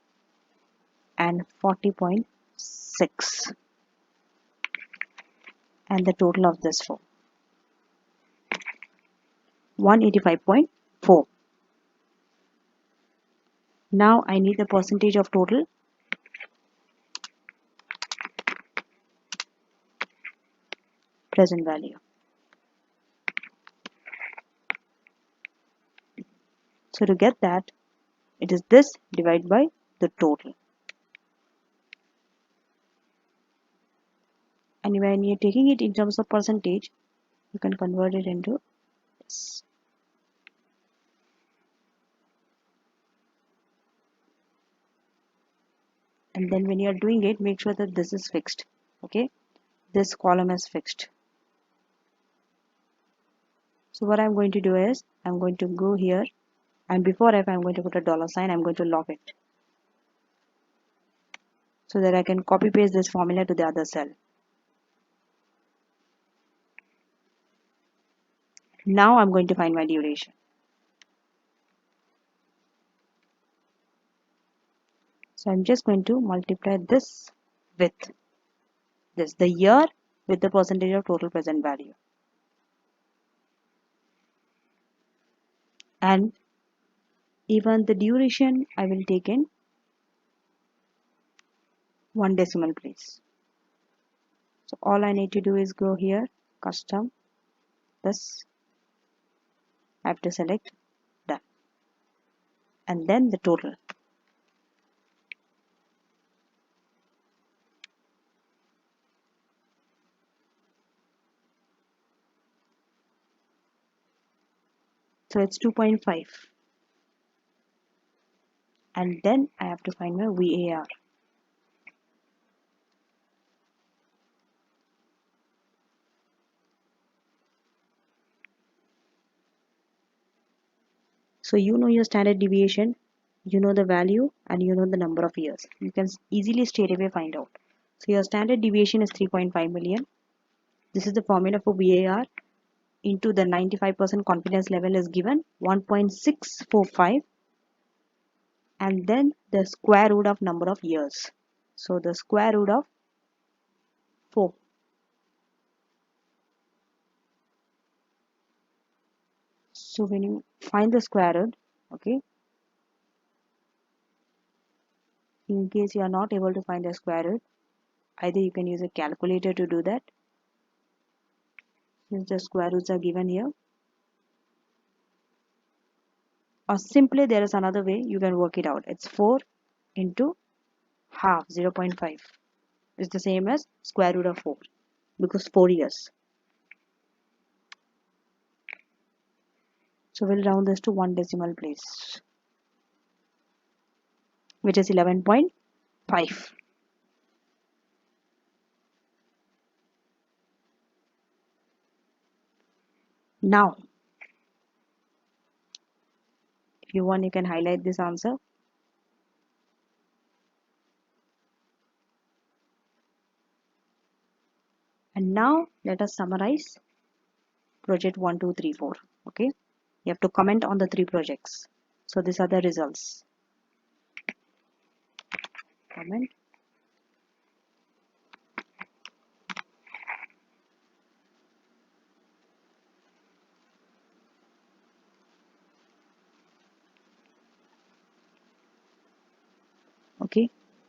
and 40.6, and the total of this 4, 185.4. Now I need the percentage of total present value. So to get that, it is this divided by the total. And when you're taking it in terms of percentage, you can convert it into this. And then when you're doing it, make sure that this is fixed. Okay, this column is fixed. So what I'm going to do is, I'm going to go here, and before F I'm going to put a dollar sign. I'm going to lock it so that I can copy paste this formula to the other cell. Now I'm going to find my duration. So I'm just going to multiply this with this, the year with the percentage of total present value. And even the duration I will take in 1 decimal place. So all I need to do is go here, custom, this, I have to select done, and then the total. So it's 2.5, and then I have to find my VAR. So you know your standard deviation, you know the value, and you know the number of years. You can easily straight away find out. So your standard deviation is 3.5 million. This is the formula for VAR. Into the 95% confidence level is given 1.645, and then the square root of number of years. So the square root of 4. So when you find the square root, okay, in case you are not able to find the square root, either you can use a calculator to do that, since the square roots are given here, or simply there is another way you can work it out. It's 4 into half, 0.5 is the same as square root of 4, because 4 years. So we'll round this to 1 decimal place, which is 11.5. Now, if you want, you can highlight this answer. And now let us summarize project 1, 2, 3, 4. Okay, you have to comment on the 3 projects. So these are the results. Comment. Okay,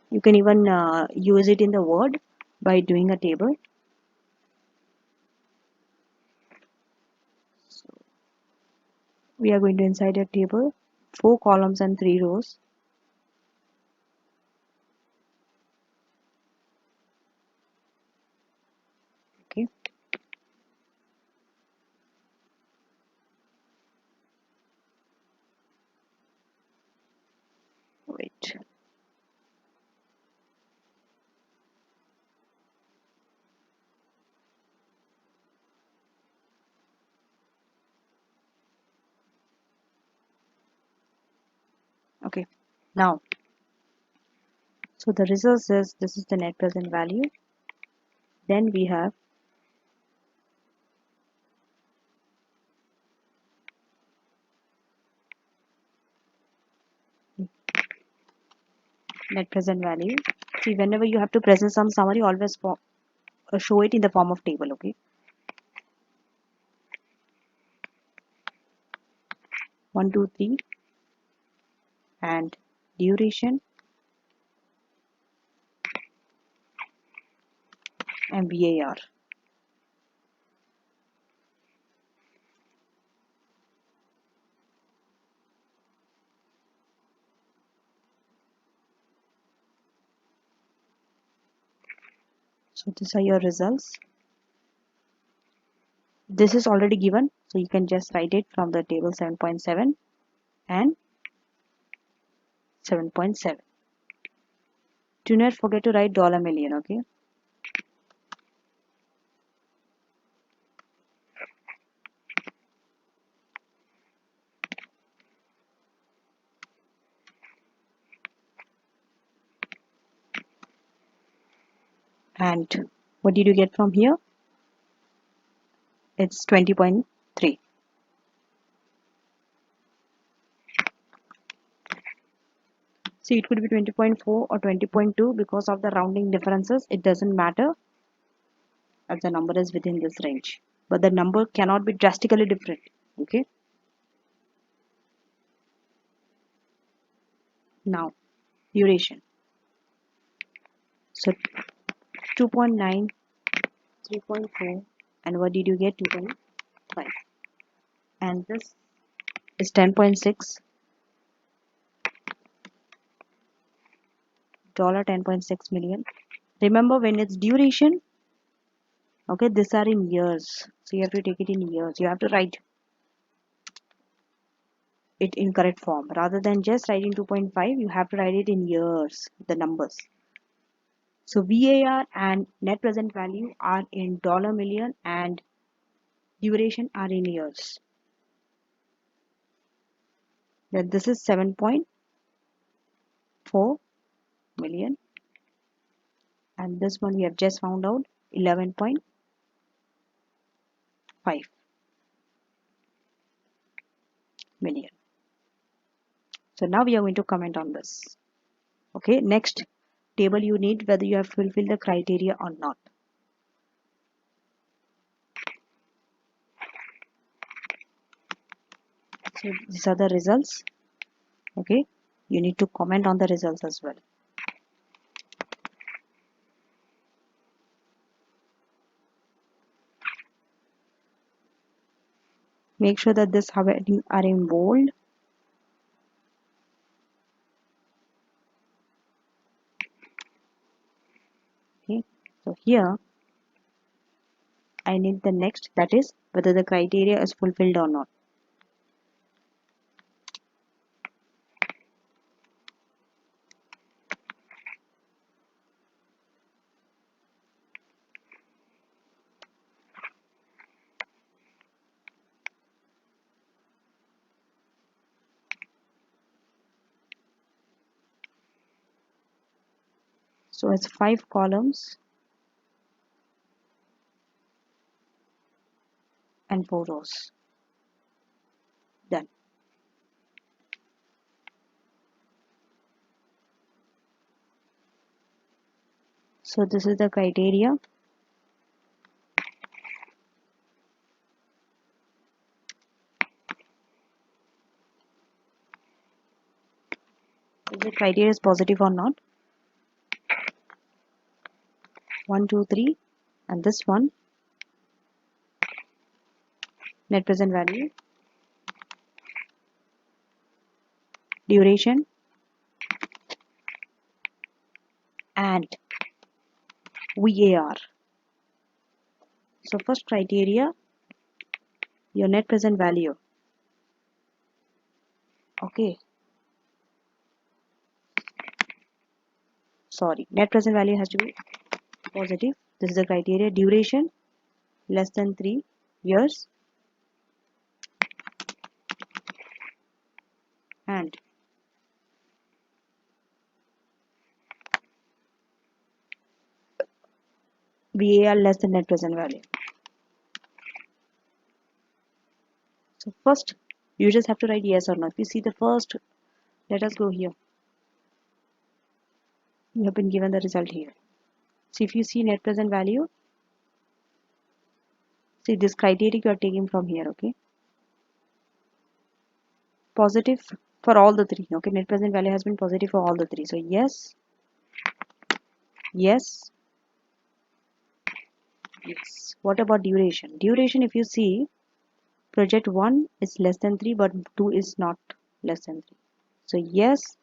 you can even use it in the Word by doing a table. So we are going to inside a table, 4 columns and 3 rows. Okay, wait. Okay, now, so the result says this is the net present value. Then we have net present value. See, whenever you have to present some summary, always show it in the form of table. Okay, 1, 2, 3, and duration and VAR. So these are your results. This is already given, so you can just write it from the table 7.7 and 7.7. Do not forget to write $million. Okay. And what did you get from here? It's 20.3. See, it could be 20.4 or 20.2 because of the rounding differences. It doesn't matter as the number is within this range. But the number cannot be drastically different. Okay. Now, duration. So 2.9, 3.4, and what did you get? 2.5. And this is 10.6, $10.6 million. Remember, when it's duration, okay, these are in years. So you have to take it in years. You have to write it in correct form. Rather than just writing 2.5, you have to write it in years, the numbers. So VAR and net present value are in $million and duration are in years. Then this is 7.4 million, and this one we have just found out 11.5 million. So now we are going to comment on this. Okay, next table you need whether you have fulfilled the criteria or not. So these are the results. Okay, you need to comment on the results as well. Make sure that this heading are in bold. Okay, so here I need the next, that is whether the criteria is fulfilled or not. So it's 5 columns and 4 rows. Done. So this is the criteria. If the criteria is positive or not. 1, 2, 3, and this one net present value, duration, and VAR. So first criteria, your net present value. Okay. Sorry, net present value has to be positive. This is the criteria. Duration less than 3 years, and VAR less than net present value. So first you just have to write yes or no. If you see the first, let us go here. You have been given the result here. So if you see net present value, see this criteria you are taking from here, okay? Positive for all the three, okay? Net present value has been positive for all the three. So yes, yes, yes. What about duration? Duration, if you see, project 1 is less than 3, but 2 is not less than 3. So yes,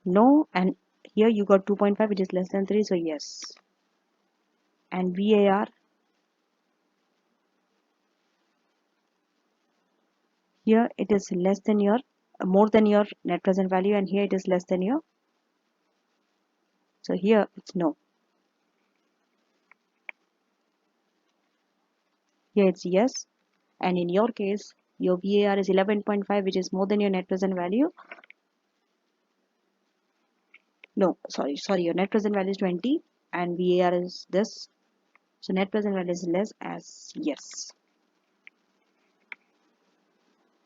no, and here you got 2.5, which is less than 3, so yes. And VAR, here it is less than your, more than your net present value, and here it is less than your, so here it's no. Here it's yes, and in your case, your VAR is 11.5, which is more than your net present value. No, sorry, your net present value is 20, and VAR is this. So net present value is less as yes.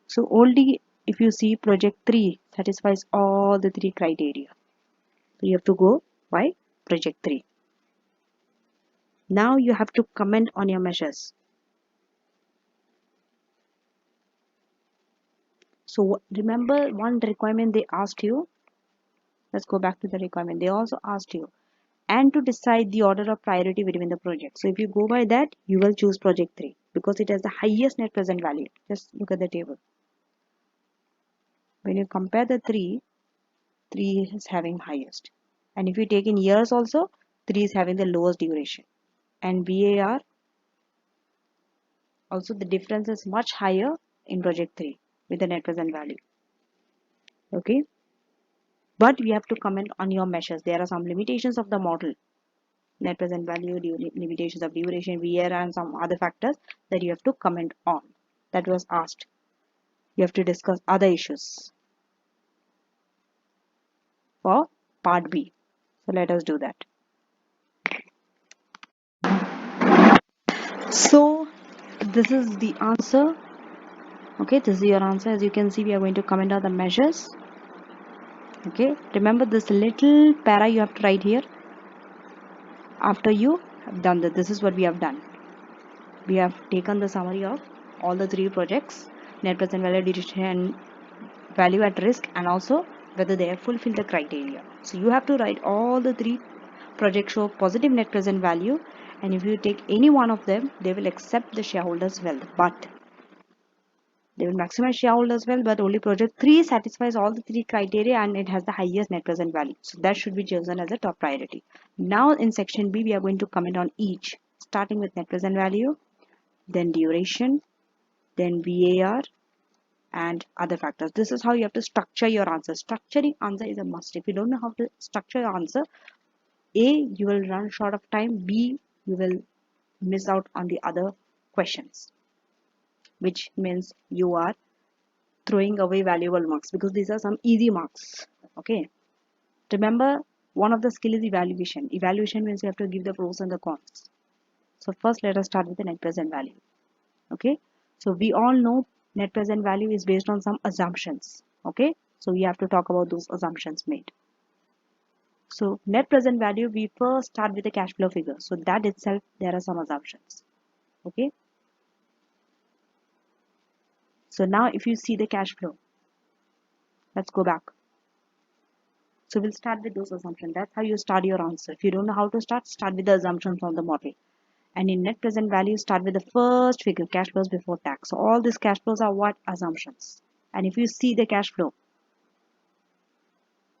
So only if you see project 3 satisfies all the three criteria. So you have to go by project 3. Now you have to comment on your measures. So remember one requirement they asked you. Let's go back to the requirement. They also asked you and to decide the order of priority between the projects. So if you go by that, you will choose project 3 because it has the highest net present value. Just look at the table. When you compare the 3 is having highest. And if you take in years also, 3 is having the lowest duration. And VAR, also the difference is much higher in project 3 with the net present value. Okay. But we have to comment on your measures. There are some limitations of the model. Net present value, limitations of duration, VAR, and some other factors that you have to comment on. That was asked. You have to discuss other issues for part B. So let us do that. So this is the answer. Okay, this is your answer. As you can see, we are going to comment on the measures. Okay, remember this little para you have to write here after you have done that. This is what we have done. We have taken the summary of all the three projects, net present value, duration, value at risk, and also whether they have fulfilled the criteria. So you have to write all the three projects show positive net present value, and if you take any one of them, they will accept the shareholders' wealth, but they will maximize shareholders' wealth, but only project 3 satisfies all the three criteria and it has the highest net present value. So that should be chosen as a top priority. Now in section B, we are going to comment on each, starting with net present value, then duration, then VAR, and other factors. This is how you have to structure your answer. Structuring answer is a must. If you don't know how to structure your answer, A, you will run short of time. B, you will miss out on the other questions, which means you are throwing away valuable marks because these are some easy marks. Okay. Remember, one of the skill is evaluation. Evaluation means you have to give the pros and the cons. So first let us start with the net present value. Okay. So we all know net present value is based on some assumptions. Okay. So we have to talk about those assumptions made. So net present value, we first start with the cash flow figure. So that itself, there are some assumptions. Okay. So now if you see the cash flow, let's go back. So we'll start with those assumptions. That's how you start your answer. If you don't know how to start with the assumptions of the model. And in net present value, start with the first figure, cash flows before tax. So all these cash flows are what? Assumptions. And if you see the cash flow,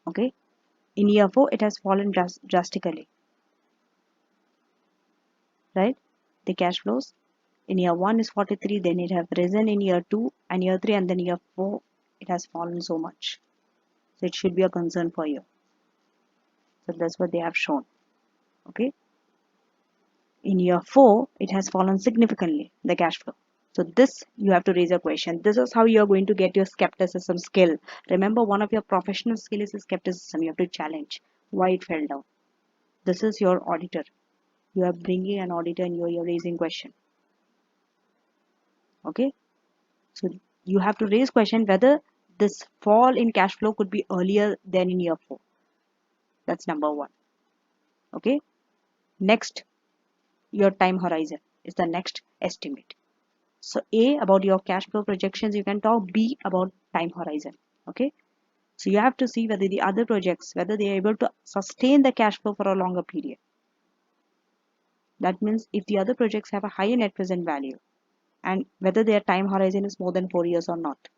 okay, in year 4, it has fallen drastically, right? The cash flows in year 1 is 43, then it have risen in year 2 and year 3, and then year 4, it has fallen so much. So it should be a concern for you. So that's what they have shown, okay? In year 4, it has fallen significantly, the cash flow. So this, you have to raise a question. This is how you are going to get your skepticism skill. Remember, one of your professional skills is skepticism. You have to challenge why it fell down. This is your auditor. You are bringing an auditor and you're raising question. Okay. So you have to raise question whether this fall in cash flow could be earlier than in year 4. That's number one. Okay. Next, your time horizon is the next estimate. So A, about your cash flow projections, you can talk. B, about time horizon. Okay. So you have to see whether the other projects, whether they are able to sustain the cash flow for a longer period. That means if the other projects have a higher net present value and whether their time horizon is more than 4 years or not.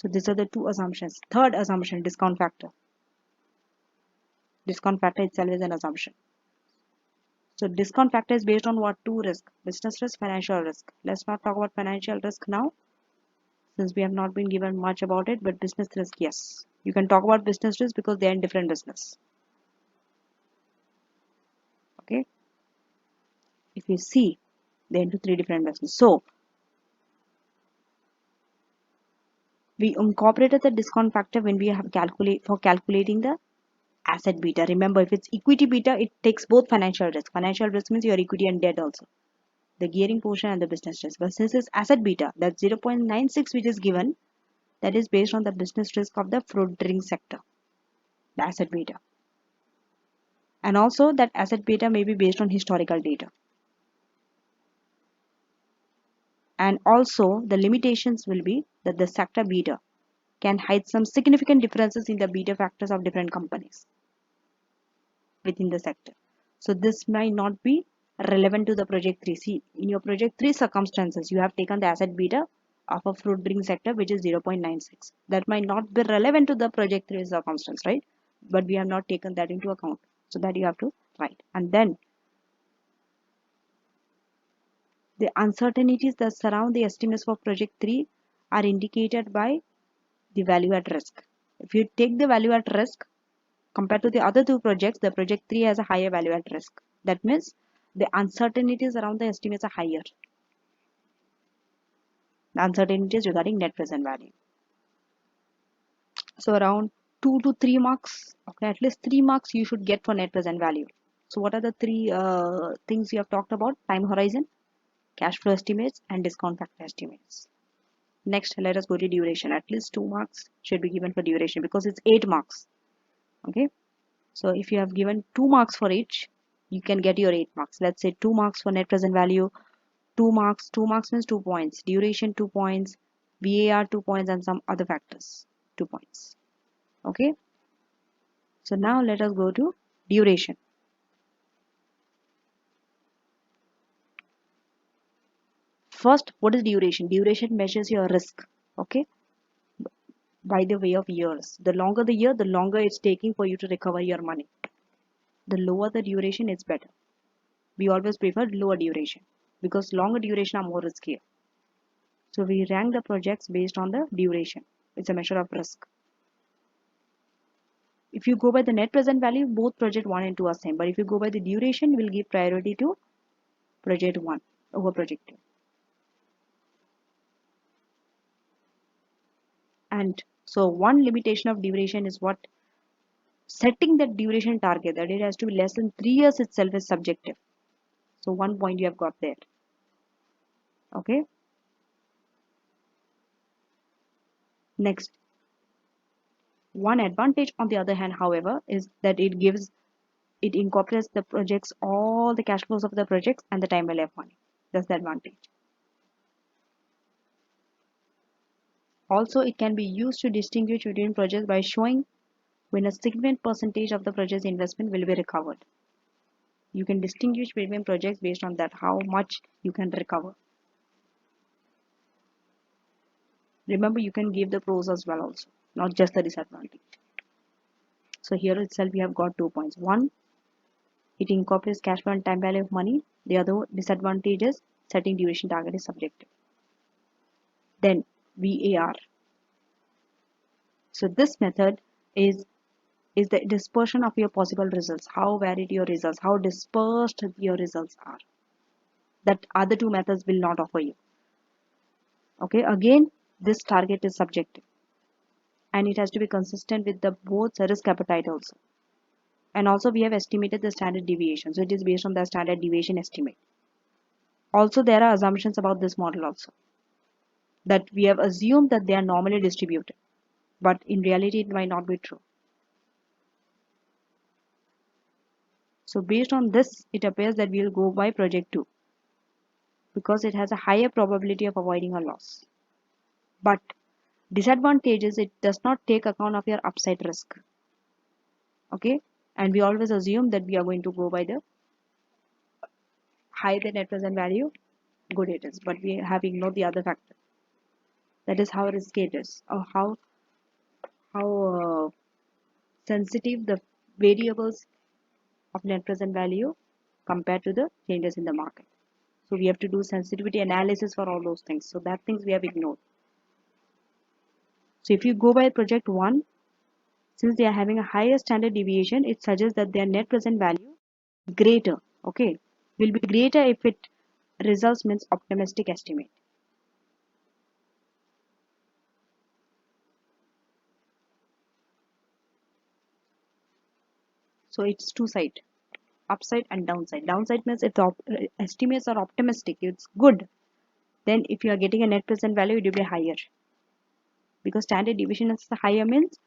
So these are the two assumptions. Third assumption, discount factor. Discount factor itself is an assumption. So discount factor is based on what? Two risk: business risk, financial risk. Let's not talk about financial risk now since we have not been given much about it, but business risk, yes. You can talk about business risk because they are in different business. Okay. If you see, they're into three different business. So we incorporated the discount factor when we have calculating the asset beta. Remember, if it's equity beta, it takes both financial risk. Financial risk means your equity and debt also. The gearing portion and the business risk. But since it's asset beta, that's 0.96 which is given, that is based on the business risk of the fruit drink sector, the asset beta. And also that asset beta may be based on historical data. And also the limitations will be that the sector beta can hide some significant differences in the beta factors of different companies within the sector. So this might not be relevant to the project 3. See, in your project 3 circumstances, you have taken the asset beta of a fruit drink sector which is 0.96. That might not be relevant to the project 3 circumstance, right? But we have not taken that into account. So that you have to write. And then the uncertainties that surround the estimates for project 3 are indicated by the value at risk. If you take the value at risk, compared to the other two projects, the project 3 has a higher value at risk. That means the uncertainties around the estimates are higher. The uncertainties regarding net present value. So around 2 to 3 marks, okay, at least 3 marks you should get for net present value. So what are the three things you have talked about? Time horizon, cash flow estimates, and discount factor estimates. Next, let us go to duration. At least 2 marks should be given for duration because it's 8 marks. Okay. So if you have given 2 marks for each, you can get your 8 marks. Let's say 2 marks for net present value, 2 marks. 2 marks means 2 points. Duration 2 points, VAR 2 points, and some other factors 2 points. Okay. So now let us go to duration. First, what is duration? Duration measures your risk. Okay. By the way of years. The longer the year, the longer it's taking for you to recover your money. The lower the duration, it's better. We always prefer lower duration because longer duration are more riskier. So we rank the projects based on the duration. It's a measure of risk. If you go by the net present value, both project 1 and 2 are same. But if you go by the duration, we'll give priority to project 1 over project 2. And so one limitation of duration is what? Setting the duration target, that it has to be less than 3 years itself is subjective. So 1 point you have got there. Okay. Next. One advantage on the other hand, however, is that it incorporates the projects, all the cash flows of the projects and the time value of money. That's the advantage. Also, it can be used to distinguish between projects by showing when a significant percentage of the project's investment will be recovered. You can distinguish between projects based on that, how much you can recover. Remember, you can give the pros as well also, not just the disadvantage. So here itself we have got 2 points. One, it incorporates cash flow and time value of money. The other disadvantage is setting duration target is subjective. Then VAR. So this method is the dispersion of your possible results, how varied your results, how dispersed your results are. That other two methods will not offer you. Okay, again, this target is subjective and it has to be consistent with the both risk appetite also. And also we have estimated the standard deviation. So it is based on the standard deviation estimate. Also, there are assumptions about this model also, that we have assumed that they are normally distributed, but in reality it might not be true. So based on this, it appears that we'll go by project 2 because it has a higher probability of avoiding a loss. But disadvantage is it does not take account of your upside risk. Okay, and we always assume that we are going to go by the higher the net present value, good it is, but we have ignored the other factor. That is how risky it is, or how sensitive the variables of net present value compared to the changes in the market. So we have to do sensitivity analysis for all those things. So that things we have ignored. So if you go by project 1, since they are having a higher standard deviation, it suggests that their net present value greater, okay, will be greater if it results means optimistic estimate. So it's two side, upside and downside. Downside means if the estimates are optimistic, it's good. Then if you are getting a net present value, it will be higher because standard deviation is higher means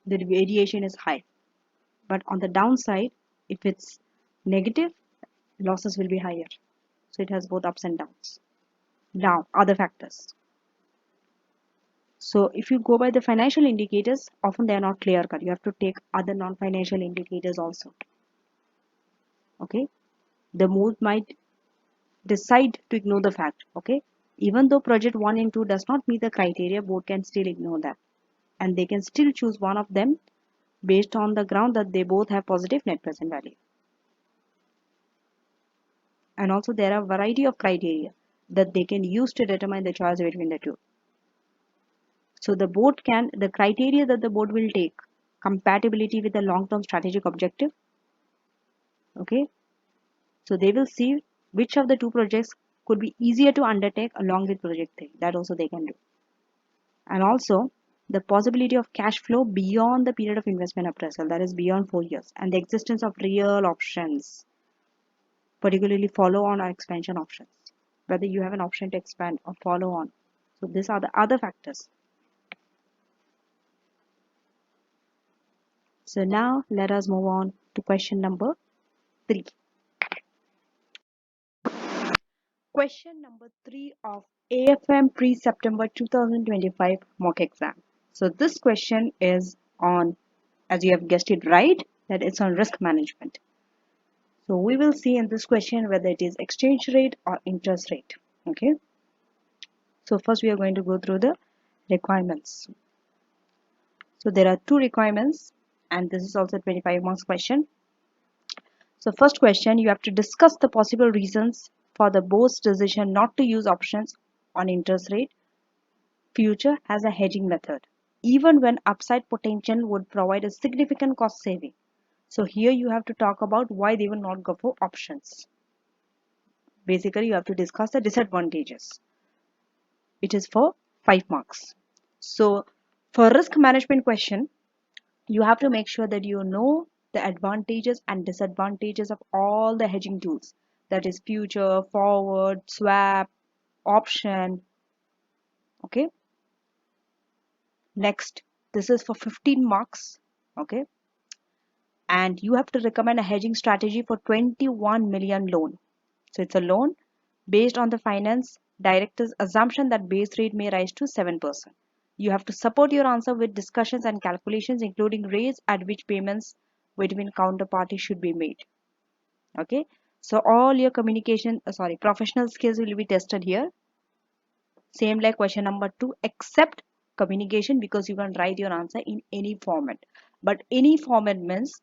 the variation is high. But on the downside, if it's negative, losses will be higher. So it has both ups and downs. Now, other factors. So if you go by the financial indicators, often they are not clear cut. You have to take other non-financial indicators also. Okay. The board might decide to ignore the fact. Okay. Even though project 1 and 2 does not meet the criteria, board can still ignore that. And they can still choose one of them based on the ground that they both have positive net present value. And also there are a variety of criteria that they can use to determine the choice between the two. So the criteria that the board will take, compatibility with the long-term strategic objective. Okay. So they will see which of the two projects could be easier to undertake along with project 3. That also they can do. And also the possibility of cash flow beyond the period of investment appraisal, that is beyond 4 years, and the existence of real options, particularly follow on or expansion options, whether you have an option to expand or follow on. So these are the other factors. So now let us move on to question number 3. Question number 3 of AFM pre-September 2025 mock exam. So this question is on, as you have guessed it right, that it's on risk management. So we will see in this question whether it is exchange rate or interest rate. Okay. So first we are going to go through the requirements. So there are 2 requirements and this is also a 25 marks question. So first question, you have to discuss the possible reasons for the board's decision not to use options on interest rate future as a hedging method, even when upside potential would provide a significant cost saving. So here you have to talk about why they will not go for options. Basically, you have to discuss the disadvantages. It is for 5 marks. So for risk management question, you have to make sure that you know the advantages and disadvantages of all the hedging tools. That is future, forward, swap, option. Okay. Next, this is for 15 marks. Okay. And you have to recommend a hedging strategy for 21 million loan. So it's a loan based on the finance director's assumption that base rate may rise to 7%. You have to support your answer with discussions and calculations, including rates at which payments between counterparties should be made. Okay, so all your professional skills will be tested here. Same like question number 2, except communication, because you can write your answer in any format. But any format means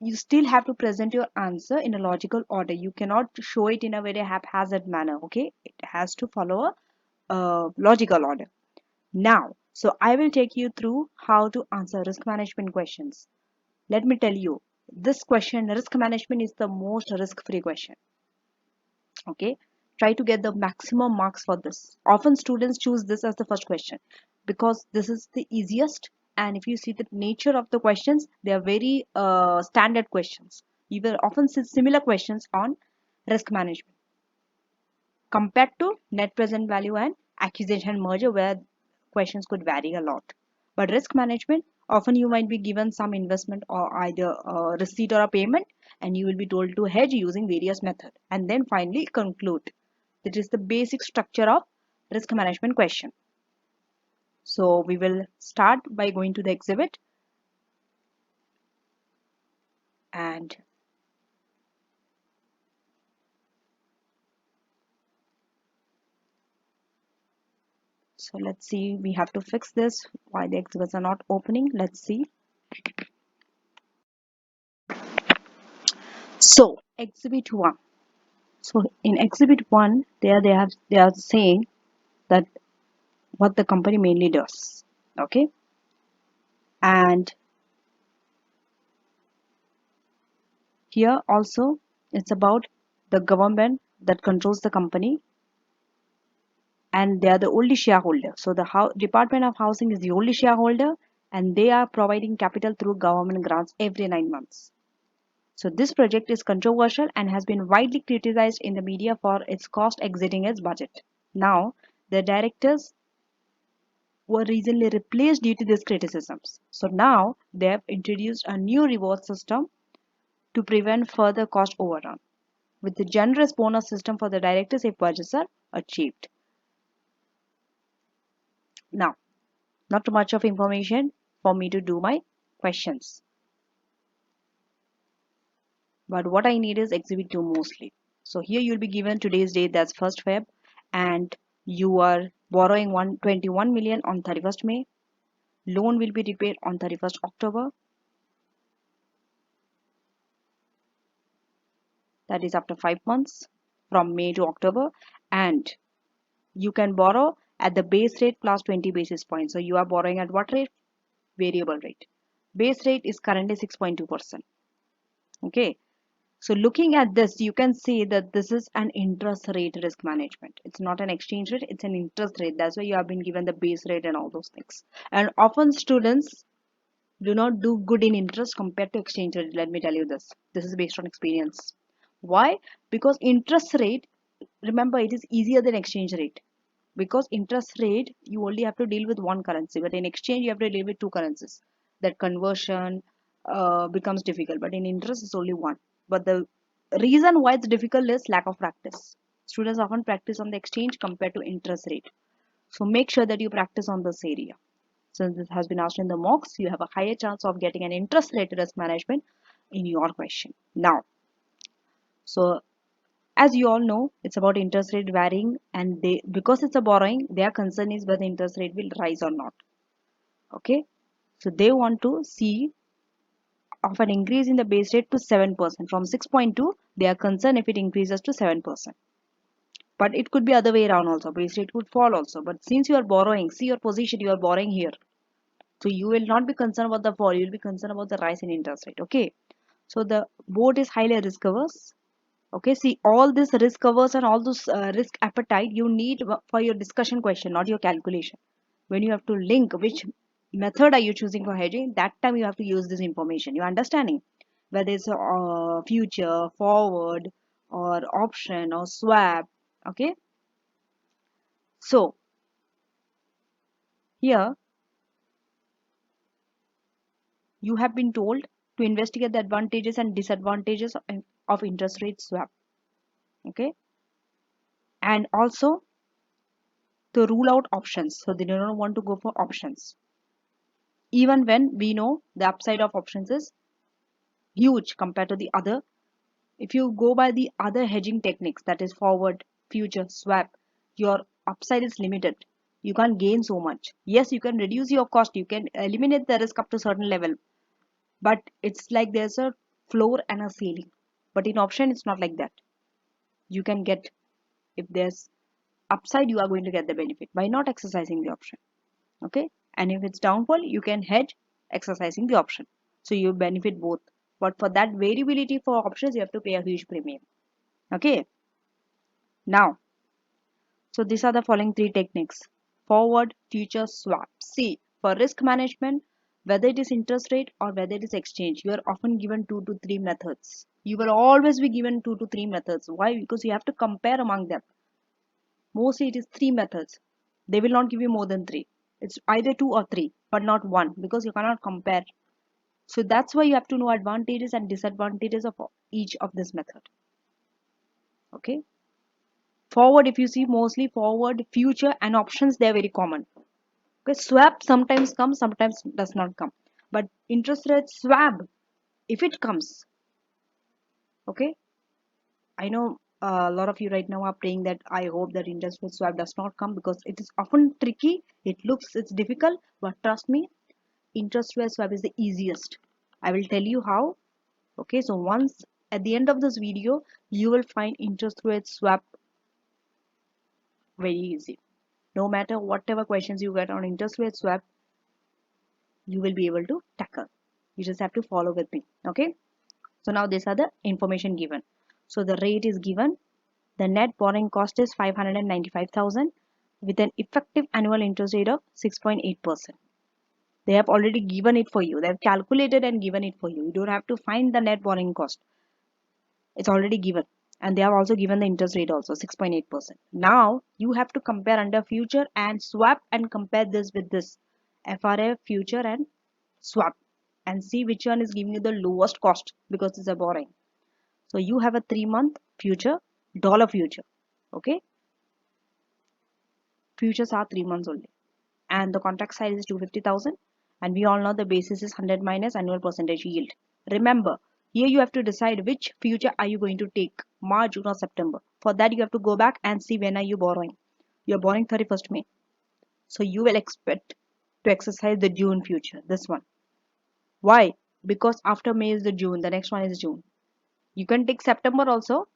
you still have to present your answer in a logical order. You cannot show it in a very haphazard manner. Okay, it has to follow a logical order. Now, so I will take you through how to answer risk management questions. Let me tell you, this question, risk management, is the most risk-free question. Okay, try to get the maximum marks for this. Often students choose this as the first question because this is the easiest, and if you see the nature of the questions, they are very standard questions. You will often see similar questions on risk management compared to net present value and acquisition merger, where questions could vary a lot. But risk management, Often you might be given some investment or either a receipt or a payment, and you will be told to hedge using various methods and then finally conclude. That is the basic structure of risk management question. So we will start by going to the exhibit, and so let's see, we have to fix this. Why the exhibits are not opening? Let's see. So exhibit 1. So in exhibit 1, they are saying that what the company mainly does. Okay, and here also it's about the government that controls the company, and they are the only shareholder. So the Department of Housing is the only shareholder, and they are providing capital through government grants every 9 months. So this project is controversial and has been widely criticized in the media for its cost exceeding its budget. Now, the directors were recently replaced due to these criticisms. So now they have introduced a new reward system to prevent further cost overrun, with the generous bonus system for the directors if budgets are achieved. Now, not too much of information for me to do my questions, but what I need is exhibit 2 mostly. So here you'll be given today's date, that's 1st Feb, and you are borrowing 121 million on 31st May. Loan will be repaid on 31st October, that is after 5 months from May to October, and you can borrow at the base rate plus 20 basis points. So you are borrowing at what rate? Variable rate. Base rate is currently 6.2%. Okay. So looking at this, you can see that this is an interest rate risk management. It's not an exchange rate, it's an interest rate. That's why you have been given the base rate and all those things. And often students do not do good in interest compared to exchange rate. Let me tell you this. This is based on experience. Why? Because interest rate, remember, it is easier than exchange rate. Because interest rate, you only have to deal with one currency, but in exchange, you have to deal with two currencies. That conversion becomes difficult, but in interest, it's only one. But the reason why it's difficult is lack of practice. Students often practice on the exchange compared to interest rate. So make sure that you practice on this area. Since this has been asked in the mocks, you have a higher chance of getting an interest rate risk management in your question. Now, so as you all know, it's about interest rate varying, and they, because it's a borrowing, their concern is whether interest rate will rise or not. Okay, so they want to see of an increase in the base rate to 7% from 6.2. They are concerned if it increases to 7%. But it could be other way around also. Base rate could fall also. But since you are borrowing, see your position, you are borrowing here. So you will not be concerned about the fall. You will be concerned about the rise in interest rate. Okay. So the board is highly risk averse. Okay, see all this risk covers and all this risk appetite you need for your discussion question, not your calculation. When you have to link which method are you choosing for hedging, that time you have to use this information. You understanding? Whether it's future, forward, or option or swap. Okay, so here you have been told to investigate the advantages and disadvantages of interest rate swap. Okay, and also to rule out options. So they do not want to go for options even when we know the upside of options is huge compared to the other. If you go by the other hedging techniques, that is forward, future, swap, your upside is limited. You can't gain so much. Yes, you can reduce your cost, you can eliminate the risk up to a certain level, but it's like there's a floor and a ceiling. But in option, it's not like that. You can get, if there's upside, you are going to get the benefit by not exercising the option. Okay, and if it's downfall, you can hedge exercising the option, so you benefit both. But for that variability for options, you have to pay a huge premium. Okay, now, so these are the following three techniques: forward, future, swap. See, for risk management, whether it is interest rate or whether it is exchange, you are often given 2 to 3 methods. You will always be given 2 to 3 methods. Why? Because you have to compare among them. Mostly it is 3 methods. They will not give you more than 3. It's either 2 or 3, but not 1, because you cannot compare. So that's why you have to know advantages and disadvantages of each of this method. Okay. Forward, if you see, mostly forward, future and options, they're very common. Okay. Swap sometimes comes, sometimes does not come. But interest rate swap, if it comes, okay, I know a lot of you right now are praying that I hope that interest rate swap does not come, because it is often tricky. It's difficult, but trust me, interest rate swap is the easiest. I will tell you how. Okay, so once at the end of this video, you will find interest rate swap very easy. No matter whatever questions you get on interest rate swap, you will be able to tackle. You just have to follow with me. Okay, so now these are the information given. So the rate is given. The net borrowing cost is 595,000 with an effective annual interest rate of 6.8%. They have already given it for you. They have calculated and given it for you. You don't have to find the net borrowing cost. It's already given. And they have also given the interest rate also 6.8%. Now you have to compare under future and swap and compare this with this FRA future and swap and see which one is giving you the lowest cost, because it's a borrowing. So you have a 3-month future, dollar future. Okay. Futures are 3 months only. And the contract size is 250,000. And we all know the basis is 100 minus annual percentage yield. Remember, here you have to decide which future are you going to take, March, June or September. For that you have to go back and see when are you borrowing. You are borrowing 31st May. So you will expect to exercise the June future, this one. Why? Because after May is the June, the next one is June. You can take September also,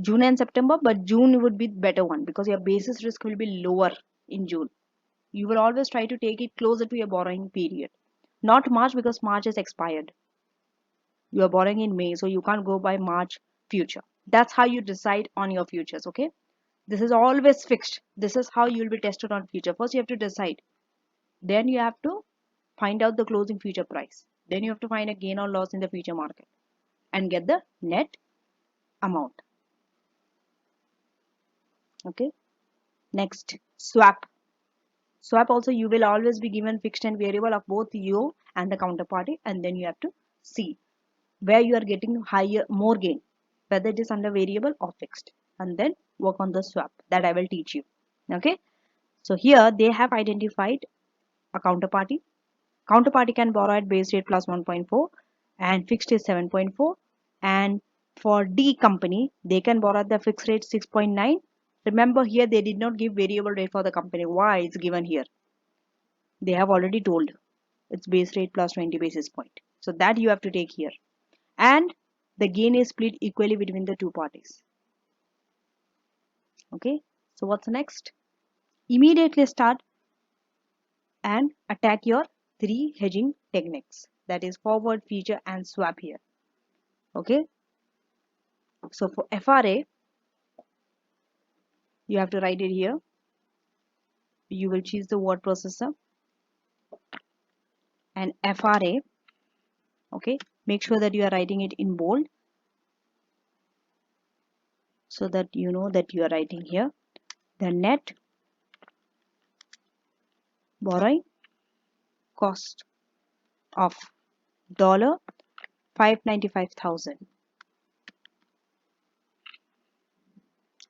June and September, but June would be the better one because your basis risk will be lower in June. You will always try to take it closer to your borrowing period. Not March, because March is expired. You are borrowing in May, so you can't go by March future. That's how you decide on your futures, okay? This is always fixed. This is how you will be tested on future. First, you have to decide. Then you have to find out the closing future price. Then you have to find a gain or loss in the future market and get the net amount. Okay. Next, swap. Swap also, you will always be given fixed and variable of both you and the counterparty, and then you have to see where you are getting more gain, whether it is under variable or fixed, and then work on the swap that I will teach you. Okay, so here they have identified a counterparty. Counterparty can borrow at base rate plus 1.4 and fixed is 7.4, and for D company they can borrow at the fixed rate 6.9. Remember, here they did not give variable rate for the company. Why? It's given here. They have already told it's base rate plus 20 basis point. So that you have to take here. And the gain is split equally between the two parties. Okay. So what's next? Immediately start and attack your 3 hedging techniques. That is forward, future and swap here. Okay. So for FRA, you have to write it here. You will choose the word processor and FRA. Okay. Make sure that you are writing it in bold so that you know that you are writing here the net borrowing cost of $595,000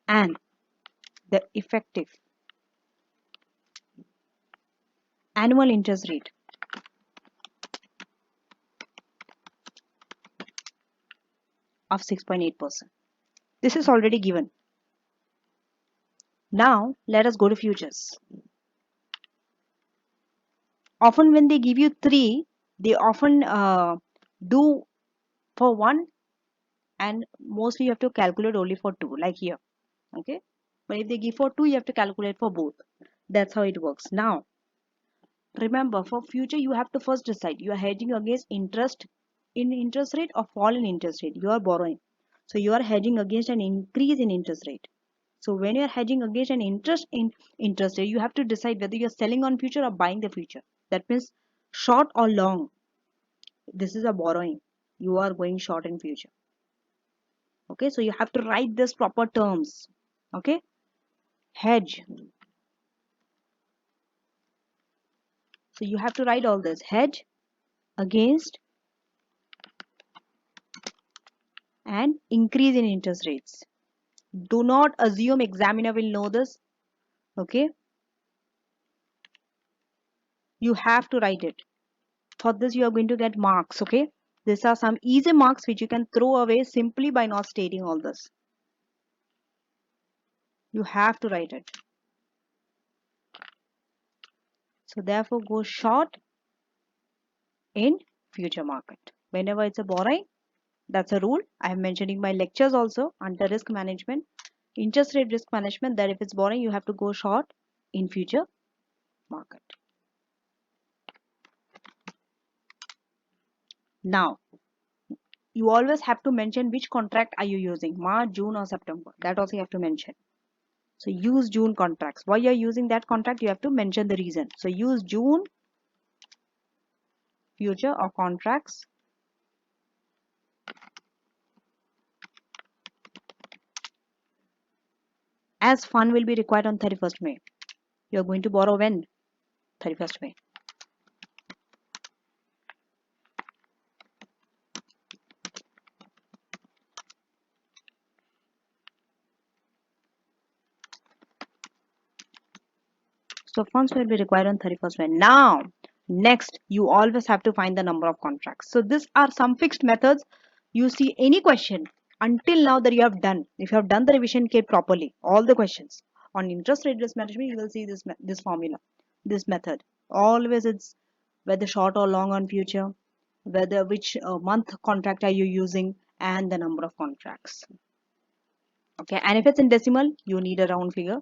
and the effective annual interest rate of 6.8%. This is already given. Now let us go to futures. Often when they give you 3, they often do for 1, and mostly you have to calculate only for 2, like here. Okay, but if they give for 2, you have to calculate for both. That's how it works. Now remember, for future you have to first decide you are hedging against interest rate or fall in interest rate. You are borrowing, so you are hedging against an increase in interest rate. So when you are hedging against an interest rate, you have to decide whether you are selling on future or buying the future. That means short or long. This is a borrowing. You are going short in future. Okay, so you have to write this proper terms. Okay, hedge So you have to write all this. Hedge against an increase in interest rates. Do not assume examiner will know this. Okay. You have to write it. For this you are going to get marks. Okay. These are some easy marks which you can throw away simply by not stating all this. You have to write it. So therefore go short in future market. Whenever it's a borrowing, that's a rule. I have mentioned in my lectures also under risk management, interest rate risk management, that if it's borrowing, you have to go short in future market. Now, you always have to mention which contract are you using, March, June or September. That also you have to mention. So use June contracts. Why you're using that contract, you have to mention the reason. So use June future or contracts as fund will be required on 31st May. You're going to borrow when? 31st May. So funds will be required on 31st May. Now, next, you always have to find the number of contracts. So these are some fixed methods. You see any question until now that you have done. If you have done the revision kit properly, all the questions on interest rate risk management, you will see this formula, this method. Always it's whether short or long on future, whether which month contract are you using, and the number of contracts. Okay, and if it's in decimal, you need a round figure.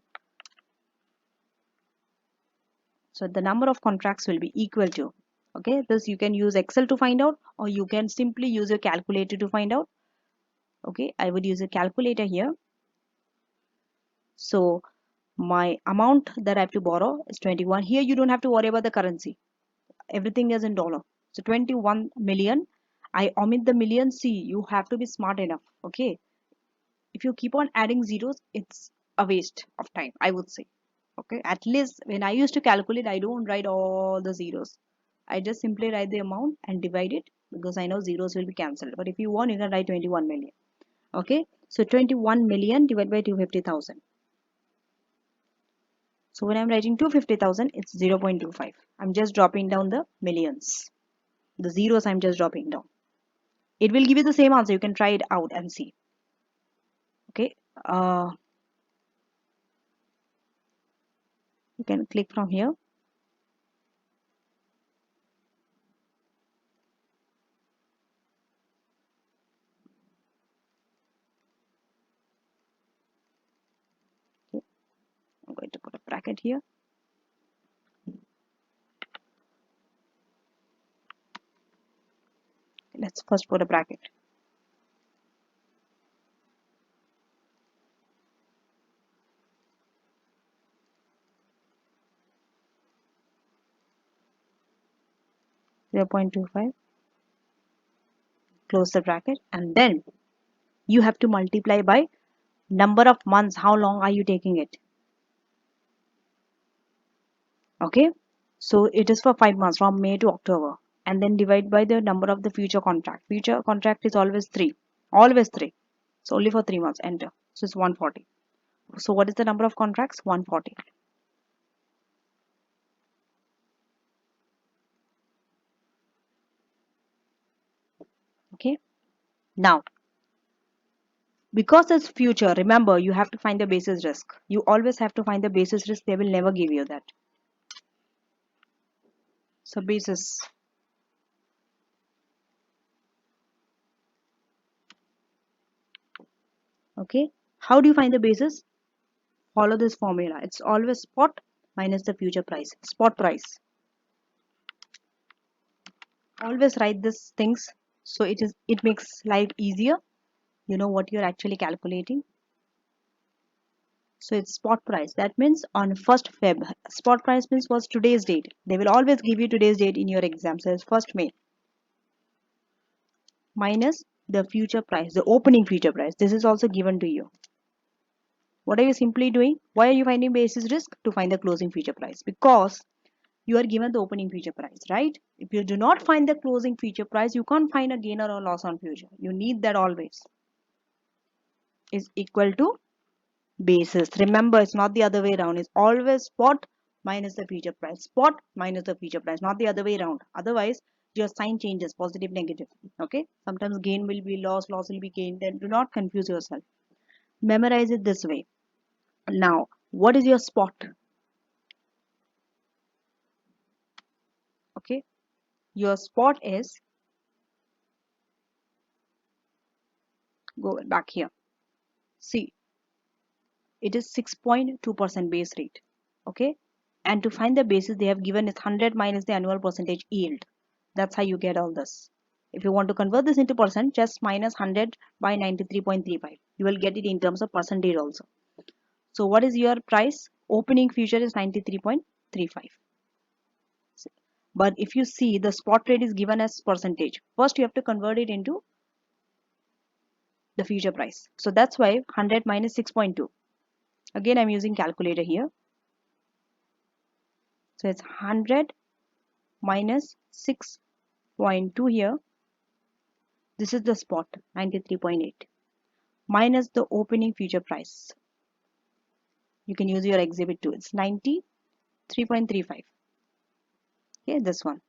So the number of contracts will be equal to, okay, this you can use Excel to find out, or you can simply use your calculator to find out. Okay, I would use a calculator here. So my amount that I have to borrow is 21. Here you don't have to worry about the currency. Everything is in dollar. So 21 million. I omit the million. See, you have to be smart enough. Okay. If you keep on adding zeros, it's a waste of time, I would say. Okay, at least when I used to calculate, I don't write all the zeros. I just simply write the amount and divide it, because I know zeros will be cancelled. But if you want, you can write 21 million. Okay, so 21 million divided by 250,000. So when I'm writing 250,000, it's 0.25. I'm just dropping down the millions. The zeros I'm just dropping down. It will give you the same answer. You can try it out and see. Okay, you can click from here. Okay. I'm going to put a bracket here. Let's first put a bracket. .25, close the bracket, and then you have to multiply by number of months. How long are you taking it? Okay, so it is for 5 months from May to October, and then divide by the number of the future contract. Future contract is always 3, always 3. So only for 3 months. Enter. So it's 140. So what is the number of contracts? 140. Okay, now because it's future, remember you have to find the basis risk. You always have to find the basis risk. They will never give you that. So basis, okay, how do you find the basis? Follow this formula. It's always spot minus the future price. Spot price. Always write these things, so it makes life easier. You know what you're actually calculating. So it's spot price. That means on 1st Feb. Spot price means was today's date. They will always give you today's date in your exam. So it's 1st May minus the future price, the opening future price. This is also given to you. What are you simply doing? Why are you finding basis risk? To find the closing future price. Because You are given the opening future price, right? If you do not find the closing future price, you can't find a gain or a loss on future. You need that always. Is equal to basis. Remember, it's not the other way around. It's always spot minus the future price. Spot minus the future price, not the other way around. Otherwise, your sign changes, positive, negative. Okay? Sometimes gain will be loss, loss will be gain. Then do not confuse yourself. Memorize it this way. Now, what is your spot? Okay? Your spot is, go back here. See, it is 6.2% base rate. Okay? And to find the basis, they have given is 100 minus the annual percentage yield. That's how you get all this. If you want to convert this into percent, just minus 100 by 93.35. You will get it in terms of percentage also. So what is your price? Opening future is 93.35. But if you see, the spot rate is given as percentage. First, you have to convert it into the future price. So that's why 100 minus 6.2. Again, I'm using calculator here. So it's 100 minus 6.2 here. This is the spot, 93.8. Minus the opening future price. You can use your exhibit too. It's 93.35. Okay, this one.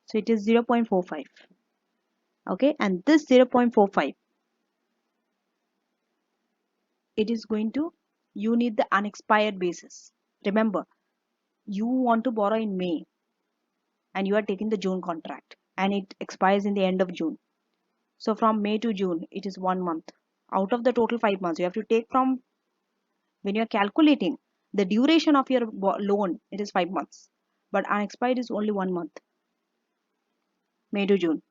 So it is 0.45. Okay, and this 0.45, it is going to, you need the unexpired basis. Remember, you want to borrow in May and you are taking the June contract and it expires in the end of June. So from May to June, it is 1 month. Out of the total 5 months, you have to take from, when you are calculating the duration of your loan, it is 5 months. But unexpired is only 1 month, May to June.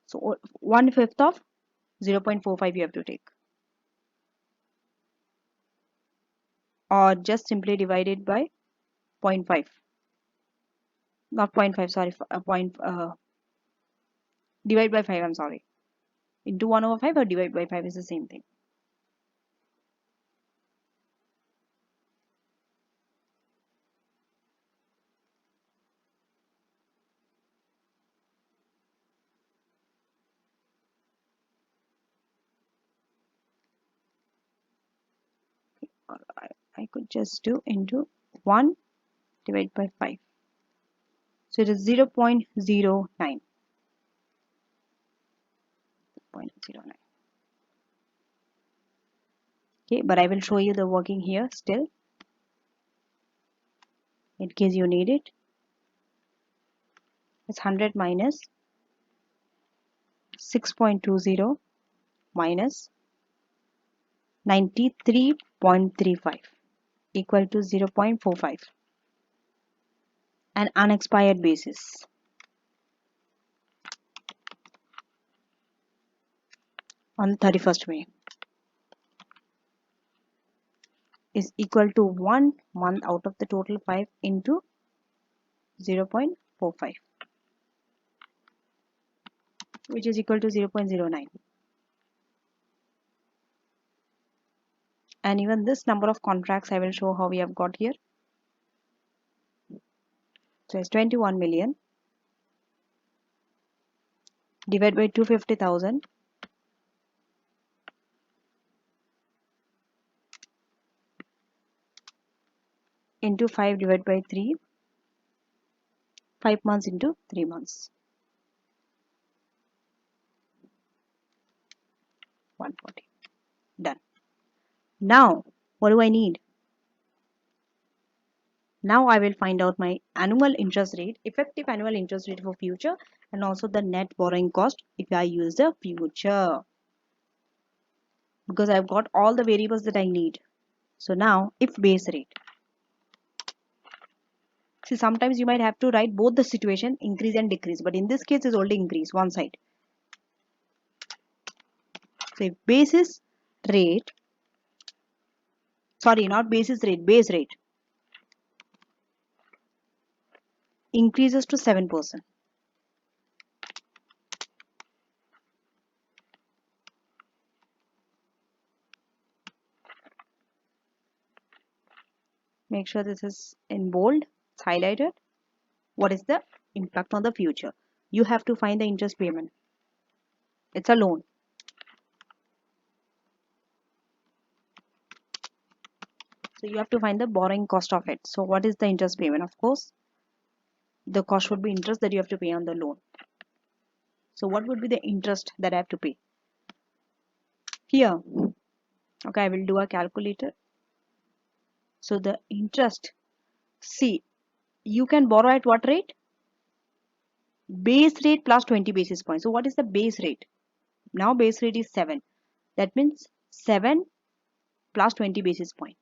So 1/5 of 0.45 you have to take. Or just simply divide it by 0.5. Not 0.5, sorry, divide by 5, I'm sorry. Into 1/5 or divide by 5 is the same thing. Or I could just do into 1 divided by 5. So it is 0.09. 0.09. Okay, but I will show you the working here still, in case you need it. It's 100 minus 6.20 minus 93.35 equal to 0.45. An unexpired basis. On the 31st May is equal to 1 month out of the total 5 into 0.45, which is equal to 0.09. And even this number of contracts I will show how we have got here. So it's 21 million divided by 250,000 into 5 divided by 3, 5 months into 3 months. 140. Done. Now, what do I need? Now I will find out my annual interest rate, effective annual interest rate for future, and also the net borrowing cost if I use the future. Because I've got all the variables that I need. So now, if base rate. See, sometimes you might have to write both the situation, increase and decrease. But in this case, it's only increase, one side. So if basis rate, sorry, not basis rate, base rate increases to 7%. Make sure this is in bold, it's highlighted. What is the impact on the future? You have to find the interest payment. It's a loan. So you have to find the borrowing cost of it. So what is the interest payment? Of course, the cost would be interest that you have to pay on the loan. So what would be the interest that I have to pay? Here, okay, I will do a calculator. So the interest, see, you can borrow at what rate? Base rate plus 20 basis points. So what is the base rate? Now base rate is 7. That means 7 plus 20 basis point.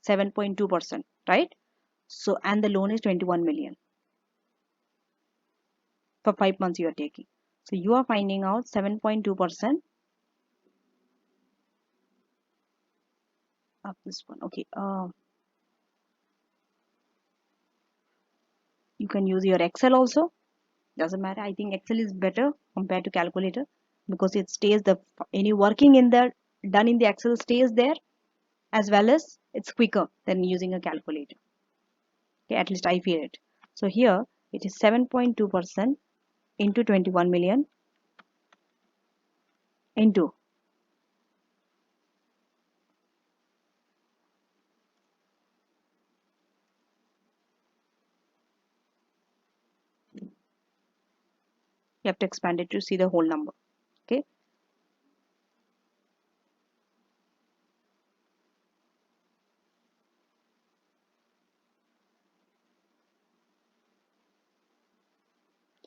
7.2%, right? So, and the loan is 21 million for 5 months you are taking. So you are finding out 7.2% of this one. Okay. You can use your Excel also. Doesn't matter. I think Excel is better compared to calculator because it stays any working in there done in the Excel stays there, as well as it's quicker than using a calculator. Okay, at least I feel it. So here it is 7.2% into 21 million into, you have to expand it to see the whole number. Okay.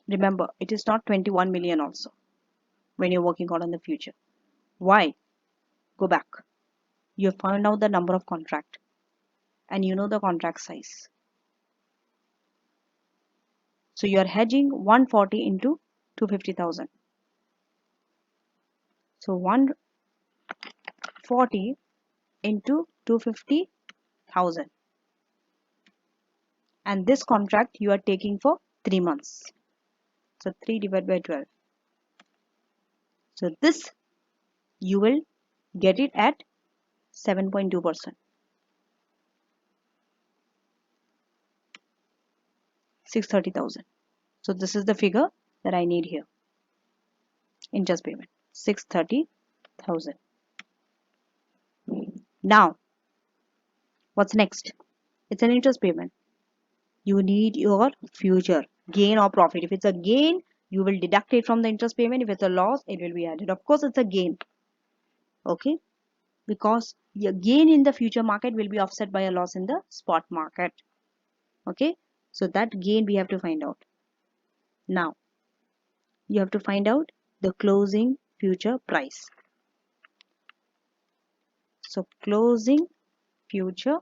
Remember, it is not 21 million also when you're working out on the future. Why? Go back. You have found out the number of contract and you know the contract size. So you are hedging 140 into 250,000. So 140 into 250,000. And this contract you are taking for 3 months. So 3 divided by 12. So this you will get it at 7.2%. 630,000. So this is the figure that I need here. Interest payment 630,000. Now, what's next? It's an interest payment. You need your future gain or profit. If it's a gain, you will deduct it from the interest payment. If it's a loss, it will be added. Of course, it's a gain. Okay, because your gain in the future market will be offset by a loss in the spot market. Okay, so that gain we have to find out. Now, you have to find out the closing future price. So closing future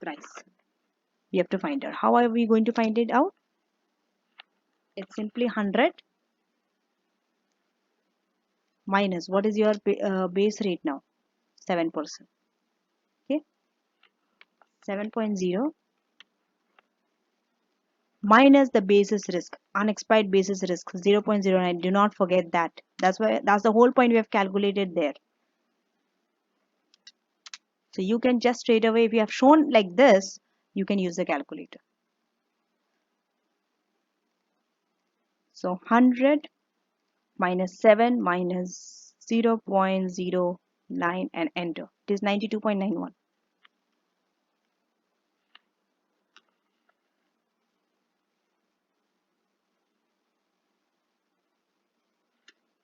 price. We have to find out. How are we going to find it out? It's simply 100 minus, what is your base rate now? 7%. Okay, 7.0 minus the basis risk, unexpired basis risk 0.09. Do not forget that. That's the whole point we have calculated there. So you can just straight away, if you have shown like this, you can use the calculator. So 100 minus 7 minus 0.09 and enter. It is 92.91.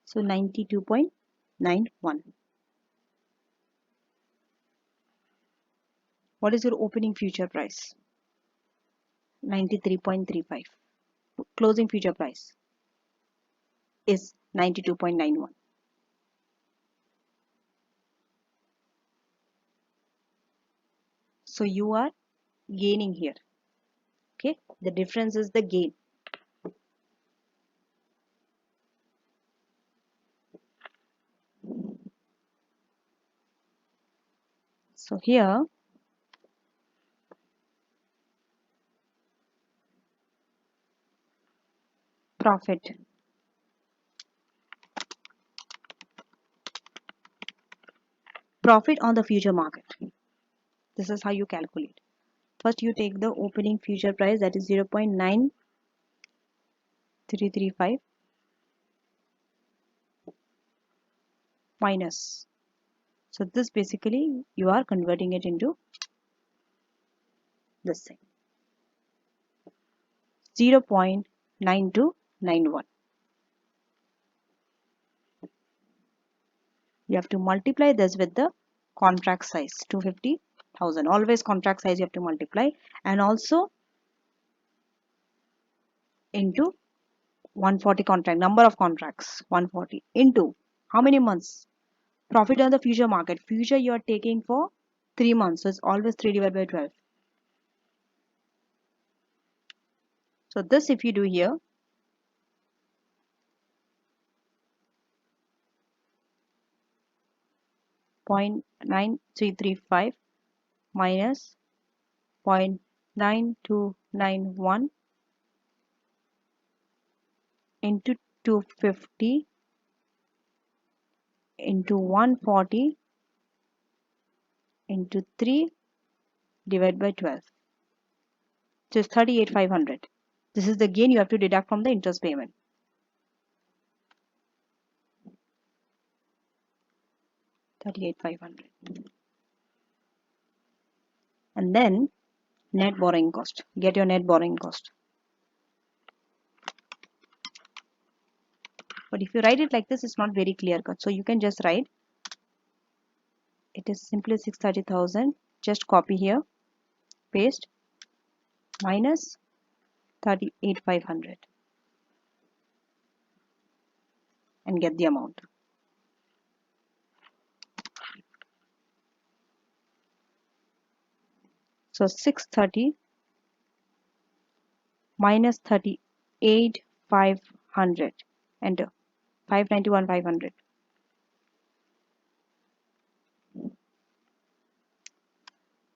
So 92.91. What is your opening future price? 93.35. Closing future price is 92.91. So you are gaining here. Okay, the difference is the gain. So here profit profit on the future market. This is how you calculate. First you take the opening future price, that is 0.9335 minus. So this basically you are converting it into this thing, 0.9291. You have to multiply this with the contract size, 250,000. Always contract size you have to multiply, and also into 140 contract, number of contracts, 140 into how many months? Profit on the future market. Future you are taking for 3 months. So it's always 3 divided by 12. So this if you do here, 0.9335 minus 0.9291 into 250 into 140 into 3 divided by 12. So it's 38,500. This is the gain you have to deduct from the interest payment. 38,500. And then net borrowing cost. Get your net borrowing cost. But if you write it like this, it's not very clear cut. So you can just write, it is simply 630,000. Just copy here, paste, minus 38,500 and get the amount. So 630 minus 38,500. Enter. 591,500.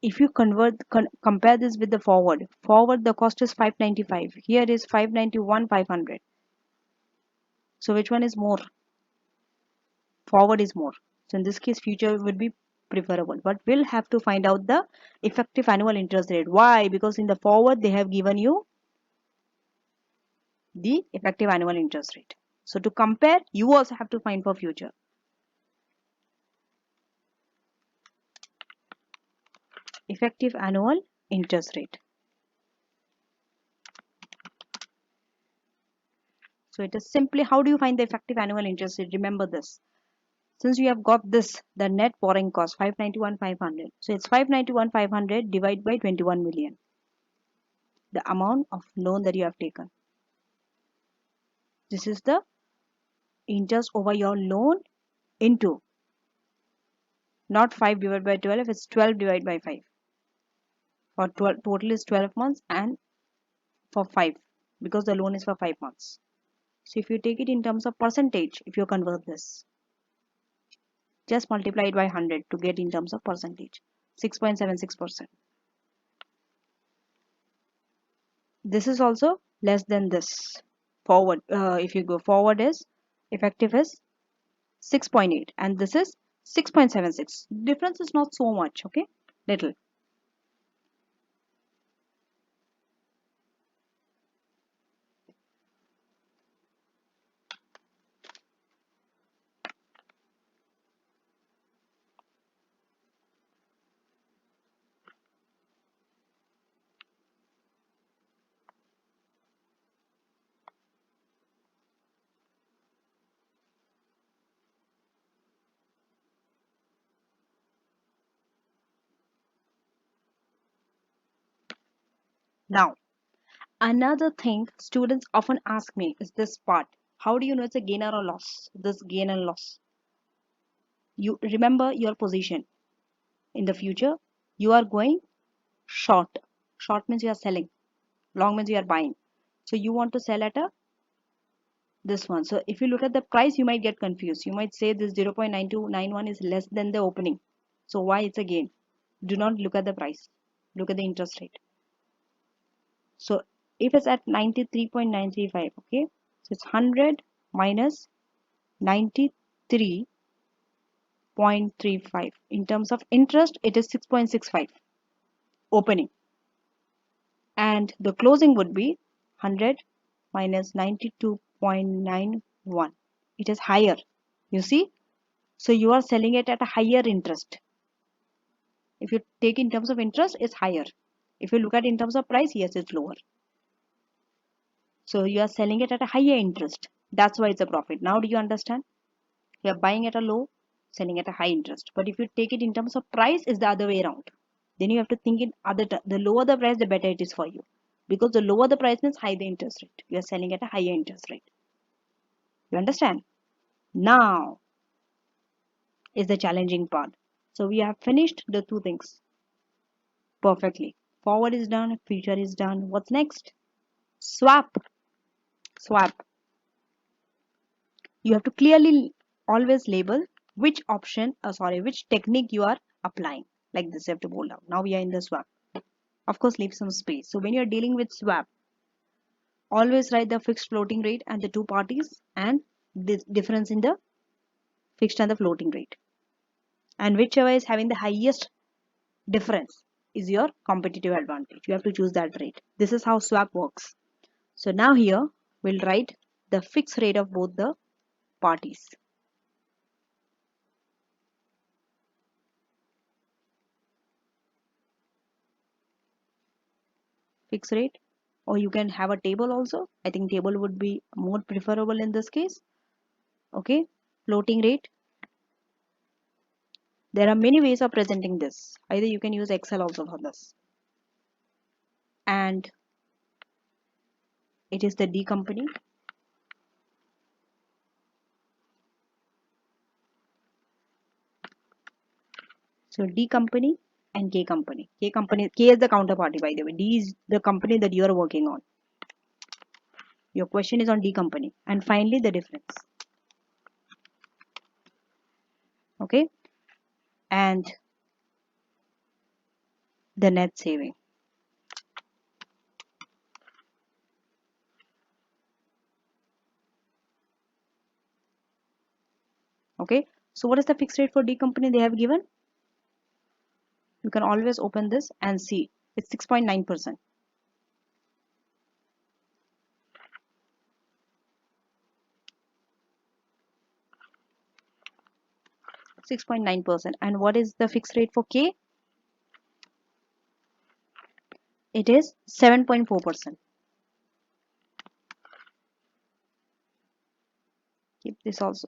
If you compare this with the forward the cost is 595. Here is 591,500. So which one is more? Forward is more. So in this case future would be preferable, but we'll have to find out the effective annual interest rate. Why? Because in the forward they have given you the effective annual interest rate. So to compare, you also have to find for future. Effective annual interest rate. So it is simply, how do you find the effective annual interest rate? Remember this. Since you have got this, the net borrowing cost 591,500. So it's 591,500 divided by 21 million. The amount of loan that you have taken. This is the interest over your loan into, not 5 divided by 12, it's 12 divided by 5. For 12, total is 12 months, and for 5, because the loan is for 5 months. So if you take it in terms of percentage, if you convert this, just multiply it by 100 to get in terms of percentage, 6.76%. This is also less than this. Forward, if you go forward, is effective is 6.8 and this is 6.76. Difference is not so much, okay, little. Now another thing students often ask me is this part. How do you know it's a gain or a loss? This gain and loss. You remember your position. In the future, you are going short. Short means you are selling. Long means you are buying. So you want to sell at a this one. So if you look at the price, you might get confused. You might say this 0.9291 is less than the opening. So why it's a gain? Do not look at the price. Look at the interest rate. So if it's at 93.935, okay, so it's 100 minus 93 0.35. In terms of interest, it is 6.65 opening. And the closing would be 100 minus 92.91. It is higher. You see? So you are selling it at a higher interest. If you take in terms of interest, it's higher. If you look at in terms of price, yes, it's lower. So you are selling it at a higher interest. That's why it's a profit. Now do you understand? You are buying at a low, selling at a high interest. But if you take it in terms of price, it's the other way around. Then you have to think in the lower the price, the better it is for you. Because the lower the price means high the interest rate. You are selling at a higher interest rate. You understand? Now is the challenging part. So we have finished the two things perfectly. Forward is done, future is done. What's next? Swap. Swap. You have to clearly always label which technique you are applying. Like this, you have to bold out. Now we are in the swap. Of course, leave some space. So when you're dealing with swap, always write the fixed floating rate and the two parties and the difference in the fixed and the floating rate. And whichever is having the highest difference is your competitive advantage. You have to choose that rate. This is how swap works. So now here we'll write the fixed rate of both the parties. Fixed rate, or you can have a table also. I think table would be more preferable in this case. Okay, floating rate. There are many ways of presenting this. Either you can use Excel also for this. And it is the D company. So D company and K company. K is the counterparty, by the way. D is the company that you are working on. Your question is on D company. And finally the difference. Okay. And the net saving. Okay. So what is the fixed rate for D company they have given? You can always open this and see. It's 6.9%. 6.9%. And what is the fixed rate for K? It is 7.4%. Keep this also.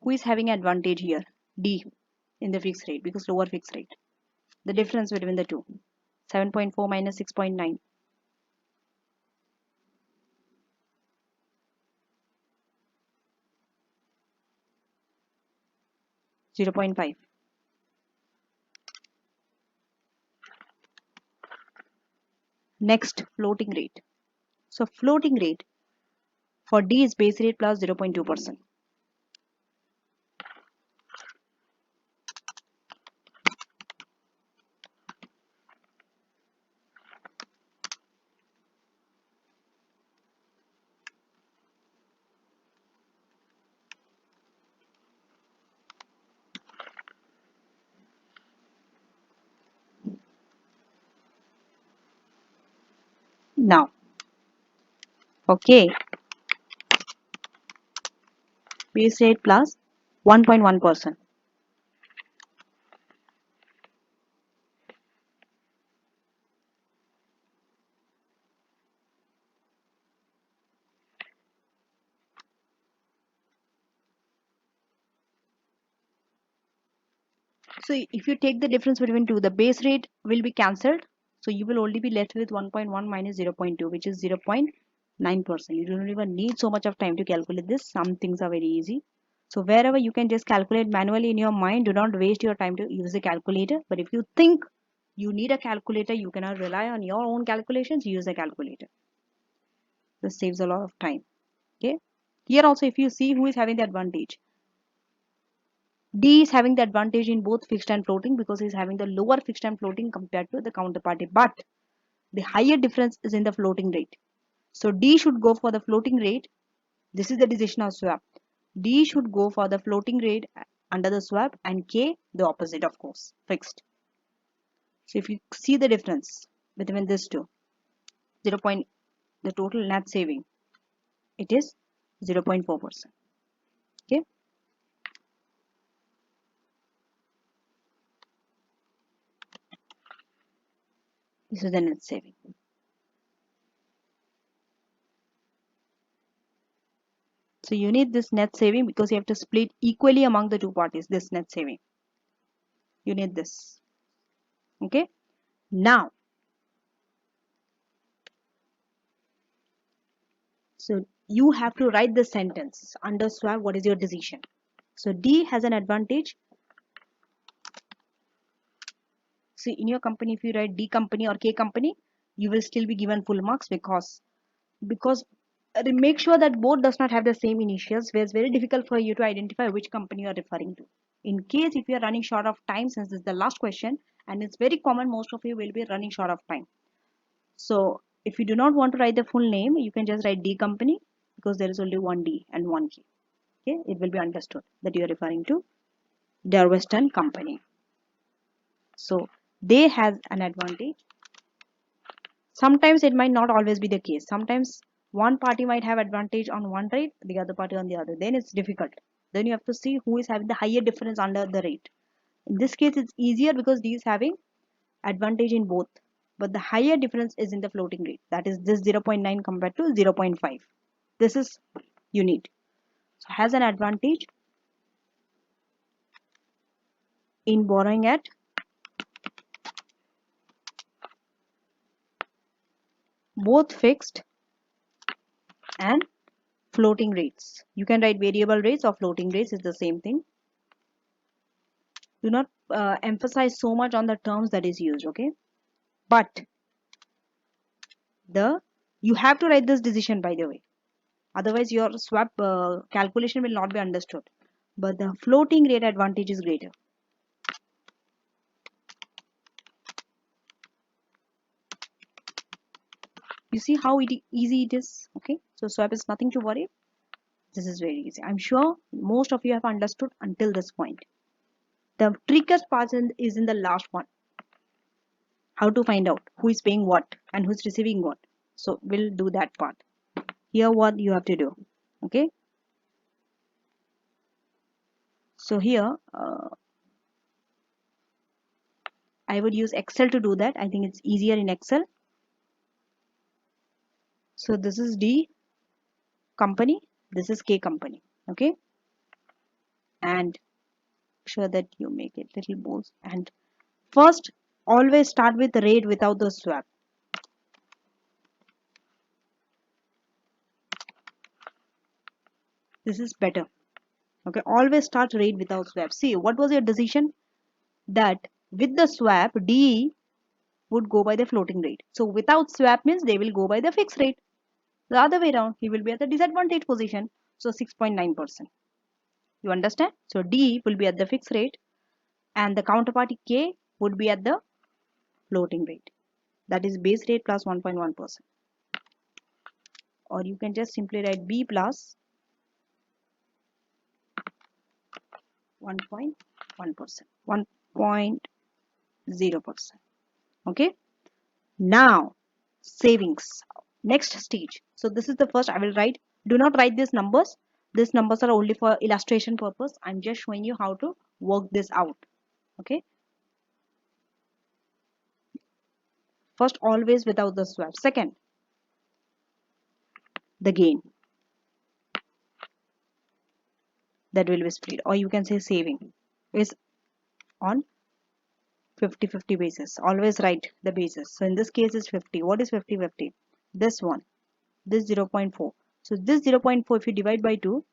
Who is having advantage here? D in the fixed rate because lower fixed rate. The difference between the two. 7.4 minus 6.9. 0.5. Next, floating rate. So floating rate for D is base rate plus 0.2%. Now, okay, base rate plus 1.1%. So if you take the difference between two, the base rate will be cancelled. So you will only be left with 1.1 minus 0.2, which is 0.9%. You don't even need so much of time to calculate this. Some things are very easy. So wherever you can just calculate manually in your mind, do not waste your time to use a calculator. But if you think you need a calculator, you cannot rely on your own calculations, use a calculator. This saves a lot of time. Okay. Here also, if you see who is having the advantage, D is having the advantage in both fixed and floating because he's having the lower fixed and floating compared to the counterparty. But the higher difference is in the floating rate. So D should go for the floating rate. This is the decision of swap. D should go for the floating rate under the swap, and K the opposite, of course, fixed. So if you see the difference between these two, 0. The total net saving, it is 0.4%. Okay. This is the net saving. So you need this net saving because you have to split equally among the two parties, this net saving. You need this. Okay. Now, so you have to write the sentence under swap. What is your decision? So D has an advantage. See, in your company, if you write D company or K company, you will still be given full marks because make sure that both does not have the same initials, where it's very difficult for you to identify which company you are referring to. In case if you are running short of time, since this is the last question and it's very common, most of you will be running short of time. So if you do not want to write the full name, you can just write D company because there is only one D and one K. Okay, it will be understood that you are referring to Derweston company. So they has an advantage. Sometimes it might not always be the case. Sometimes one party might have advantage on one rate, the other party on the other. Then it's difficult. Then you have to see who is having the higher difference under the rate. In this case, it's easier because D is having advantage in both. But the higher difference is in the floating rate. That is this 0.9 compared to 0.5. This is you need. So has an advantage in borrowing at both fixed and floating rates. You can write variable rates or floating rates, is the same thing. Do not emphasize so much on the terms that is used, okay? But you have to write this decision, by the way. Otherwise, your swap calculation will not be understood. But the floating rate advantage is greater. You see how easy it is, okay? So swap is nothing to worry. This is very easy. I'm sure most of you have understood until this point. The trickiest part is in the last one. How to find out who is paying what and who's receiving what. So we'll do that part. Here what you have to do, okay? So here I would use Excel to do that. I think it's easier in Excel. So this is D company, this is K company, okay? And sure that you make it little bold. And first, always start with rate without the swap. This is better. Okay, always start rate without swap. See, what was your decision? That with the swap, D would go by the floating rate. So without swap means they will go by the fixed rate. The other way around, he will be at the disadvantage position. So 6.9%. You understand? So D will be at the fixed rate and the counterparty K would be at the floating rate. That is base rate plus 1.1%. Or you can just simply write B plus 1.1%, 1.0%. Okay. Now savings, next stage. So this is the first I will write. Do not write these numbers. These numbers are only for illustration purpose. I'm just showing you how to work this out. Okay. First, always without the swap. Second, the gain that will be split, or you can say saving is on 50-50 basis. Always write the basis. So in this case is 50. What is 50-50? This one, this 0.4. So this 0.4 if you divide by 2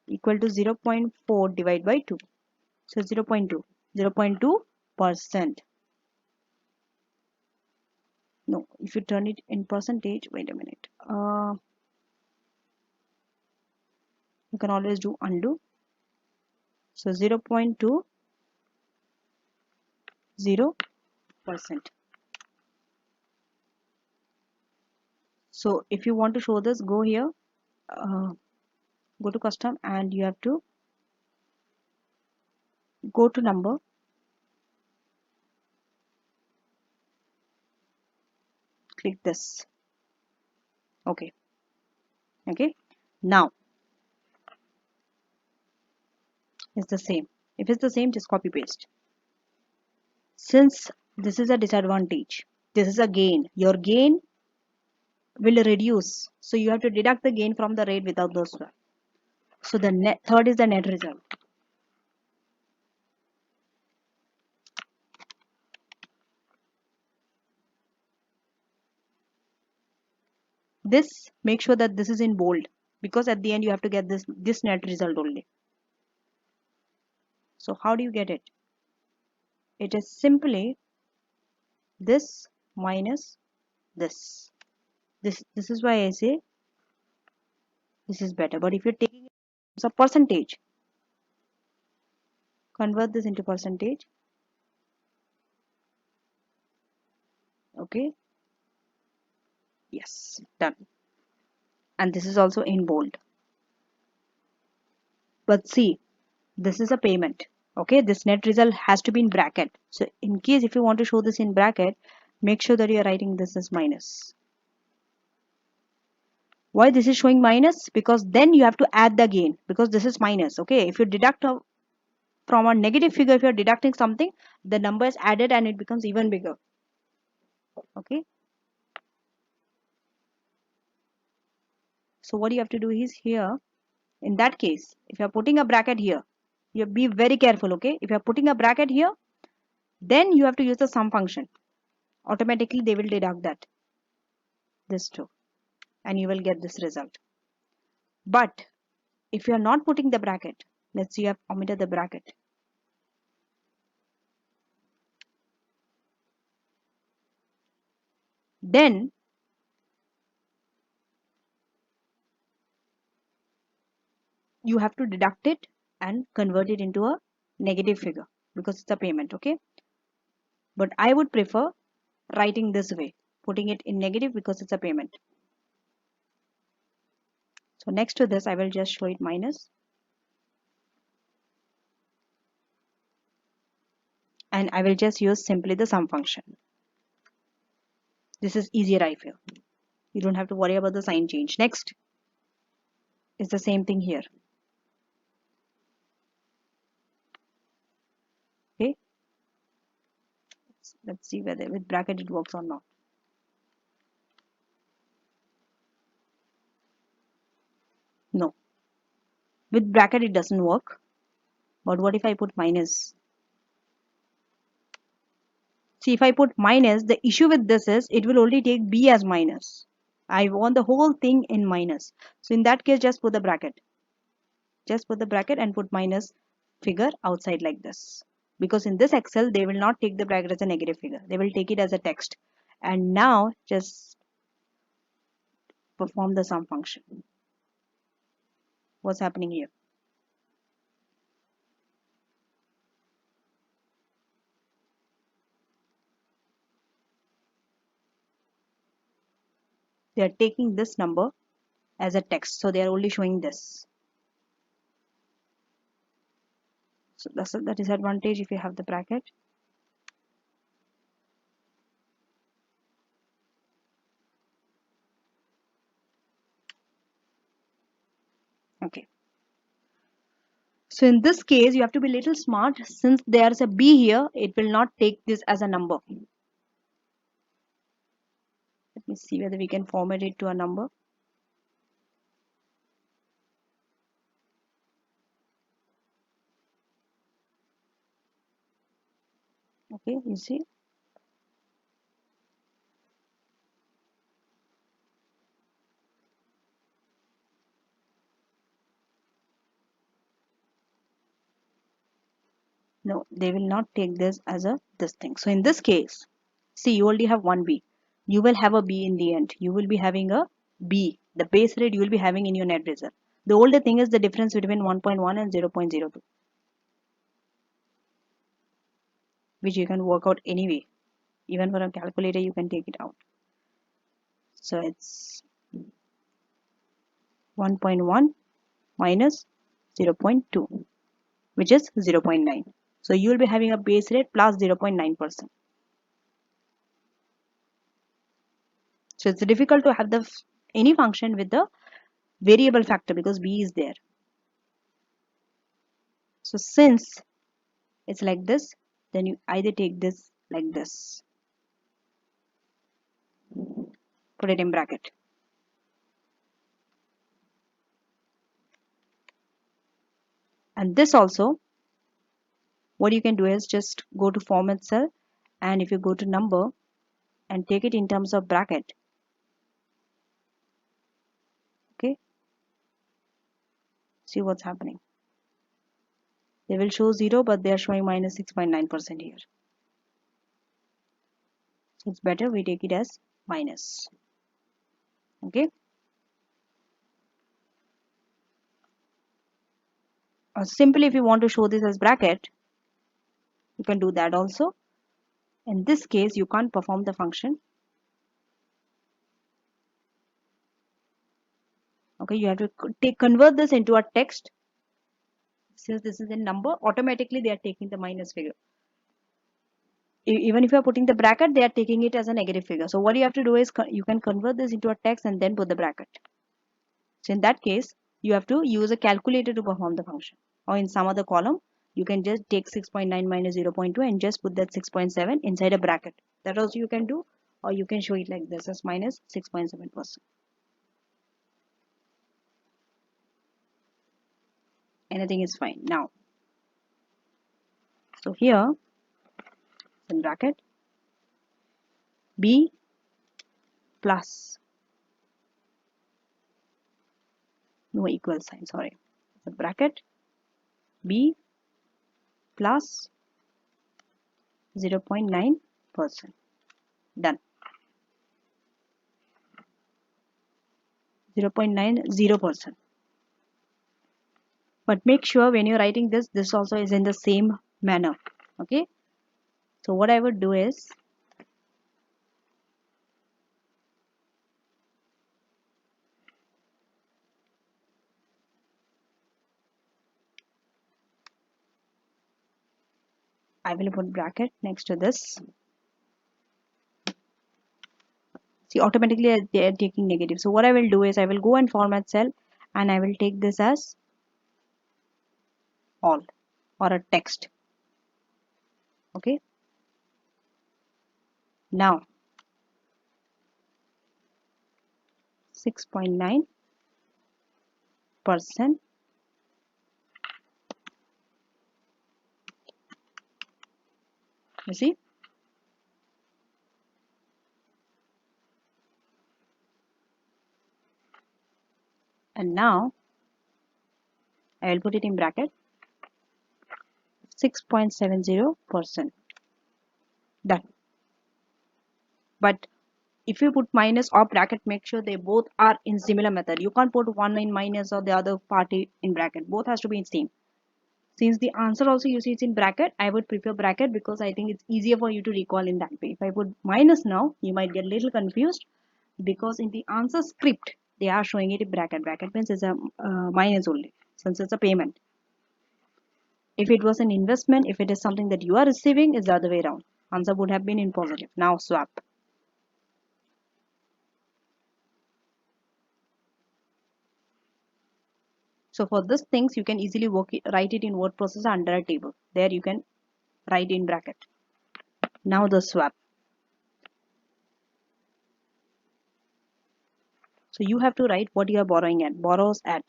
equal to 0.4 divided by 2. So 0.2, 0.2%. No, if you turn it in percentage, wait a minute. You can always do undo. So 0.20%. So if you want to show this, go here, go to custom and you have to Go to number, click this. Okay. Okay. Now it's the same. If it's the same, just copy paste. Since this is a disadvantage, this is a gain. Your gain will reduce. So you have to deduct the gain from the rate without those one. So the net third is the net result. This, make sure that this is in bold, because at the end you have to get this net result only. So how do you get it? It is simply this minus this. This is why I say this is better. But if you're taking it as a percentage, convert this into percentage. Okay. Yes, done. And this is also in bold. But see, this is a payment. Okay, this net result has to be in bracket. So in case if you want to show this in bracket, make sure that you are writing this as minus. Why this is showing minus? Because then you have to add the gain, because this is minus. Okay, if you deduct from a negative figure, if you're deducting something, the number is added and it becomes even bigger. Okay, so what you have to do is here, in that case, if you're putting a bracket here, you be very careful. Okay, if you're putting a bracket here, then you have to use the sum function. Automatically they will deduct that, this too, and you will get this result. But if you are not putting the bracket, let's say you have omitted the bracket, then you have to deduct it and convert it into a negative figure, because it's a payment. Okay, but I would prefer writing this way, putting it in negative, because it's a payment. So next to this I will just show it minus, and I will just use simply the sum function. This is easier, I feel. You don't have to worry about the sign change. Next is the same thing here. Okay, let's see whether with bracket it works or not. No, with bracket it doesn't work. But what if I put minus? See, if I put minus, the issue with this is it will only take b as minus. I want the whole thing in minus. So in that case, just put the bracket. Just put the bracket and put minus figure outside like this. Because in this Excel, they will not take the bracket as a negative figure. They will take it as a text. And now just perform the sum function. What's happening here? They are taking this number as a text. So they are only showing this. So that's the disadvantage if you have the bracket. Okay. So in this case, you have to be a little smart. Since there's a b here, it will not take this as a number. Let me see whether we can format it to a number. Okay, you see. No, they will not take this as a this thing. So in this case, see, you only have one b. You will have a b in the end. You will be having a b. The base rate you will be having in your net result. The only thing is the difference between 1.1 and 0.02, which you can work out anyway. Even for a calculator, you can take it out. So it's 1.1 minus 0.2, which is 0.9. So you will be having a base rate plus 0.9%. So it's difficult to have the any function with the variable factor because b is there. So since it's like this, then you either take this like this, put it in bracket. And this also, what you can do is just go to format cell, and if you go to number and take it in terms of bracket, okay, see what's happening. They will show 0, but they are showing minus 6.9% here. So it's better we take it as minus. Okay. Or simply if you want to show this as bracket, you can do that also. In this case, you can't perform the function. Okay, you have to convert this into a text. Since this is a number, automatically they are taking the minus figure. Even if you are putting the bracket, they are taking it as a negative figure. So what you have to do is you can convert this into a text and then put the bracket. So in that case, you have to use a calculator to perform the function. Or in some other column, you can just take 6.9 minus 0.2 and just put that 6.7 inside a bracket. That also you can do, or you can show it like this as minus 6.7%. Anything is fine. Now, so here in bracket b plus, no equal sign, sorry, the bracket b plus 0.9%. Done. 0.90%. But make sure when you're writing this, this also is in the same manner. Okay. So what I would do is, I will put bracket next to this. See, automatically they are taking negative. So what I will do is I will go and format cell and I will take this as all or a text. Okay. Now 6.9%. You see? And now I will put it in bracket 6.70%. Done. But if you put minus or bracket, make sure they both are in similar method. You can't put one in minus or the other party in bracket. Both has to be in same. Since the answer also you see it's in bracket, I would prefer bracket because I think it's easier for you to recall in that way. If I put minus now, you might get a little confused because in the answer script, they are showing it in bracket. Bracket means it's a minus only since it's a payment. If it was an investment, if it is something that you are receiving, it's the other way around. Answer would have been in positive. Now swap. So for these things, you can easily write it in word processor under a table. There you can write in bracket. Now the swap. So you have to write what you are borrowing at. Borrows at.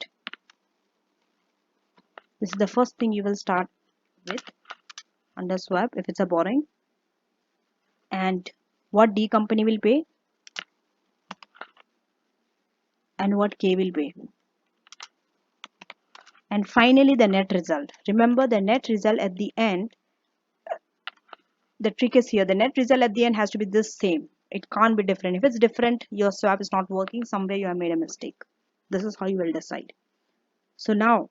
This is the first thing you will start with under swap if it's a borrowing. And what D company will pay and what K will pay. And finally the net result. Remember the net result at the end. The trick is here. The net result at the end has to be the same. It can't be different. If it's different, your swap is not working. Somewhere you have made a mistake. This is how you will decide. So now,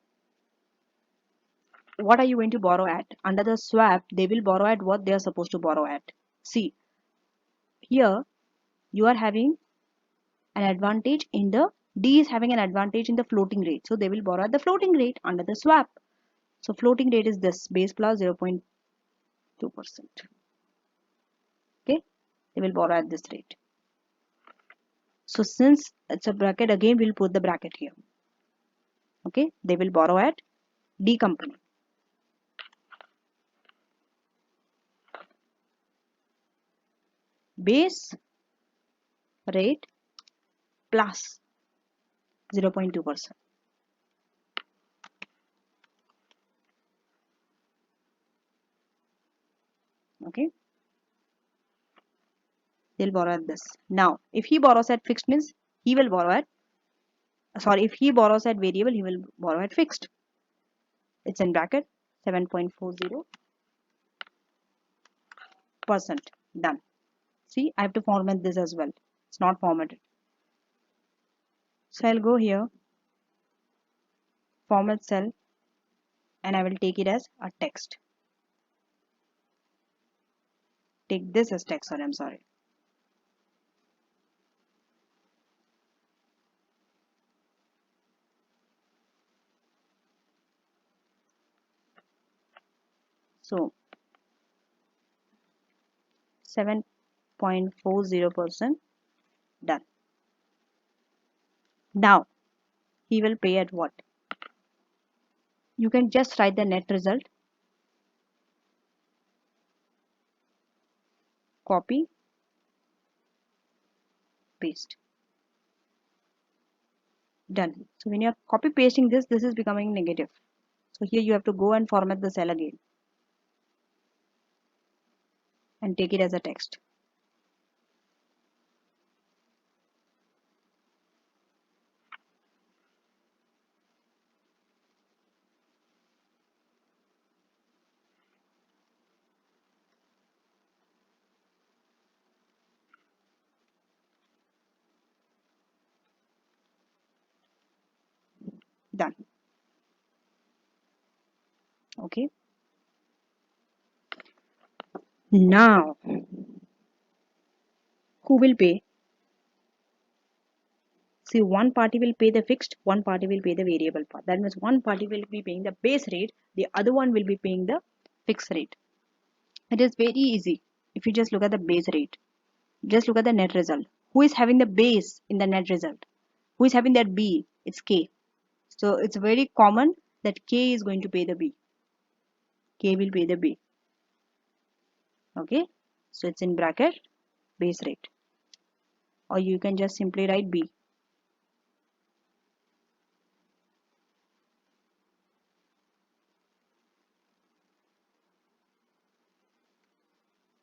what are you going to borrow at? Under the swap, they will borrow at what they are supposed to borrow at. See, here you are having an advantage in the D is having an advantage in the floating rate. So they will borrow at the floating rate under the swap. So floating rate is this base plus 0. 2%. Okay, they will borrow at this rate. So since it's a bracket, again we'll put the bracket here. Okay, they will borrow at D company. Base rate plus 0.2%. Okay, they'll borrow at this. Now, if he borrows at fixed means he will borrow at, sorry, if he borrows at variable, he will borrow at fixed. It's in bracket 7.40%. Done. See, I have to format this as well. It's not formatted. So I'll go here, format cell, and I will take it as a text. Take this as text, sorry, I'm sorry. So 7.40%. Done. Now he will pay at what? You can just write the net result, copy, paste. Done. So when you're copy pasting this, this is becoming negative. So here you have to go and format the cell again and take it as a text. Done. Okay. Now who will pay? See, one party will pay the fixed, one party will pay the variable part. That means one party will be paying the base rate, the other one will be paying the fixed rate. It is very easy. If you just look at the base rate, just look at the net result. Who is having the base in the net result? Who is having that B? It's K. So it's very common that K is going to pay the B. K will pay the B. Okay. So it's in bracket base rate. Or you can just simply write B.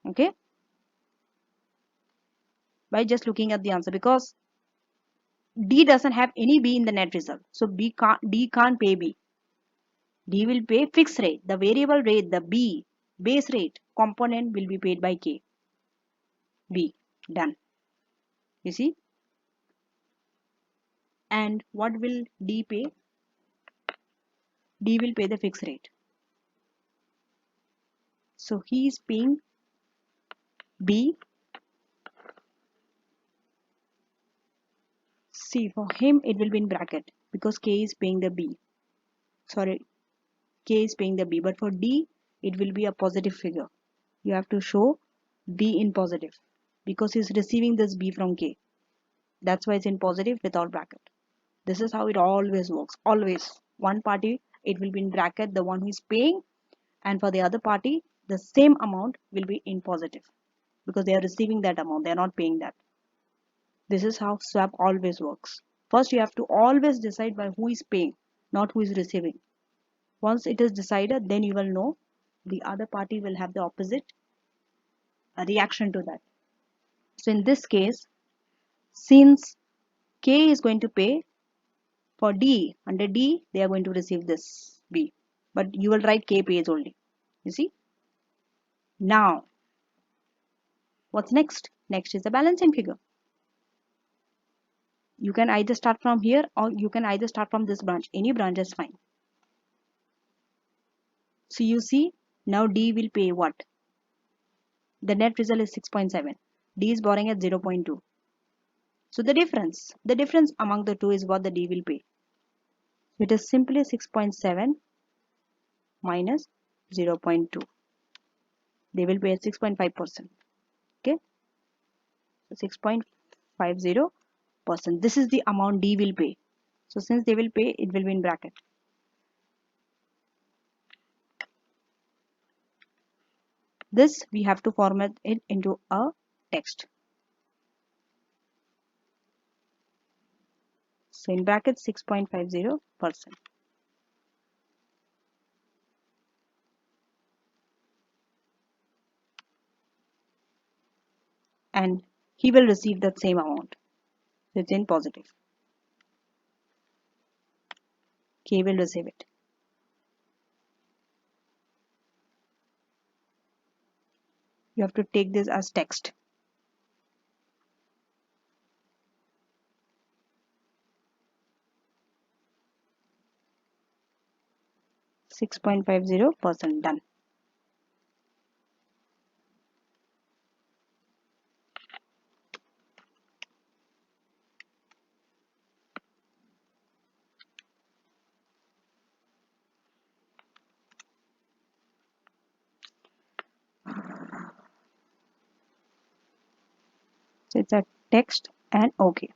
Okay. By just looking at the answer, because D doesn't have any B in the net result. So D can't pay B. D will pay fixed rate. The variable rate, the B, base rate component will be paid by K. B. Done. You see? And what will D pay? D will pay the fixed rate. So he is paying B. See, for him it will be in bracket because K is paying the B. Sorry, K is paying the B. But for D, it will be a positive figure. You have to show B in positive because he's receiving this B from K. That's why it's in positive without bracket. This is how it always works. Always. One party, it will be in bracket, the one who is paying, and for the other party, the same amount will be in positive because they are receiving that amount. They are not paying that. This is how swap always works. First, you have to always decide by who is paying, not who is receiving. Once it is decided, then you will know the other party will have the opposite reaction to that. So in this case, since K is going to pay for D, under D, they are going to receive this B. But you will write K pays only. You see? Now, what's next? Next is the balancing figure. You can either start from here or you can either start from this branch. Any branch is fine. So you see, now D will pay what? The net result is 6.7. D is borrowing at 0.2. So the difference among the two is what the D will pay. It is simply 6.7 minus 0.2. they will pay at 6.5%. Okay, so 6.50%. This is the amount D will pay. So since they will pay, it will be in bracket. This we have to format it into a text. So in bracket 6.50%. And he will receive that same amount. So it's in positive. K will receive it. You have to take this as text. %6.50 done. So it's a text and OK.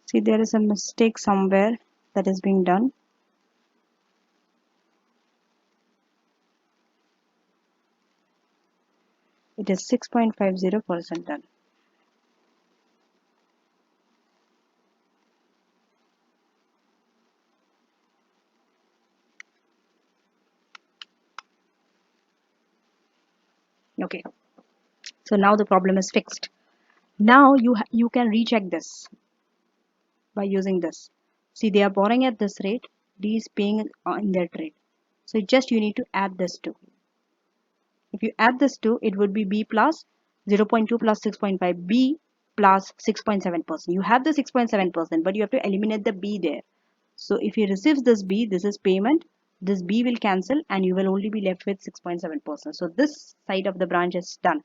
See, there is a mistake somewhere that is being done. It is 6.50% done. Okay. So now the problem is fixed. Now you can recheck this by using this. See, they are borrowing at this rate. D is paying in that rate. So just you need to add this to. If you add this to, it would be B plus 0.2 plus 6.5, B plus 6.7%. You have the 6.7%, but you have to eliminate the B there. So if he receives this B, this is payment. This B will cancel and you will only be left with 6.7%. So this side of the branch is done.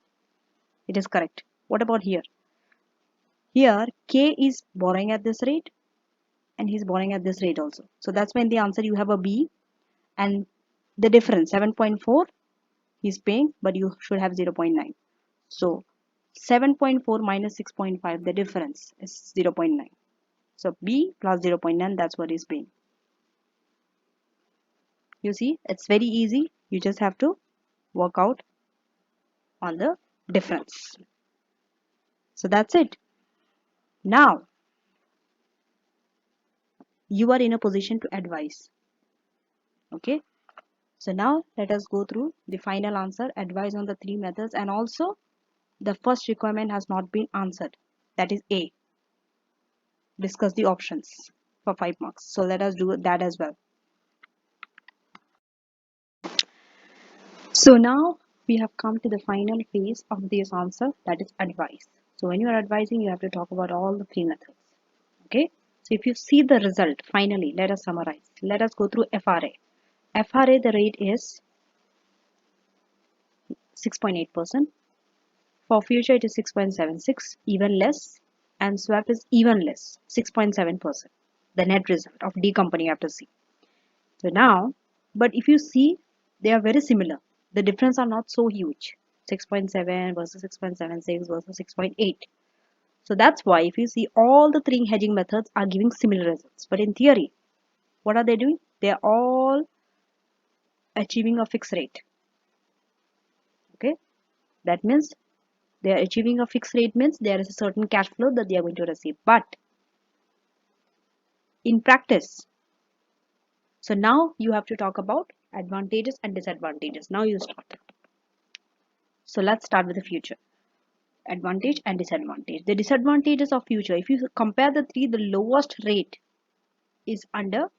It is correct. What about here? Here, K is borrowing at this rate and he's borrowing at this rate also. So that's when the answer you have a B and the difference 7.4 he's paying, but you should have 0.9. So 7.4 minus 6.5, the difference is 0.9. So B plus 0.9, that's what he's paying. You see, it's very easy. You just have to work out on the difference. So that's it. Now, you are in a position to advise. Okay. So now let us go through the final answer, advise on the three methods, and also the first requirement has not been answered. That is A. Discuss the options for 5 marks. So let us do that as well. So now we have come to the final phase of this answer, that is advice. So when you are advising, you have to talk about all the three methods. Okay. So if you see the result, finally, let us summarize. Let us go through FRA. FRA, the rate is 6.8%. For future, it is 6.76, even less, and swap is even less, 6.7%. The net result of D company you have to see. So now, but if you see, they are very similar. The difference are not so huge. 6.7 versus 6.76 versus 6.8. So that's why if you see all the three hedging methods are giving similar results. But in theory, what are they doing? They are all achieving a fixed rate. Okay, that means they are achieving a fixed rate means there is a certain cash flow that they are going to receive. But in practice, so now you have to talk about advantages and disadvantages. Now you start. So let's start with the future. Advantage and disadvantage. The disadvantages of future, if you compare the three, the lowest rate is under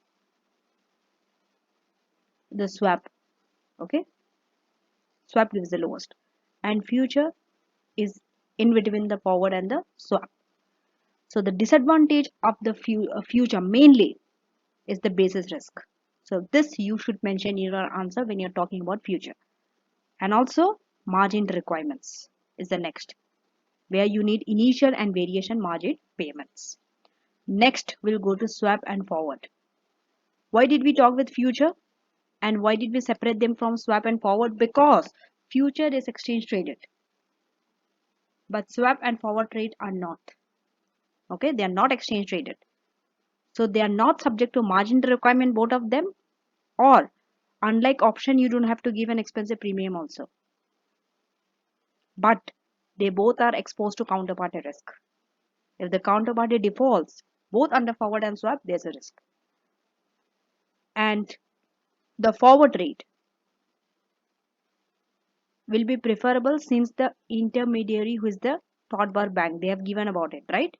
the swap. Okay, swap gives the lowest, and future is in between the forward and the swap. So the disadvantage of the future mainly is the basis risk. So this you should mention in your answer when you're talking about future. And also margin requirements is the next, where you need initial and variation margin payments. Next, we'll go to swap and forward. Why did we talk with future? And why did we separate them from swap and forward? Because future is exchange traded, but swap and forward trade are not. Okay, they are not exchange traded. So they are not subject to margin requirement, both of them, or unlike option, you don't have to give an expensive premium also. But they both are exposed to counterparty risk. If the counterparty defaults, both under forward and swap, there's a risk. And the forward rate will be preferable since the intermediary, who is the thought bar bank, they have given about it, right?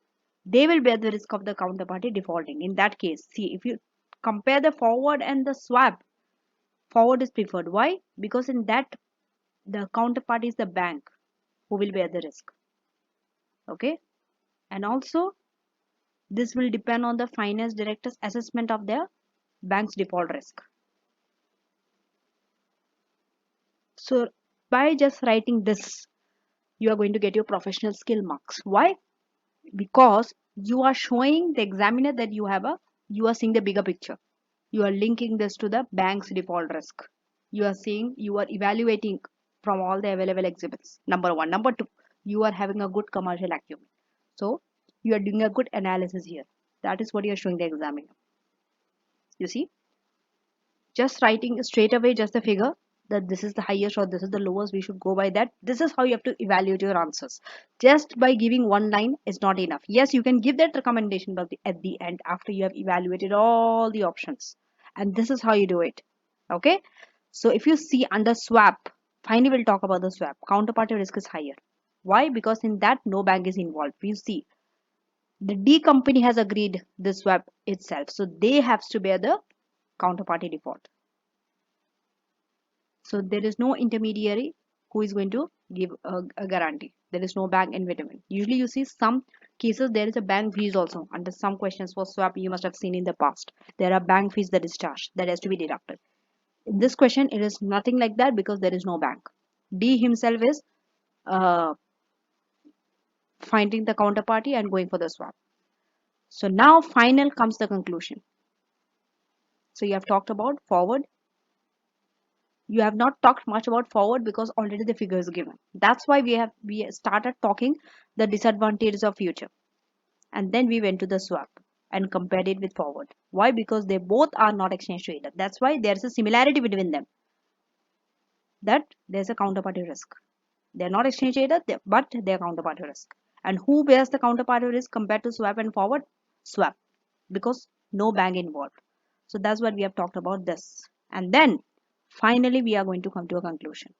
They will bear the risk of the counterparty defaulting. In that case, see, if you compare the forward and the swap, forward is preferred. Why? Because in that, the counterparty is the bank who will bear the risk. Okay. And also, this will depend on the finance director's assessment of their bank's default risk. So by just writing this, you are going to get your professional skill marks. Why? Because you are showing the examiner that you are seeing the bigger picture. You are linking this to the bank's default risk. You are seeing, you are evaluating from all the available exhibits. Number one. Number two, you are having a good commercial acumen. So you are doing a good analysis here. That is what you are showing the examiner. You see, just writing straight away just the figure that this is the highest or this is the lowest, we should go by that. This is how you have to evaluate your answers. Just by giving one line is not enough. Yes, you can give that recommendation, but at the end, after you have evaluated all the options, and this is how you do it. Okay. So if you see under swap, finally we'll talk about the swap. Counterparty risk is higher. Why? Because in that no bank is involved. You see, the D company has agreed the swap itself, so they have to bear the counterparty default. So there is no intermediary who is going to give a guarantee. There is no bank involvement. Usually you see some cases there is a bank fees also. Under some questions for swap you must have seen in the past. There are bank fees that is charged that has to be deducted. In this question it is nothing like that because there is no bank. D himself is uh, finding the counterparty and going for the swap. So now final comes the conclusion. So you have talked about forward. You have not talked much about forward because already the figure is given. That's why we started talking the disadvantages of future, and then we went to the swap and compared it with forward. Why? Because they both are not exchange traded. That's why there's a similarity between them, that there's a counterparty risk. They're not exchange traded, but they're counterparty risk. And who bears the counterparty risk compared to swap and forward? Swap, because no bank involved. So that's what we have talked about this. And then finally we are going to come to a conclusion.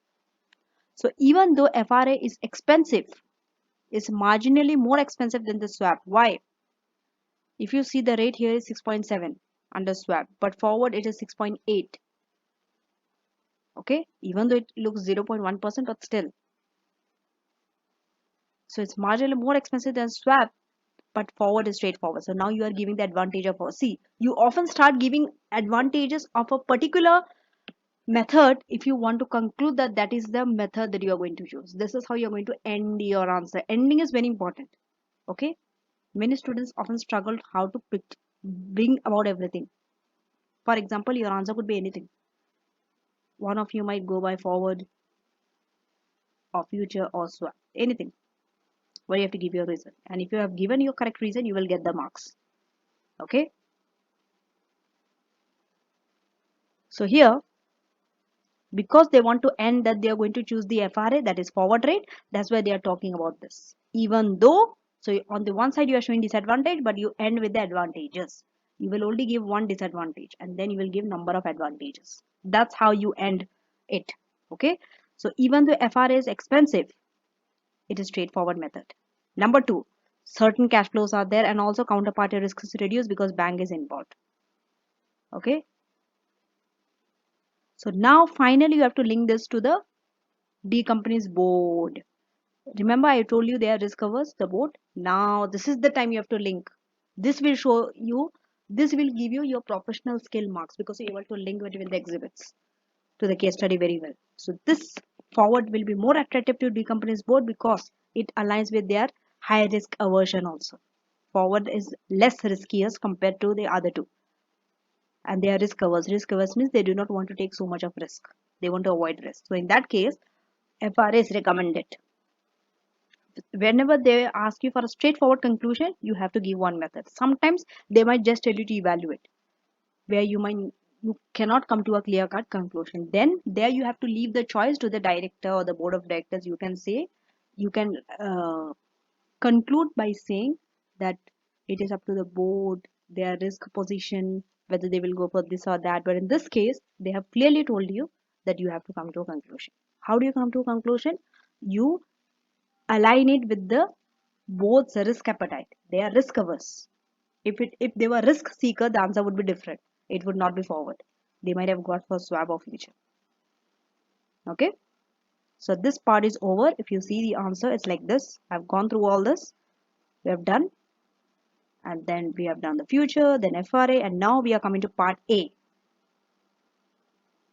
So even though FRA is expensive, it's marginally more expensive than the swap. Why? If you see the rate here is 6.7 under swap, but forward it is 6.8. Okay, even though it looks 0.1%, but still. So it's marginally more expensive than swap, but forward is straightforward. So now you are giving the advantage of, see, you often start giving advantages of a particular method if you want to conclude that that is the method that you are going to choose. This is how you're going to end your answer. Ending is very important. Okay, many students often struggle how to bring about everything. For example, your answer could be anything. One of you might go by forward or future or swap, anything, where you have to give your reason, and if you have given your correct reason you will get the marks. Okay, so here, because they want to end that they are going to choose the FRA, that is forward rate, that's why they are talking about this. Even though, so on the one side you are showing disadvantage, but you end with the advantages. You will only give one disadvantage and then you will give number of advantages. That's how you end it. Okay, so even though FRA is expensive, it is straightforward method. Number two, certain cash flows are there and also counterparty risk is reduced because bank is involved. Okay, so now finally you have to link this to the D company's board. Remember I told you they are risk averse, the board. Now this is the time you have to link. This will show you This will give you your professional skill marks because you're able to link between the exhibits to the case study very well. So this forward will be more attractive to the company's board because it aligns with their high risk aversion also. Forward is less riskier compared to the other two, and they are risk averse. Risk averse means they do not want to take so much of risk. They want to avoid risk. So in that case, FRA is recommended. Whenever they ask you for a straightforward conclusion, you have to give one method. Sometimes they might just tell you to evaluate, where you cannot come to a clear cut conclusion. Then there you have to leave the choice to the director or the board of directors. You can say, you can conclude by saying that it is up to the board, their risk position, whether they will go for this or that. But in this case, they have clearly told you that you have to come to a conclusion. How do you come to a conclusion? You align it with the board's risk appetite. They are risk averse. If they were risk seeker, the answer would be different. It would not be forward. They might have got for swap or future. Okay. So this part is over. If you see the answer, it's like this. I've gone through all this. We have done, and then we have done the future, then FRA, and now we are coming to part A,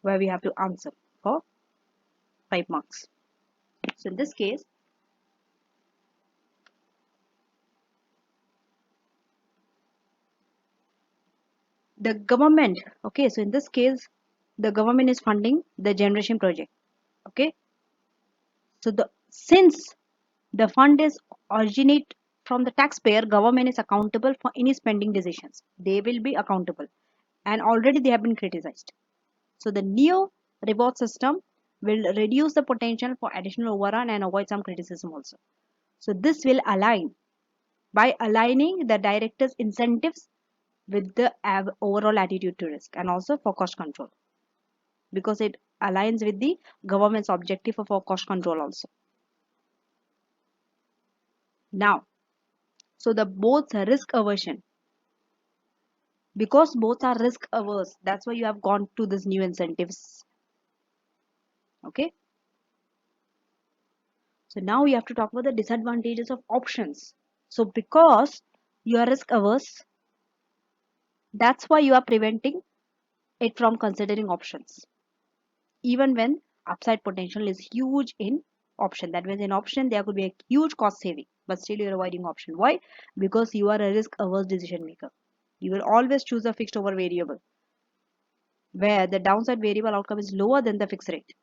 where we have to answer for 5 marks. So in this case, the government, okay, so in this case, the government is funding the generation project. Okay. So since the fund is originate from the taxpayer, government is accountable for any spending decisions. They will be accountable, and already they have been criticized. So the new reward system will reduce the potential for additional overrun and avoid some criticism also. So this will align by aligning the director's incentives with the overall attitude to risk, and also for cost control, because it aligns with the government's objective for cost control also. Now, so the both risk aversion, because both are risk averse, that's why you have gone to this new incentives. Okay. So now you have to talk about the disadvantages of options. So because you are risk averse, that's why you are preventing it from considering options. Even when upside potential is huge in option. That means in option there could be a huge cost saving, but still you're avoiding option. Why? Because you are a risk averse decision maker. You will always choose a fixed over variable, where the downside variable outcome is lower than the fixed rate.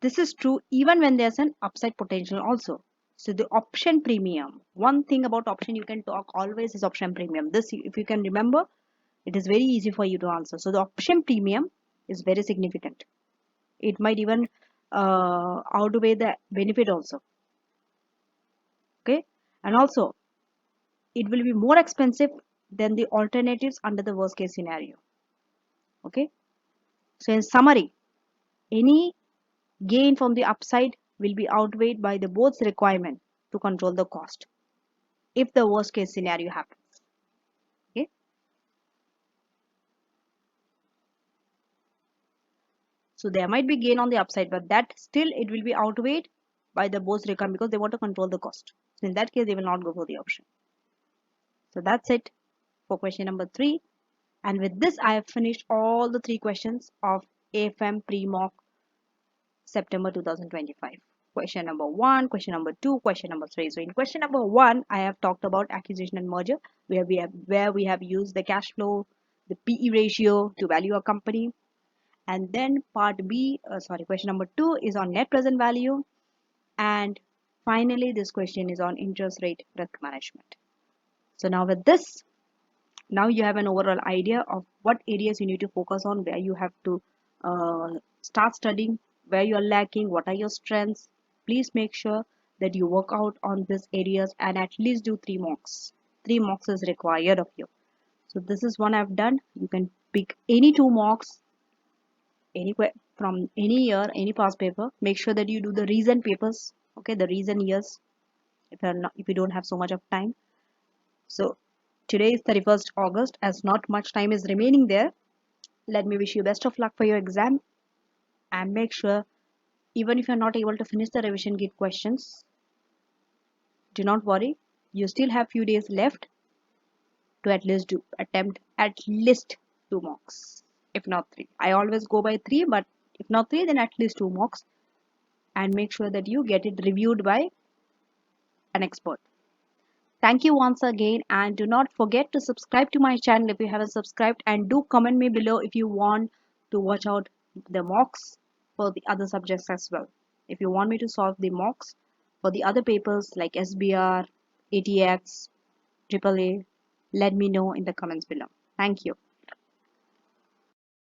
This is true even when there's an upside potential also. So the option premium, one thing about option you can talk always is option premium. This, if you can remember, it is very easy for you to answer. So the option premium is very significant. It might even outweigh the benefit also. Okay. And also it will be more expensive than the alternatives under the worst case scenario. Okay. So in summary, any gain from the upside will be outweighed by the board's requirement to control the cost if the worst case scenario happens. Okay. So there might be gain on the upside, but that still it will be outweighed by the board's requirement because they want to control the cost. So in that case, they will not go for the option. So that's it for question number 3. And with this, I have finished all the 3 questions of AFM pre-mock September 2025. Question number 1, question number 2, question number 3. So in question number 1, I have talked about acquisition and merger, where we have used the cash flow, the PE ratio to value a company. And then question number 2 is on net present value. And finally, this question is on interest rate risk management. So now with this, now you have an overall idea of what areas you need to focus on, where you have to start studying, where you are lacking, what are your strengths. Please make sure that you work out on these areas and at least do 3 mocks. 3 mocks is required of you. So this is one I've done. You can pick any 2 mocks, from any year, any past paper. Make sure that you do the recent papers, okay, the recent years, if you don't have so much of time. So today is 31st August, as not much time is remaining there. Let me wish you best of luck for your exam, and make sure, even if you're not able to finish the revision gate questions, do not worry. You still have few days left. to at least do attempt at least 2 mocks, if not three. I always go by three, but if not three, then at least 2 mocks, and make sure that you get it reviewed by an expert. Thank you once again, and do not forget to subscribe to my channel if you haven't subscribed, and do comment me below if you want to watch out the mocks for the other subjects as well. If you want me to solve the mocks for the other papers like SBR, ATX, AAA, let me know in the comments below. Thank you.